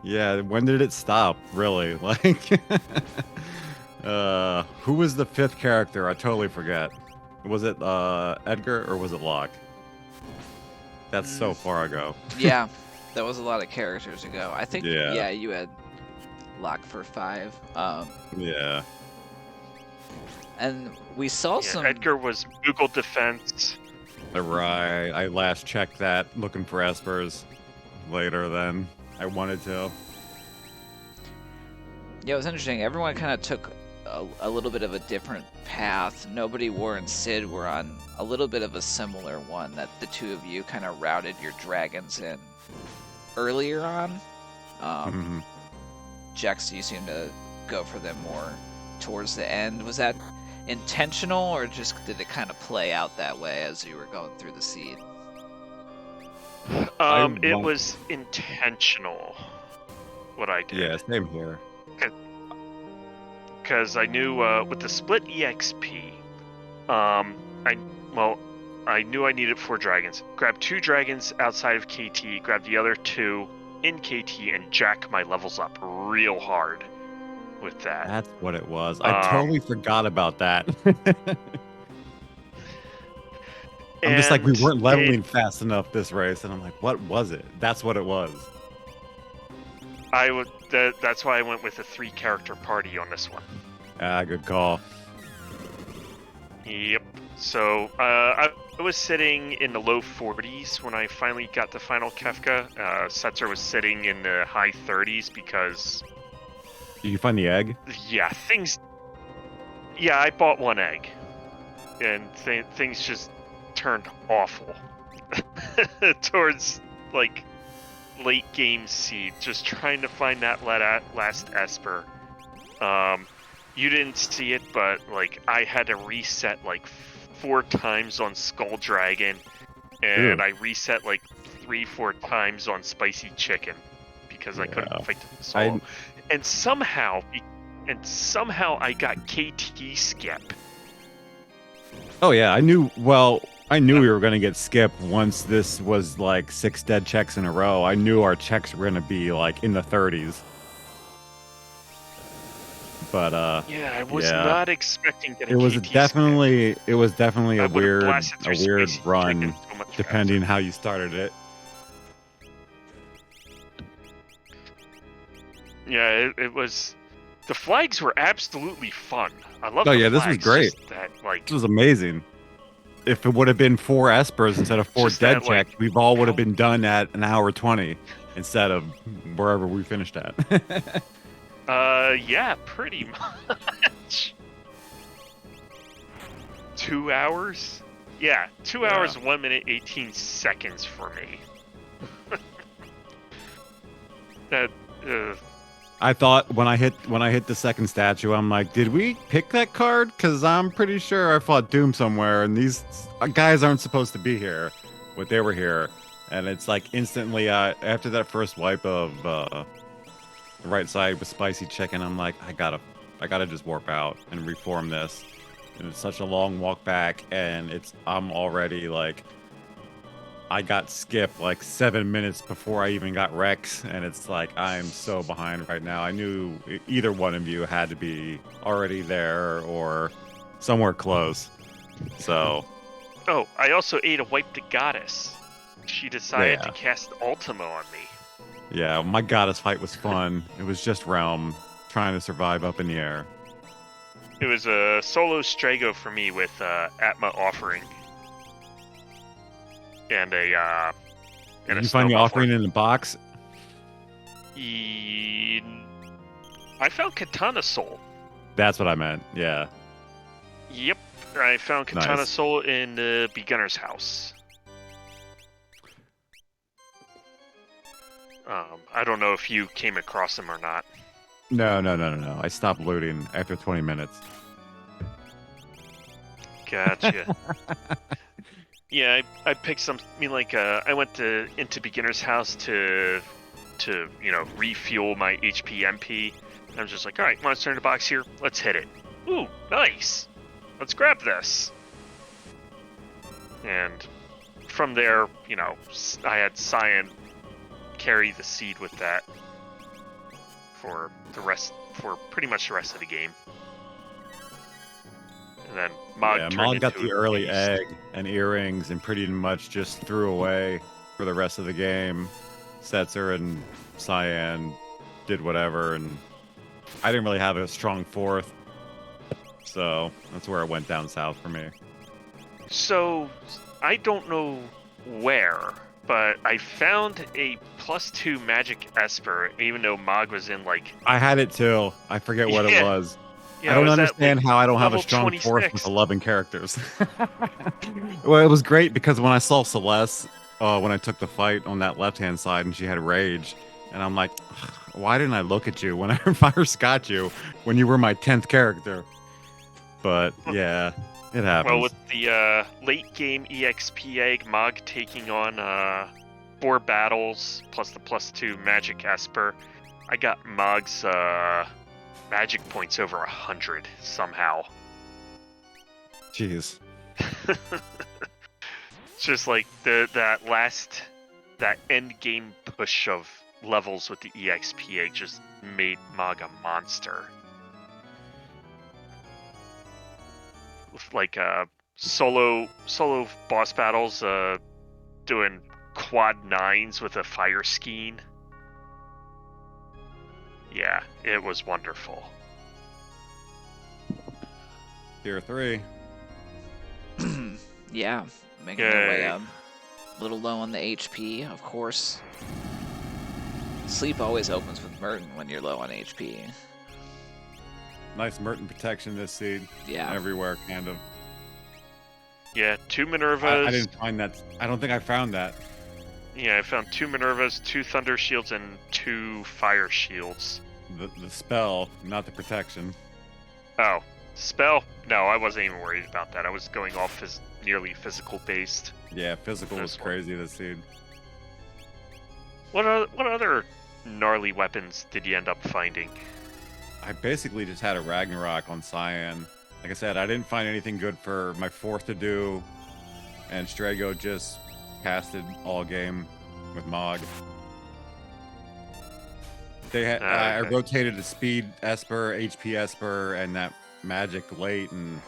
Yeah, when did it stop? Really? Like, who was the 5th character? I totally forget. Was it Edgar or was it Locke? That's so far ago. Yeah. That was a lot of characters ago. I think, Yeah. you had Locke for 5. Yeah. And we saw some. Edgar was Google Defense. Right. I last checked that looking for espers later than I wanted to. Yeah, it was interesting. Everyone kind of took a little bit of a different path. Nobodywar and Sid were on a little bit of a similar one, that the two of you kind of routed your dragons in earlier on. Jex, you seem to go for them more towards the end. Was that intentional, or just did it kind of play out that way as you were going through the seed? It was intentional what I did. Yeah, same here. Because I knew with the split EXP, I knew I needed 4 dragons. Grab 2 dragons outside of KT, grab the other 2 in KT, and jack my levels up real hard with that. That's what it was. I totally forgot about that. I'm just like, we weren't leveling fast enough this race, and I'm like, what was it? That's what it was. That's why I went with a 3-character party on this one. Good call. Yep. So I was sitting in the low 40s when I finally got the final Kefka. Setzer was sitting in the high 30s because... Did you find the egg? Yeah, I bought 1 egg. And things just turned awful. Towards, like, late game seed. Just trying to find that last Esper. You didn't see it, but, like, I had to reset, like, 4 times on Skull Dragon, and I reset like 3-4 times on Spicy Chicken because I couldn't fight the solo. And somehow I got KT skip. Oh yeah, I knew. Well, I knew we were going to get skipped once this was like 6 dead checks in a row. I knew our checks were going to be like in the 30s. But yeah, I was not expecting that. It was definitely a weird run, so much depending faster. how you started it. Yeah, it was. The flags were absolutely fun. I love. Oh the yeah, this flags, was great. just that, like, This was amazing. If it would have been 4 espers instead of 4 Just dead that, like, checks, we've all would have how- been done at an hour 20 instead of wherever we finished at. yeah, pretty much. 2 hours? Yeah, 2 hours, 1 minute, 18 seconds for me. That, I thought when I hit the second statue, I'm like, did we pick that card? Because I'm pretty sure I fought Doom somewhere, and these guys aren't supposed to be here, but they were here. And it's like instantly after that first wipe of the right side with spicy chicken, I'm like, I gotta just warp out and reform this. And it's such a long walk back, and I'm already like, I got skipped like 7 minutes before I even got Rex, and it's like I'm so behind right now. I knew either one of you had to be already there or somewhere close. So. Oh, I also ate a Wipe the Goddess. She decided Yeah. to cast Ultima on me. Yeah, my goddess fight was fun. It was just Realm trying to survive up in the air. It was a solo Strago for me with Atma Offering. And a Did you find the offering in the box? I found Katana Soul. That's what I meant. Yeah. Yep, I found Katana Nice. Soul in the beginner's house. I don't know if you came across him or not. No. I stopped looting after 20 minutes. Gotcha. Yeah, I picked some. I mean, like, I went into beginner's house to refuel my HP MP. And I'm just like, all right, monster in the box here. Let's hit it. Ooh, nice. Let's grab this. And from there, I had Cyan carry the seed with that for pretty much the rest of the game. And then Mog got the into a early beast. egg and earrings and pretty much just threw away for the rest of the game. Setzer and Cyan did whatever, and I didn't really have a strong fourth. So that's where it went down south for me. So, I don't know where, but I found a +2 magic Esper, even though Mog was in, like... I had it too. I forget what it was. Yeah, I don't it was at, understand how I don't have a level strong 26. fourth with 11 characters. Well, it was great because when I saw Celeste, when I took the fight on that left-hand side and she had rage, and I'm like, why didn't I look at you when I first got you when you were my 10th character? But yeah, it happens. Well, with the late game EXP egg, Mog taking on 4 battles plus the +2 magic Esper, I got Mog's magic points over 100 somehow. Jeez. It's just like that end game push of levels with the EXP egg just made Mog a monster. With like solo boss battles, doing quad 9s with a fire skein. Yeah, it was wonderful. Tier 3. Yeah, making their way Yay. up. A little low on the HP, of course. Sleep always opens with Merton when you're low on HP. Nice Merton protection this seed. Yeah. Everywhere, kind of. Yeah, 2 Minervas. I didn't find that. I don't think I found that. Yeah, I found 2 Minervas, 2 Thunder Shields, and 2 Fire Shields. The spell, not the protection. Oh, spell? No, I wasn't even worried about that. I was going off as nearly physical based. Yeah, physical was This one. crazy this seed. What other gnarly weapons did you end up finding? I basically just had a Ragnarok on Cyan. Like I said, I didn't find anything good for my fourth to do. and Strago just casted all game with Mog. They had I Okay. rotated a speed Esper, HP Esper, and that magic late, and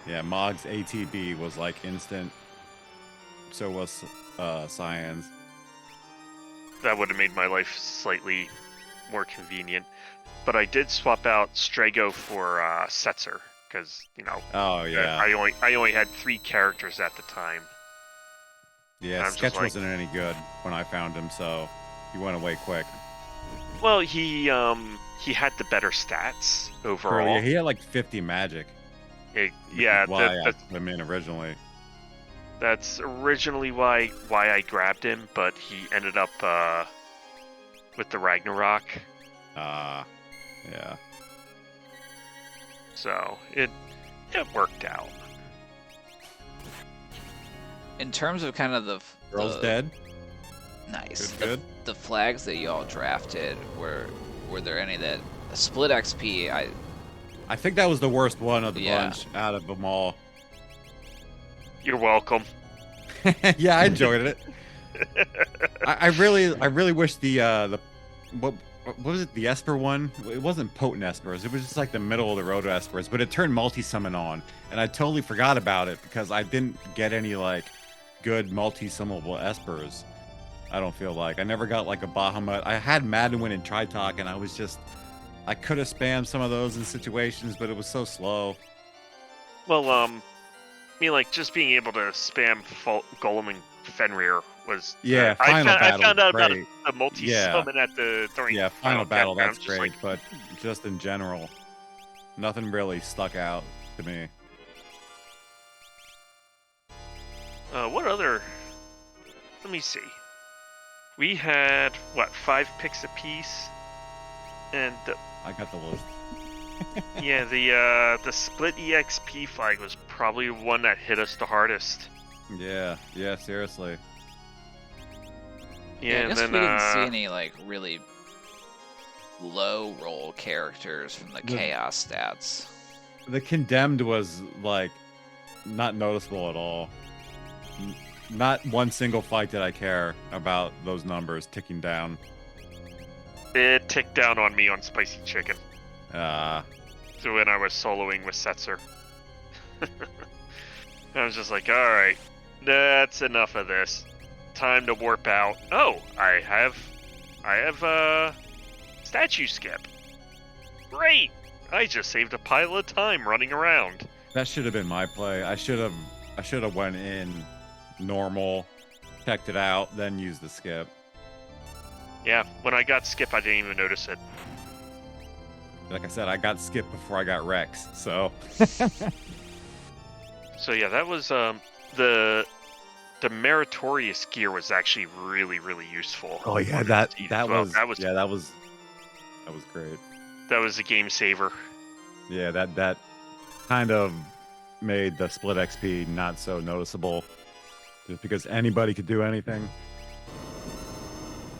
yeah, Mog's ATB was like instant. So was Cyan's. That would have made my life slightly more convenient. But I did swap out Strago for Setzer because Oh yeah, I only had 3 characters at the time. yeah. I'm just Sketch like- wasn't any good when I found him, so he went away quick. Well, he had the better stats overall. Yeah, he had like 50 magic. Yeah, why I put him in originally. that's originally why I grabbed him, but he ended up with the Ragnarok. Yeah. So it worked out. In terms of kind of Girl's dead. Nice. Good. The flags that y'all drafted, were there any that split XP? I think that was the worst one of the Yeah. bunch out of them all. You're welcome. Yeah, I enjoyed it. I really wish the what was it, the Esper one? It wasn't potent Espers. It was just like the middle of the road Espers, but it turned multi-summon on, and I totally forgot about it because I didn't get any like good multi-summonable Espers. I don't feel like I never got like a Bahamut. I had Madwin and Tritalk, and I could have spammed some of those in situations, but it was so slow. Well, I mean, like just being able to spam Golem and Fenrir was. Yeah, I final battle. I found out about great. a multi-summon at the during Yeah, final battle, campground. that's Just great, like, but just in general, nothing really stuck out to me. what other? Let me see. We had 5 picks apiece, and I got the list. yeah, the split EXP flag was probably the one that hit us the hardest. Yeah, seriously. Yeah, I and guess then we didn't see any like really low roll characters from the chaos stats. The condemned was like not noticeable at all. Not one single fight did I care about those numbers ticking down. it ticked down on me on spicy chicken. So When I was soloing with Setzer. I was just like, alright, that's enough of this. Time to warp out. Oh, I have statue skip. Great! I just saved a pile of time running around. that should have been my play. I should have went in normal, checked it out, then used the skip. Yeah, when I got skip, I didn't even notice it. Like I said, I got skipped before I got Rex, so So yeah, that was the meritorious gear was actually really, really useful. oh yeah, on that Indeed as well. was great. That was a game saver. Yeah, that kind of made the split XP not so noticeable, just because anybody could do anything.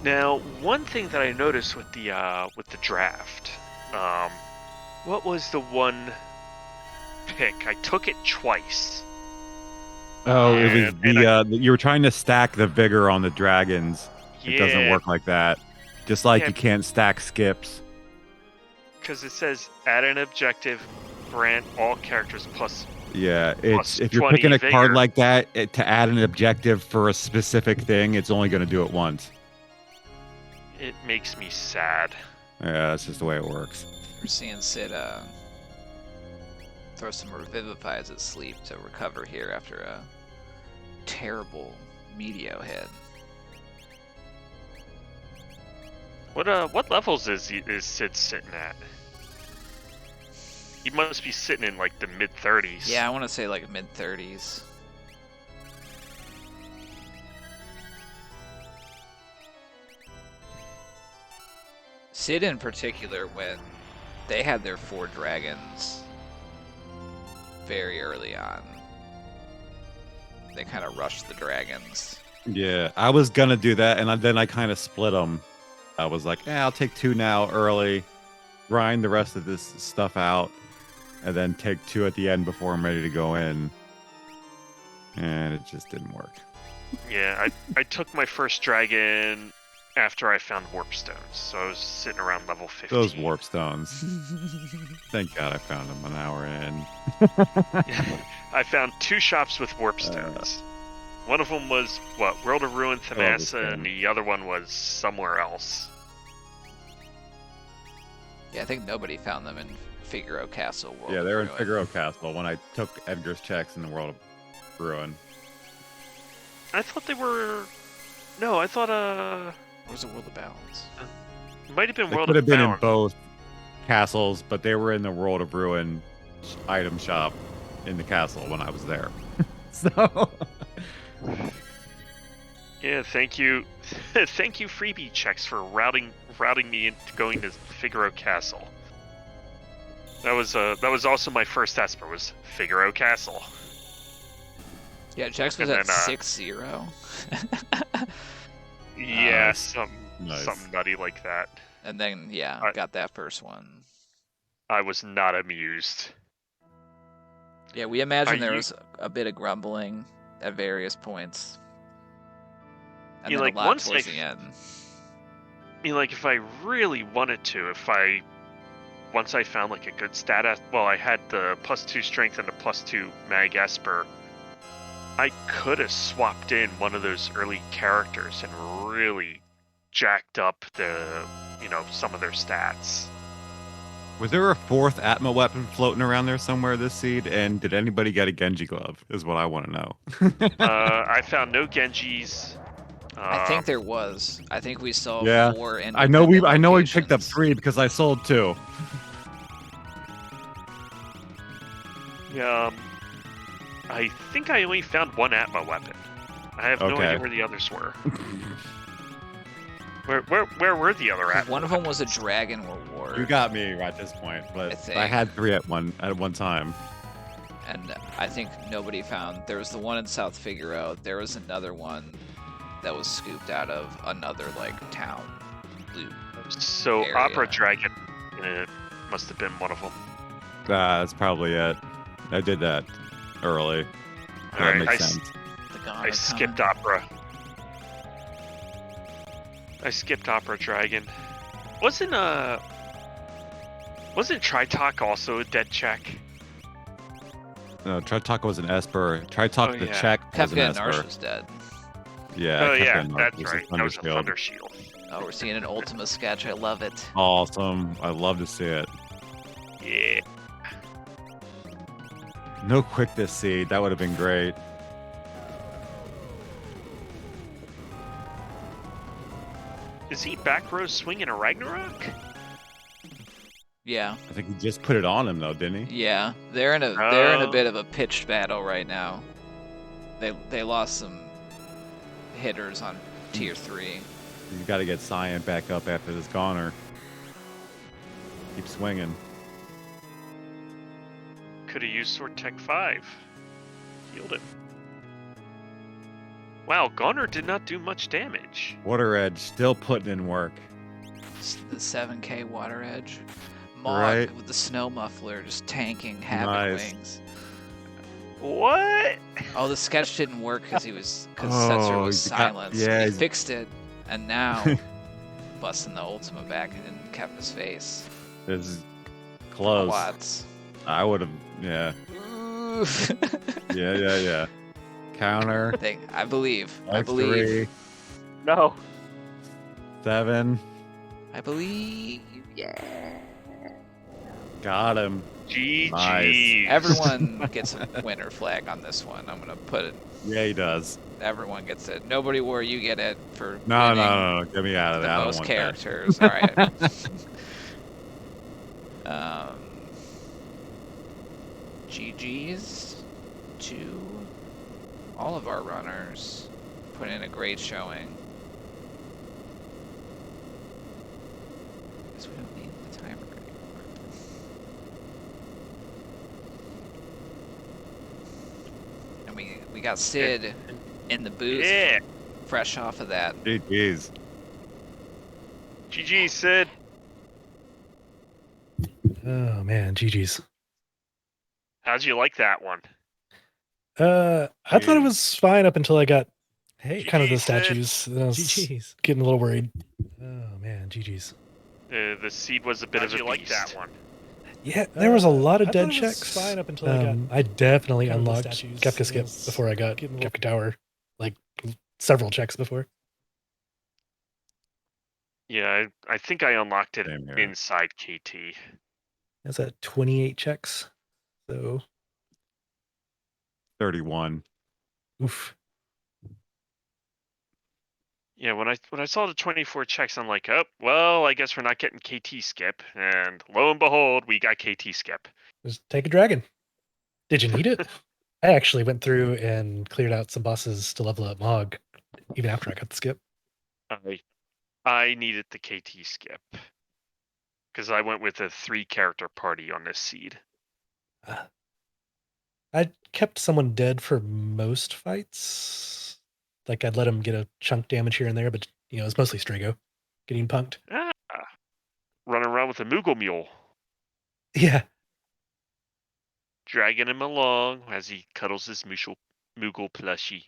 Now, one thing that I noticed with the draft, what was the one pick? I took it twice. Oh, it was And you were trying to stack the vigor on the dragons. It doesn't Yeah, work like that. Just like Yeah. you can't stack skips. because it says add an objective, grant all characters plus. Yeah, Plus it's if you're 20 picking a card vigor. like that to add an objective for a specific thing, it's only going to do it once. It makes me sad. Yeah, that's just the way it works. We're seeing Sid throw some revivifies at sleep to recover here after a terrible Meteo hit. What levels is Sid sitting at? He must be sitting in like the mid-30s. Yeah, I want to say like mid 30s. Sid in particular, when they had their 4 dragons very early on, they kind of rushed the dragons. Yeah, I was gonna do that, and then I kind of split them. I was like, I'll take 2 now early, grind the rest of this stuff out, and then take 2 at the end before I'm ready to go in. And it just didn't work. Yeah, I took my first dragon after I found warp stones, so I was sitting around level 15. Those warp stones. Thank God I found them an hour in. I found 2 shops with warp stones. One of them was, World of Ruin Thamasa, and the other one was somewhere else. Yeah, I think nobody found them in Figaro Castle. World Yeah, of they were in Ruin. Figaro Castle when I took Edgar's checks in the World of Ruin. I thought they were... No, I thought, Where's the World of Balance? it might have been They World could of have been in Balance. both castles, but they were in the World of Ruin item shop in the castle when I was there. So... Yeah, thank you. Thank you, freebie checks, for routing me into going to Figaro Castle. That was also my first Esper, was Figaro Castle. Yeah, Jex was And at then, 6-0. Yeah, Nice. something nutty like that. And then, yeah, got that first one. I was not amused. Yeah, we imagine there you- was a bit of grumbling at various points. And Yeah, then like, a lot once towards I the end. I mean, like, if I really wanted to, once I found, like, a good stat, I had the +2 strength and the +2 mag Esper, I could have swapped in one of those early characters and really jacked up some of their stats. Was there a 4th Atma weapon floating around there somewhere this seed? And did anybody get a Genji glove? Is what I want to know. I found no Genjis. I think there was. I think we saw Yeah, 4 I know we independent picked up locations. 3 because I sold 2. I think I only found 1 Atma weapon. I have no Okay. idea where the others were. Where were the other Atma? One of them was a dragon reward. You got me at this point, but I think. had 3 at one time. And I think nobody found. There was the one in South Figaro. There was another one that was scooped out of another town loot. So area. Opera Dragon must have been one of them. That's probably it. I did that early. So that Alright, makes sense. The God I of skipped Time. Opera. I skipped Opera Dragon. Wasn't Tritalk also a dead check? No, Tritalk was an Esper. Tritalk the yeah. check was an Kefka and Esper. Narsha's dead. Yeah. Oh Kefka yeah, and Narsh that's was a right. That Thunder was a Shield. Thunder Shield. Oh, we're seeing an Ultima sketch. I love it. Awesome. I love to see it. Yeah. No quickness seed. That would have been great. Is he back row swinging a Ragnarok? Yeah, I think he just put it on him though, didn't he? yeah. They're in a Oh. bit of a pitched battle right now. They lost some hitters on tier 3. You got to get Cyan back up after this goner. Keep swinging. Could have used Sword Tech 5. Healed it. Wow, Goner did not do much damage. Water Edge still putting in work. The 7K Water Edge. Mog Right. with the snow muffler just tanking Havoc Nice. Wings. What? Oh, the sketch didn't work because Oh, Setzer was you got- silenced. yeah, He he's- fixed it, and now busting the Ultima back and kept his face. This is close. Watts. I would have. Yeah. Oof. Yeah. Counter. I believe. I Like believe. 3, No. 7. I believe. Yeah. Got him. GG. Nice. Everyone gets a winner flag on this one. I'm gonna put it. Yeah, he does. Everyone gets it. Nobody wore. You get it for No, winning no. Get me out of the that. I don't most want characters. All right. GG's to all of our runners. Put in a great showing. Guess we don't need the timer anymore. And we got Sid in the booth, Yeah. fresh off of that. that. GG's. GG, Sid. Oh man, GG's. How'd you like that one? I thought it was fine up until I got kind of the GG, Sid. statues. And I was GG's. getting a little worried. Oh man, GG's. The seed was a bit How'd of a you like beast. that one? Yeah, there was a lot of I dead thought it was checks. fine up until I got I definitely kind of the unlocked statues, Kefka and Skip I was before I got getting a Kefka Tower, like several checks before. Yeah, I think I unlocked it Same here. inside KT. That's at 28 checks. So 31. oof. Yeah, when I saw the 24 checks, I'm like, oh, well, I guess we're not getting KT skip. And lo and behold, we got KT skip. Just take a dragon. Did you need it? I actually went through and cleared out some bosses to level up Mog, even after I got the skip. I needed the KT skip because I went with a 3-character party on this seed. I kept someone dead for most fights. Like I'd let him get a chunk damage here and there, but it's mostly Strago getting punked. Ah, running around with a Moogle Mule, Yeah. dragging him along as he cuddles his Moogle plushie.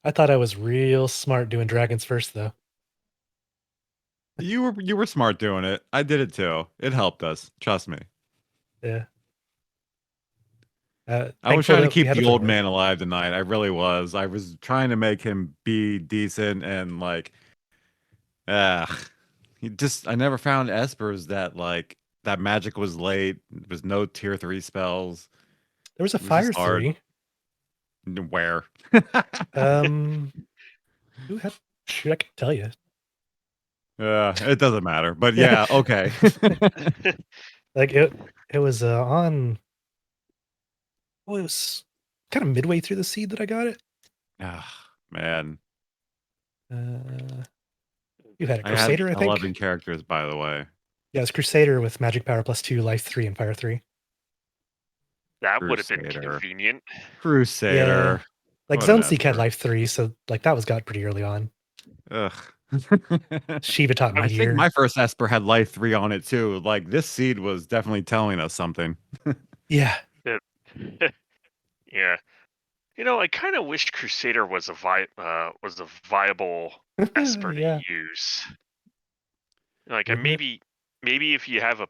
I thought I was real smart doing dragons first though. You were smart doing it. I did it too. It helped us. Trust me. Yeah. I was trying to keep the old man. man alive tonight. I really was. I was trying to make him be decent and like, I never found espers that magic was late. There was no tier 3 spells. There was a It was fire just hard. 3. Where? Who had shoot, I could tell you. It doesn't matter. But yeah, okay. Like it was on it was kind of midway through the seed that I got it. Man. You had a I had Crusader, I think. 11 characters, by the way. Yeah, it's Crusader with magic power +2, life 3, and fire 3. That would have been Crusader. convenient. Crusader. Like What an Zone Seek had Esper. life 3, so like that was got pretty early on. Ugh. Shiva taught I my think year. my first Esper had life 3 on it too. Like this seed was definitely telling us something. Yeah. Yeah. I kind of wish Crusader was a viable Esper Yeah. to use. Like, Wouldn't it? maybe if you have a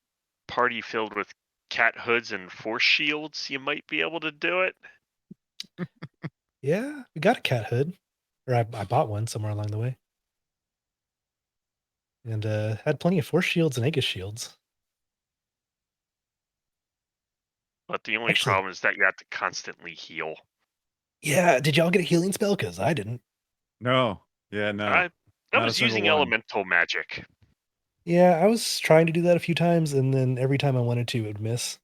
party filled with cat hoods and force shields, you might be able to do it. Yeah, we got a cat hood. Or I bought one somewhere along the way. And had plenty of force shields and Aegis shields. But the only Actually- problem is that you have to constantly heal. Yeah, did y'all get a healing spell? Because I didn't. No. Yeah, no. I Not a was single using one. elemental magic. Yeah, I was trying to do that a few times, and then every time I wanted to, it would miss.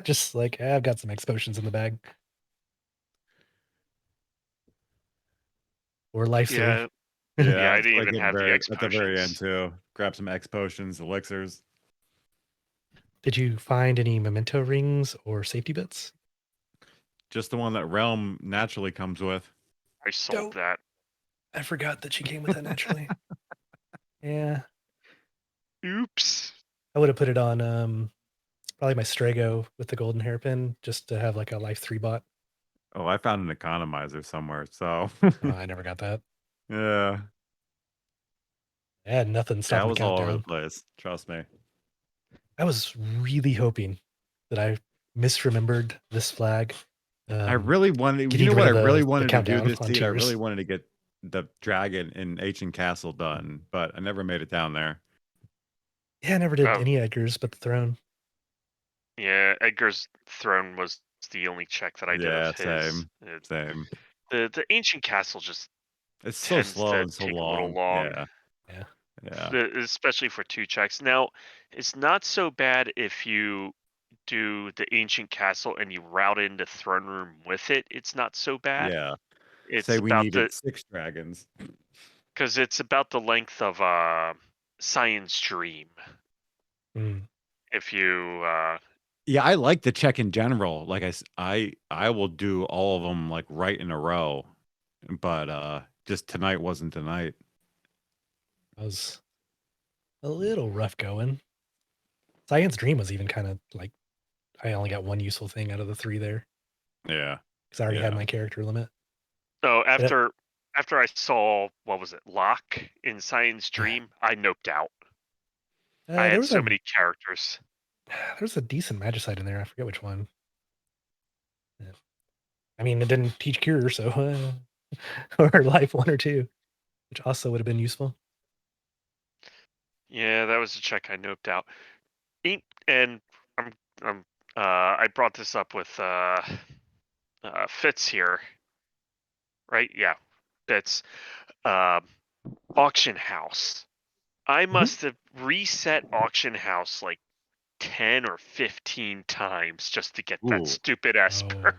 Just like, I've got some X potions in the bag. Or life 3. Yeah, Yeah, I didn't like even have the X at the very end potions. too. Grab some X potions, elixirs. Did you find any memento rings or safety bits? Just the one that Realm naturally comes with. I sold Dope. that. I forgot that she came with that naturally. Yeah. Oops. I would have put it on probably my Strago with the golden hairpin just to have like a life 3 bot. Oh, I found an economizer somewhere, so Oh, I never got that. yeah. I had nothing Yeah, stopping I the was all over the countdown. place. Trust me. I was really hoping that I misremembered this flag. I really wanted. getting You know rid what I of really the wanted to do countdown this on seed? I tiers. really wanted to get the dragon in Ancient Castle done, but I never made it down there. Yeah, I never did Oh. any Edgars but the throne. Yeah, Edgar's throne was the only check that I did Yeah, of his. same. Same. The ancient castle just It's so tends slow to and so take a little long. long. Yeah. Especially for 2 checks. Now, it's not so bad if you do the ancient castle and you route into throne room with it. It's not so bad. Yeah. It's Say we about needed 6 dragons. because it's about the length of Science Dream. Mm. If you Yeah, I like the check in general. Like I will do all of them like right in a row, but just tonight wasn't the night. That was a little rough going. Science Dream was even kind of like I only got one useful thing out of the 3 there. Yeah. because I already had Yeah. my character limit. So But, after I saw, what was it, Locke in Science Dream, I noped out. I there had was so many characters. a decent magicite in there. I forget which one. Yeah. I mean, it didn't teach cure, so or life 1 or 2, which also would have been useful. Yeah, that was a check I noped out. And I brought this up with Fitz here, right? Yeah, Fitz. Auction house. I must have reset auction house like 10 or 15 times just to get that Ooh. stupid Esper.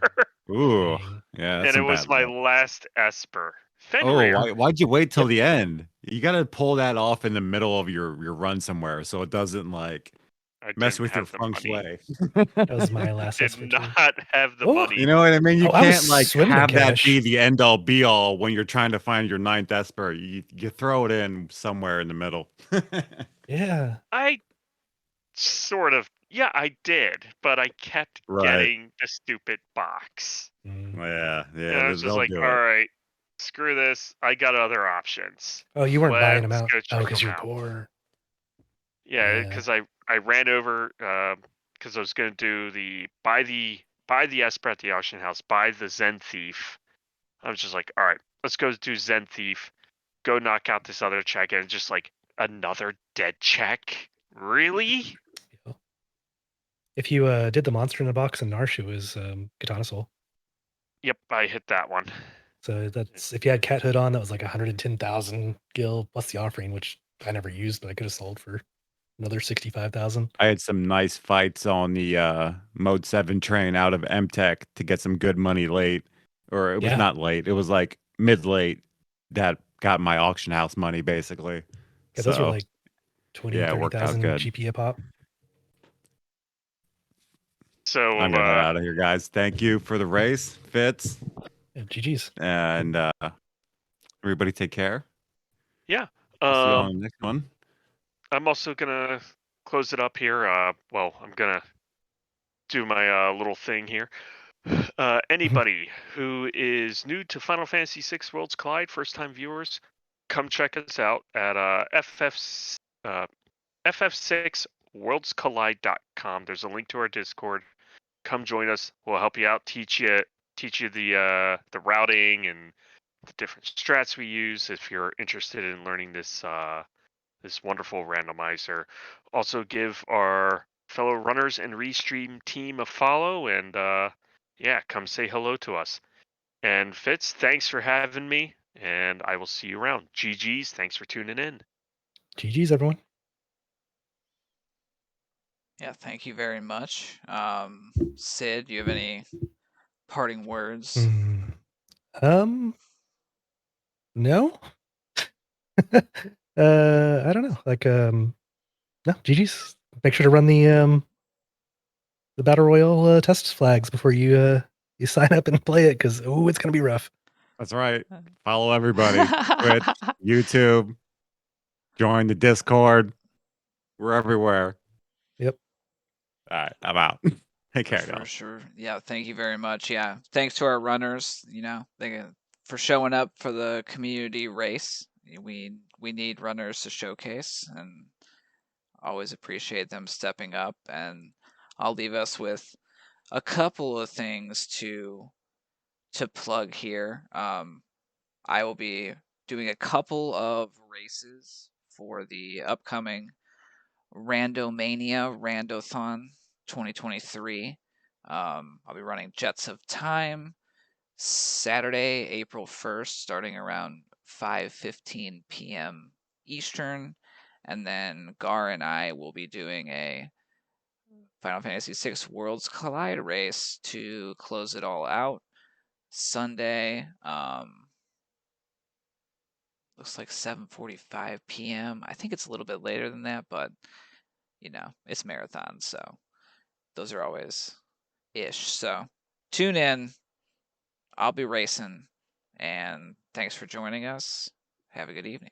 Ooh. Dang. Yeah, that's And it some was bad my luck. last Esper. Oh, Fenrir. why'd you wait till Yep. the end? You gotta pull that off in the middle of your run somewhere so it doesn't like I mess didn't with your have the feng money. shui. That was my last Did Esper too. not have the Oh, money. You know what I mean? You Oh, I was can't like swimming in have that be cash. the end all be all when you're trying to find your 9th Esper. You throw it in somewhere in the middle. Yeah. I sort of, yeah, I did, but I kept Right. getting the stupid box. Mm. Yeah, And I was just they'll like, do all it. right, screw this. I got other options. Oh, you weren't buying them Let's out. go Oh, check because them you're out. poor. Yeah, Yeah. because I ran over because I was going to do buy the Esper at the auction house, buy the Zen Thief. I was just like, all right, let's go do Zen Thief, go knock out this other check, and it's just like another dead check. Really? Yeah. If you did the monster in the box in Narshu, it was Katana Soul. Yep, I hit that one. So that's if you had Cat Hood on, that was like 110,000 gil plus the offering, which I never used, but I could have sold for another 65,000. I had some nice fights on the Mode 7 train out of MTech to get some good money late. Or it was Yeah. not late. It was like mid-late that got my auction house money basically. Yeah, those were So, like 20, yeah, it worked out 30,000 good. GP a pop. So I'm gonna head out of here, guys. Thank you for the race, Fitz. Yeah, GG's. And everybody take care. yeah, I'll see you on the next one. I'm also gonna close it up here. Well, I'm gonna do my little thing here. Anybody who is new to Final Fantasy VI Worlds Collide, first-time viewers, come check us out at FF6 Worlds Collide.com. There's a link to our Discord. Come join us. We'll help you out, teach you the routing and the different strats we use if you're interested in learning this this wonderful randomizer. Also give our fellow runners and restream team a follow, and yeah, come say hello to us. And Fitz, thanks for having me, and I will see you around. GG's, thanks for tuning in. GG's, everyone. Yeah, thank you very much. Sid, do you have any parting words? No. I don't know. Like, no, GG's. Make sure to run the Battle Royale test flags before you sign up and play it, because it's gonna be rough. That's right. Follow everybody. Twitch, YouTube, join the Discord. We're everywhere. Yep. All right, I'm out. Take care, For y'all. sure. Yeah, thank you very much. Yeah, thanks to our runners, for showing up for the community race. We need runners to showcase, and always appreciate them stepping up. And I'll leave us with a couple of things to plug here. I will be doing a couple of races for the upcoming Randomania Randothon 2023. I'll be running Jets of Time Saturday, April 1st, starting around 5:15 p.m. Eastern, and then Gar and I will be doing a Final Fantasy VI Worlds Collide race to close it all out Sunday. Looks like 7:45 p.m. I think it's a little bit later than that, but it's marathon, so those are always ish. So tune in. I'll be racing, and thanks for joining us. Have a good evening.